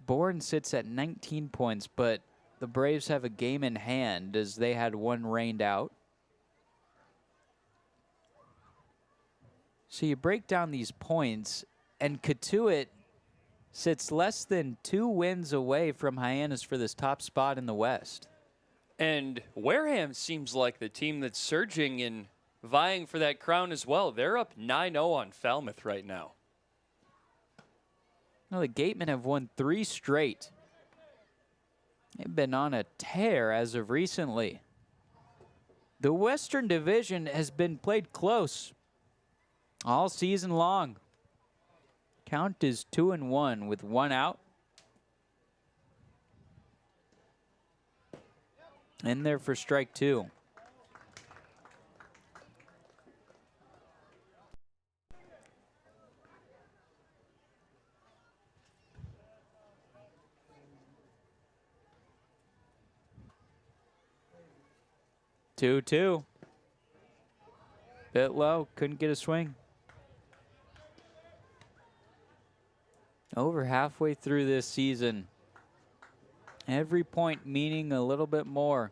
Bourne sits at 19 points, but the Braves have a game in hand as they had one rained out. So you break down these points, and Cotuit sits less than 2 wins away from Hyannis for this top spot in the West.
And Wareham seems like the team that's surging and vying for that crown as well. They're up 9-0 on Falmouth right now.
Well, the Gatemen have won 3 straight. They've been on a tear as of recently. The Western Division has been played close all season long. Count is 2-1 with 1 out. In there for strike 2. Two. Bit low, couldn't get a swing. Over halfway through this season. Every point meaning a little bit more.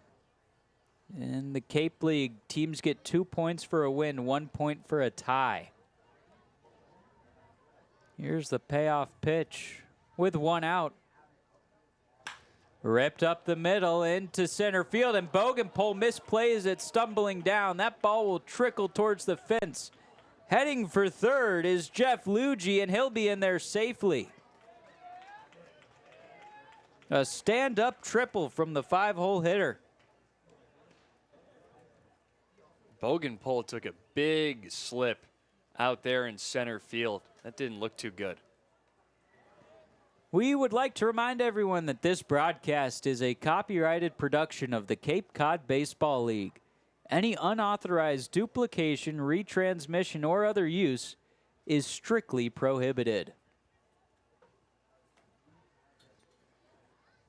In the Cape League, teams get 2 points for a win, 1 point for a tie. Here's the payoff pitch with 1 out. Ripped up the middle into center field, and Bogenpole misplays it, stumbling down. That ball will trickle towards the fence. Heading for third is Jeff Luigi, and he'll be in there safely. A stand-up triple from the 5-hole hitter.
Bogenpole took a big slip out there in center field. That didn't look too good.
We would like to remind everyone that this broadcast is a copyrighted production of the Cape Cod Baseball League. Any unauthorized duplication, retransmission, or other use is strictly prohibited.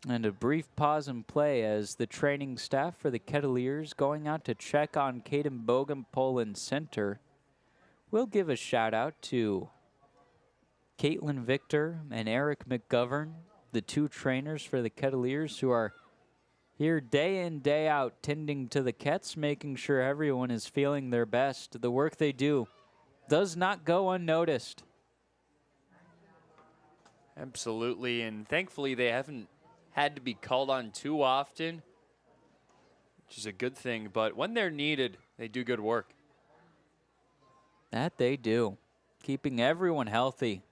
And a brief pause in play as the training staff for the Kettleers going out to check on Caden Bogenpole in center. We'll give a shout out to Caitlin Victor and Eric McGovern, the two trainers for the Kettleers who are here day in, day out, tending to the Kets, making sure everyone is feeling their best. The work they do does not go unnoticed.
Absolutely, and thankfully they haven't had to be called on too often, which is a good thing, but when they're needed, they do good work.
That they do, keeping everyone healthy.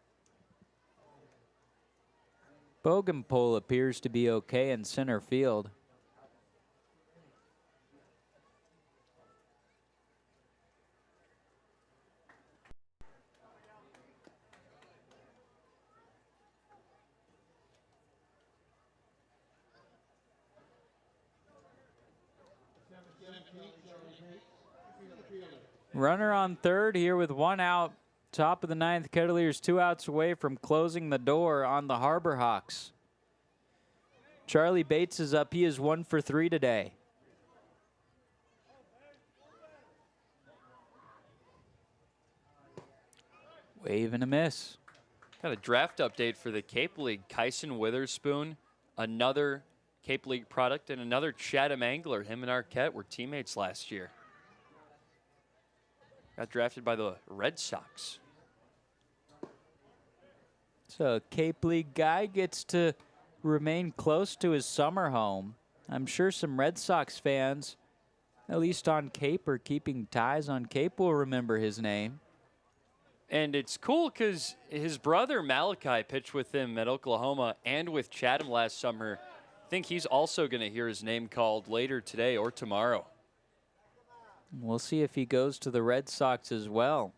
Bogenpole appears to be okay in center field. Runner on third here with one out. Top of the ninth, Kettleers 2 outs away from closing the door on the Harbor Hawks. Charlie Bates is up. He is 1 for 3 today. Wave and a miss.
Got a draft update for the Cape League. Kyson Witherspoon, another Cape League product, and another Chatham Angler. Him and Arquette were teammates last year. Got drafted by the Red Sox.
So a Cape League guy gets to remain close to his summer home. I'm sure some Red Sox fans, at least on Cape or keeping ties on Cape, will remember his name.
And it's cool because his brother Malachi pitched with him at Oklahoma and with Chatham last summer. I think he's also going to hear his name called later today or tomorrow.
We'll see if he goes to the Red Sox as well.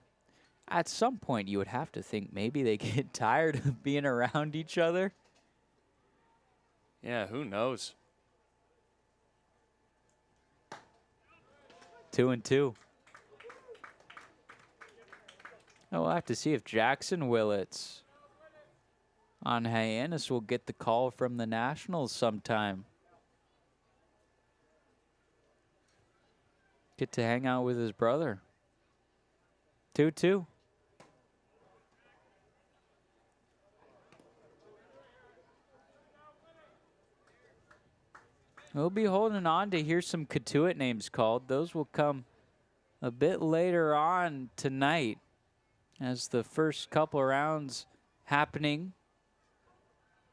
At some point, you would have to think maybe they get tired of being around each other.
Yeah, who knows?
2-2. We'll have to see if Jackson Willits on Hyannis will get the call from the Nationals sometime. Get to hang out with his brother. 2-2. We'll be holding on to hear some Cotuit names called. Those will come a bit later on tonight as the first couple rounds happening.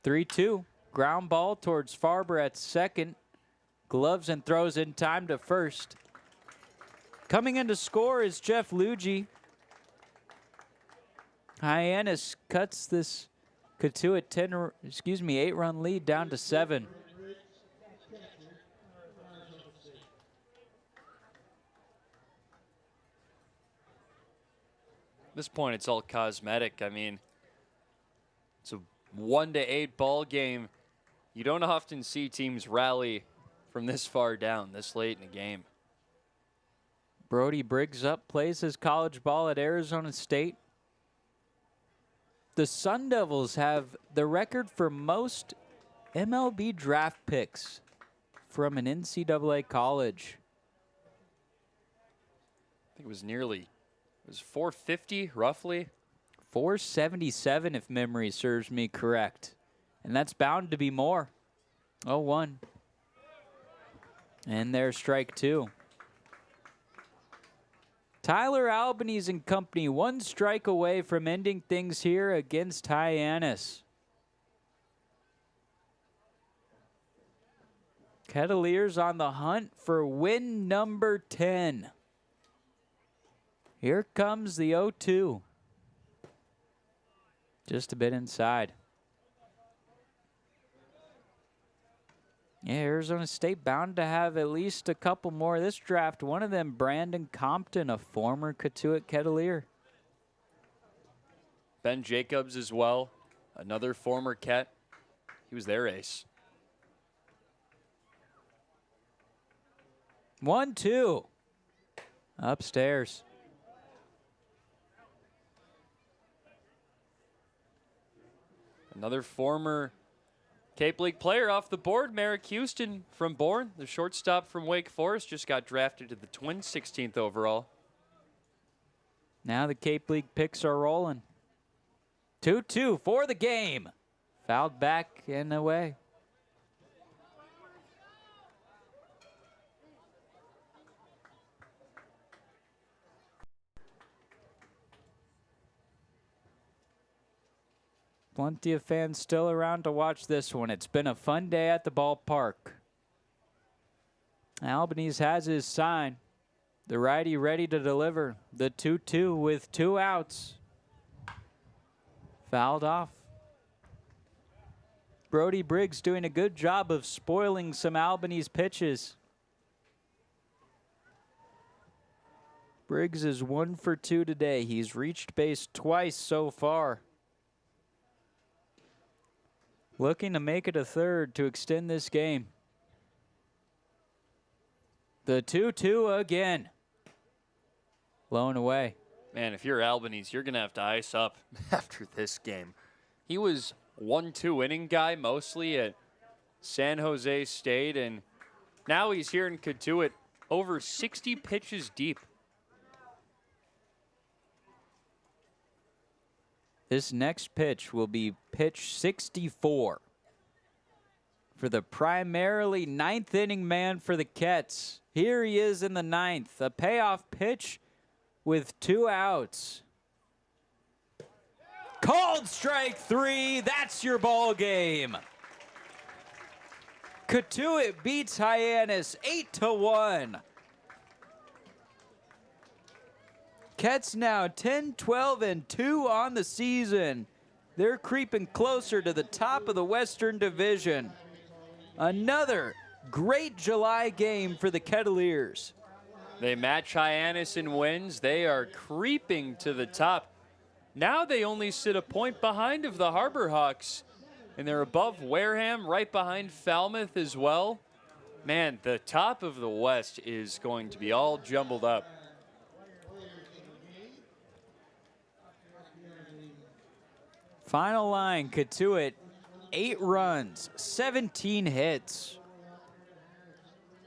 3-2. Ground ball towards Farber at second. Gloves and throws in time to first. Coming in to score is Jeff Luigi. Hyannis cuts this Cotuit 8-run lead down to 7.
At this point, it's all cosmetic. I mean, it's a 1-8 ball game. You don't often see teams rally from this far down, this late in the game.
Brody Briggs up, plays his college ball at Arizona State. The Sun Devils have the record for most MLB draft picks from an NCAA college.
I think it was 450 roughly.
477 if memory serves me correct. And that's bound to be more. 0-1. And there's strike 2. Tyler Albanese and company 1 strike away from ending things here against Hyannis. Kettleers on the hunt for win number 10. Here comes the 0-2. Just a bit inside. Yeah, Arizona State bound to have at least a couple more this draft. One of them, Brandon Compton, a former Cotuit Kettleer.
Ben Jacobs as well. Another former Ket. He was their ace.
1-2. Upstairs.
Another former Cape League player off the board, Merrick Houston from Bourne. The shortstop from Wake Forest just got drafted to the Twins, 16th overall.
Now the Cape League picks are rolling. 2-2 for the game. Fouled back and away. Plenty of fans still around to watch this one. It's been a fun day at the ballpark. Albanese has his sign. The righty ready to deliver. The 2-2 with 2 outs. Fouled off. Brody Briggs doing a good job of spoiling some Albanese pitches. Briggs is 1 for 2 today. He's reached base twice so far. Looking to make it a third to extend this game. The 2-2 again. Low and away.
Man, if you're Albanese, you're going to have to ice up after this game. He was 1-2 inning guy mostly at San Jose State, and now he's here in Cotuit, over 60 pitches deep.
This next pitch will be pitch 64 for the primarily 9th inning man for the Kets. Here he is in the 9th, a payoff pitch with 2 outs. Called strike 3, that's your ball game. Cotuit beats Hyannis 8-1. Kets now 10-12-2 on the season. They're creeping closer to the top of the Western Division. Another great July game for the Kettleers.
They match Hyannis in wins. They are creeping to the top. Now they only sit a point behind of the Harbor Hawks, and they're above Wareham, right behind Falmouth as well. Man, the top of the West is going to be all jumbled up.
Final line, Cotuit, 8 runs, 17 hits,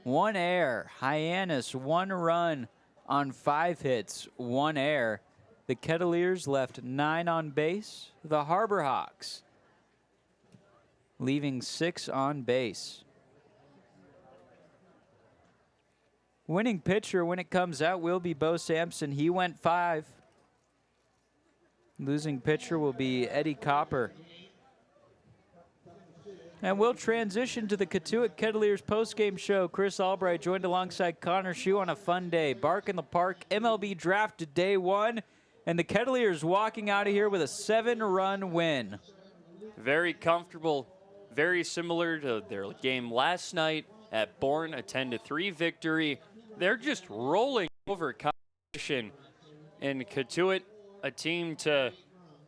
1 error. Hyannis, 1 run on 5 hits, 1 error. The Kettleers left 9 on base. The Harbor Hawks leaving 6 on base. Winning pitcher when it comes out will be Bo Sampson. He went 5. Losing pitcher will be Eddie Copper. And we'll transition to the Cotuit Kettleers postgame show. Chris Albright joined alongside Connor Shue on a fun day. Bark in the Park, MLB draft day 1. And the Kettleers walking out of here with a 7-run win.
Very comfortable, very similar to their game last night at Bourne, a 10-3 victory. They're just rolling over competition. And Cotuit, a team to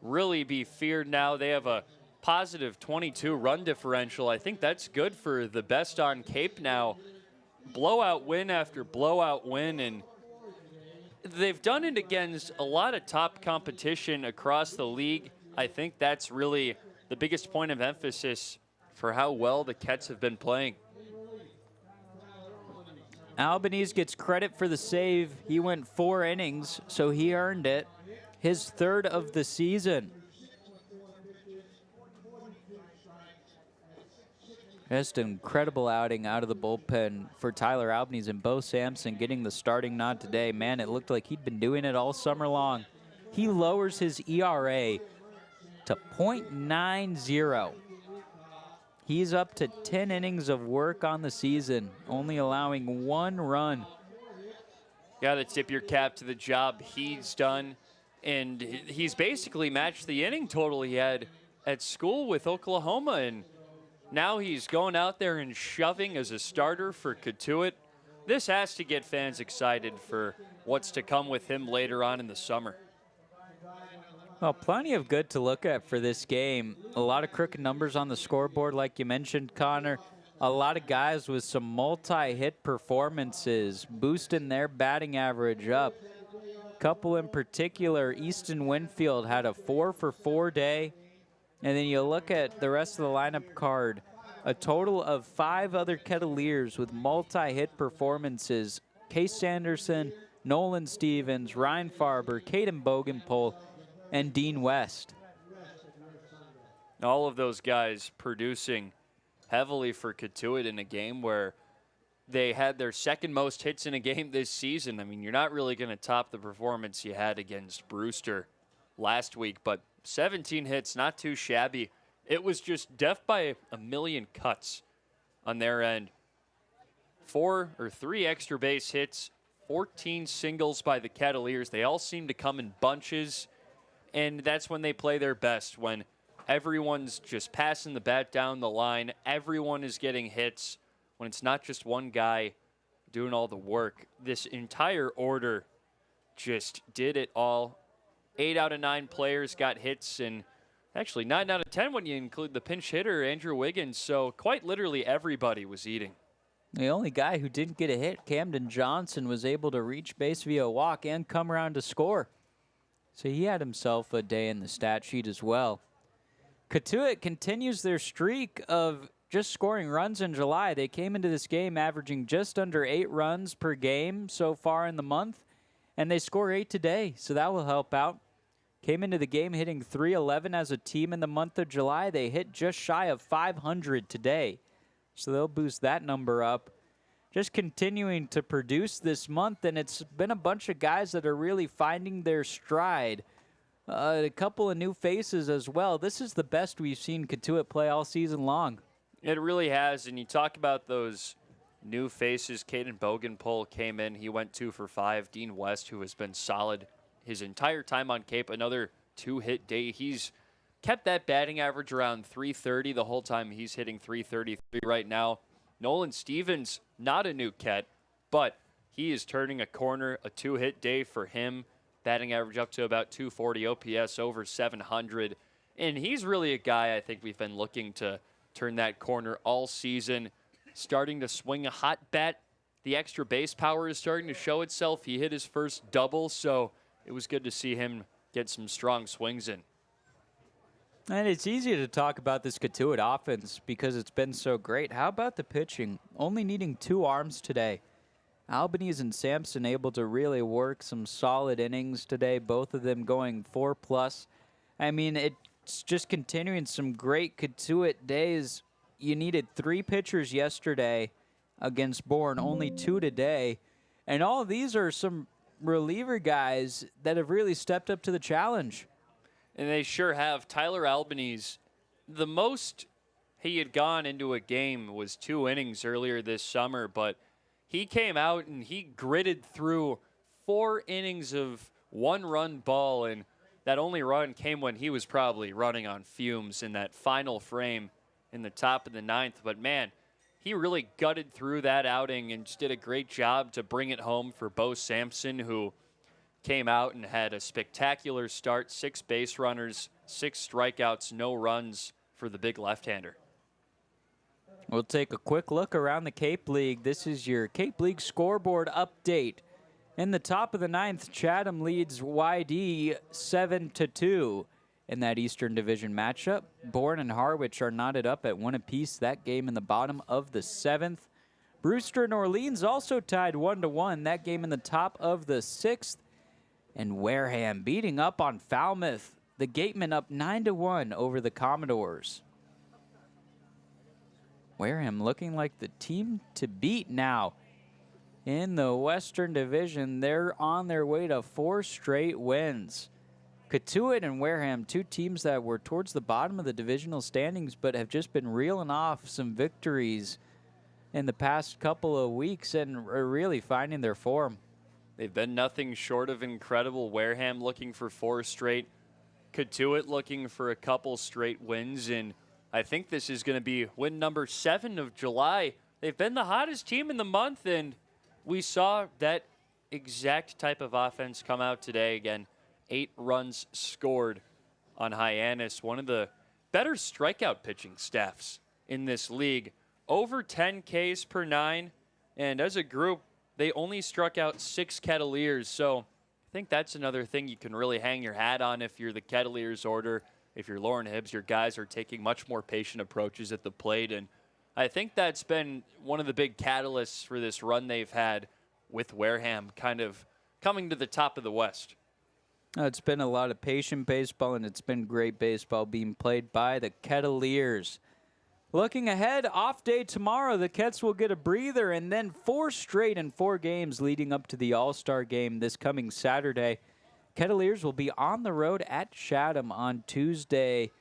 really be feared now. They have a positive 22 run differential. I think that's good for the best on Cape now. Blowout win after blowout win, and they've done it against a lot of top competition across the league. I think that's really the biggest point of emphasis for how well the Kets have been playing.
Albanese gets credit for the save. He went 4 innings, so he earned it. His 3rd of the season. Just an incredible outing out of the bullpen for Tyler Albanese, and Bo Sampson getting the starting nod today. Man, it looked like he'd been doing it all summer long. He lowers his ERA to .90. He's up to 10 innings of work on the season, only allowing 1 run.
Got to tip your cap to the job he's done. And he's basically matched the inning total he had at school with Oklahoma. And now he's going out there and shoving as a starter for Cotuit. This has to get fans excited for what's to come with him later on in the summer.
Well, plenty of good to look at for this game. A lot of crooked numbers on the scoreboard, like you mentioned, Connor. A lot of guys with some multi-hit performances, boosting their batting average up. Couple in particular, Easton Winfield had a 4-for-4 day. And then you look at the rest of the lineup card, a total of 5 other Kettleers with multi-hit performances. Case Sanderson, Nolan Stevens, Ryan Farber, Caden Bogenpole, and Dean West.
All of those guys producing heavily for Cotuit in a game where they had their second most hits in a game this season. I mean, you're not really going to top the performance you had against Brewster last week, but 17 hits, not too shabby. It was just death by a million cuts on their end. 3 extra base hits, 14 singles by the Kettleers. They all seem to come in bunches, and that's when they play their best, when everyone's just passing the bat down the line, everyone is getting hits, when it's not just one guy doing all the work. This entire order just did it all. 8 out of 9 players got hits, and actually 9 out of 10 when you include the pinch hitter, Andrew Wiggins. So quite literally everybody was eating.
The only guy who didn't get a hit, Camden Johnson, was able to reach base via walk and come around to score. So he had himself a day in the stat sheet as well. Cotuit continues their streak of just scoring runs in July. They came into this game averaging just under 8 runs per game so far in the month, and they score 8 today, so that will help out. Came into the game hitting .311 as a team in the month of July. They hit just shy of 500 today, so they'll boost that number up. Just continuing to produce this month, and it's been a bunch of guys that are really finding their stride. A couple of new faces as well. This is the best we've seen Cotuit play all season long.
It really has, and you talk about those new faces. Caden Bogenpole came in. He went 2 for 5. Dean West, who has been solid his entire time on Cape, another 2-hit day. He's kept that batting average around .330 the whole time. He's hitting .333 right now. Nolan Stevens, not a new Ket, but he is turning a corner. A 2-hit day for him. Batting average up to about .240, OPS over 700. And he's really a guy I think we've been looking to turn that corner all season. Starting to swing a hot bat. The extra base power is starting to show itself. He hit his first double, so it was good to see him get some strong swings in.
And it's easy to talk about this Cotuit offense because it's been so great. How about the pitching? Only needing 2 arms today. Albanese and Sampson able to really work some solid innings today, both of them going 4+. I mean, it's just continuing some great Cotuit days. You needed 3 pitchers yesterday against Bourne, only 2 today. And all of these are some reliever guys that have really stepped up to the challenge.
And they sure have. Tyler Albanese, the most he had gone into a game was 2 innings earlier this summer, but he came out and he gritted through 4 innings of 1-run ball, and that only run came when he was probably running on fumes in that final frame in the top of the 9th. But man, he really gutted through that outing and just did a great job to bring it home for Bo Sampson, who came out and had a spectacular start. 6 base runners, 6 strikeouts, no runs for the big left-hander.
We'll take a quick look around the Cape League. This is your Cape League scoreboard update. In the top of the 9th, Chatham leads YD 7-2 in that Eastern Division matchup. Bourne and Harwich are knotted up at 1 apiece. That game in the bottom of the 7th. Brewster and Orleans also tied 1-1. That game in the top of the 6th. And Wareham beating up on Falmouth. The Gatemen up 9-1 over the Commodores. Wareham looking like the team to beat now. In the Western Division, they're on their way to 4 straight wins. Cotuit and Wareham, 2 teams that were towards the bottom of the divisional standings but have just been reeling off some victories in the past couple of weeks and are really finding their form.
They've been nothing short of incredible. Wareham looking for 4 straight. Cotuit looking for a couple straight wins. And I think this is going to be win number 7 of July. They've been the hottest team in the month, and we saw that exact type of offense come out today again. 8 runs scored on Hyannis, one of the better strikeout pitching staffs in this league. Over 10 Ks per 9, and as a group, they only struck out 6 Kettleers, so I think that's another thing you can really hang your hat on if you're the Kettleers order. If you're Lauren Hibbs, your guys are taking much more patient approaches at the plate, and I think that's been one of the big catalysts for this run they've had with Wareham kind of coming to the top of the West.
It's been a lot of patient baseball, and it's been great baseball being played by the Kettleers. Looking ahead, off day tomorrow, the Kets will get a breather, and then 4 straight in 4 games leading up to the All-Star game this coming Saturday. Kettleers will be on the road at Chatham on Tuesday.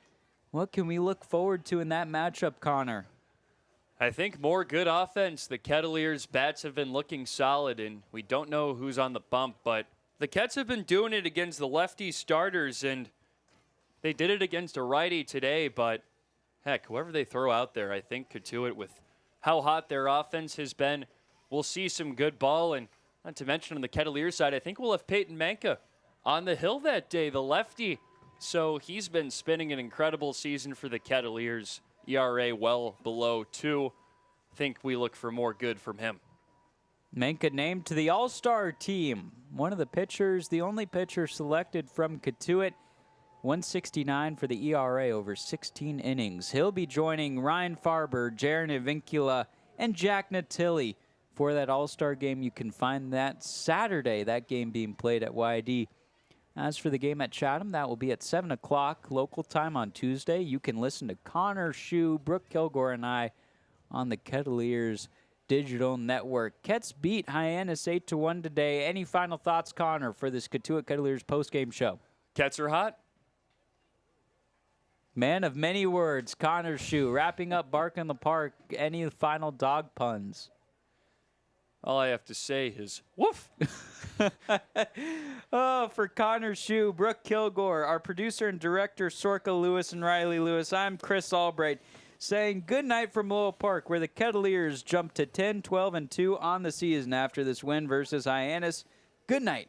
What can we look forward to in that matchup, Connor?
I think more good offense. The Kettleers' bats have been looking solid, and we don't know who's on the bump, but the Kets have been doing it against the lefty starters, and they did it against a righty today, but heck, whoever they throw out there, I think Cotuit, with how hot their offense has been, we'll see some good ball. And not to mention on the Kettleers side, I think we'll have Peyton Manka on the hill that day, the lefty. So he's been spinning an incredible season for the Kettleers. ERA well below 2. I think we look for more good from him.
Manka named to the All-Star team. One of the pitchers, the only pitcher selected from Cotuit. 169 for the ERA over 16 innings. He'll be joining Ryan Farber, Jaron Avincula, and Jack Natilli for that All-Star game. You can find that Saturday, that game being played at YD. As for the game at Chatham, that will be at 7 o'clock local time on Tuesday. You can listen to Connor Shue, Brooke Kilgore, and I on the Kettleers Digital Network. Kets beat Hyannis 8-1 today. Any final thoughts, Connor, for this Cotuit Kettleers postgame show?
Kets are hot.
Man of many words, Connor Shue, wrapping up Bark in the Park. Any final dog puns?
All I have to say is, woof.
Oh, for Connor Shue, Brooke Kilgore, our producer and director, Sorka Lewis and Riley Lewis, I'm Chris Albright, saying good night from Lowell Park, where the Kettleers jumped to 10-12-2 on the season after this win versus Hyannis. Good night.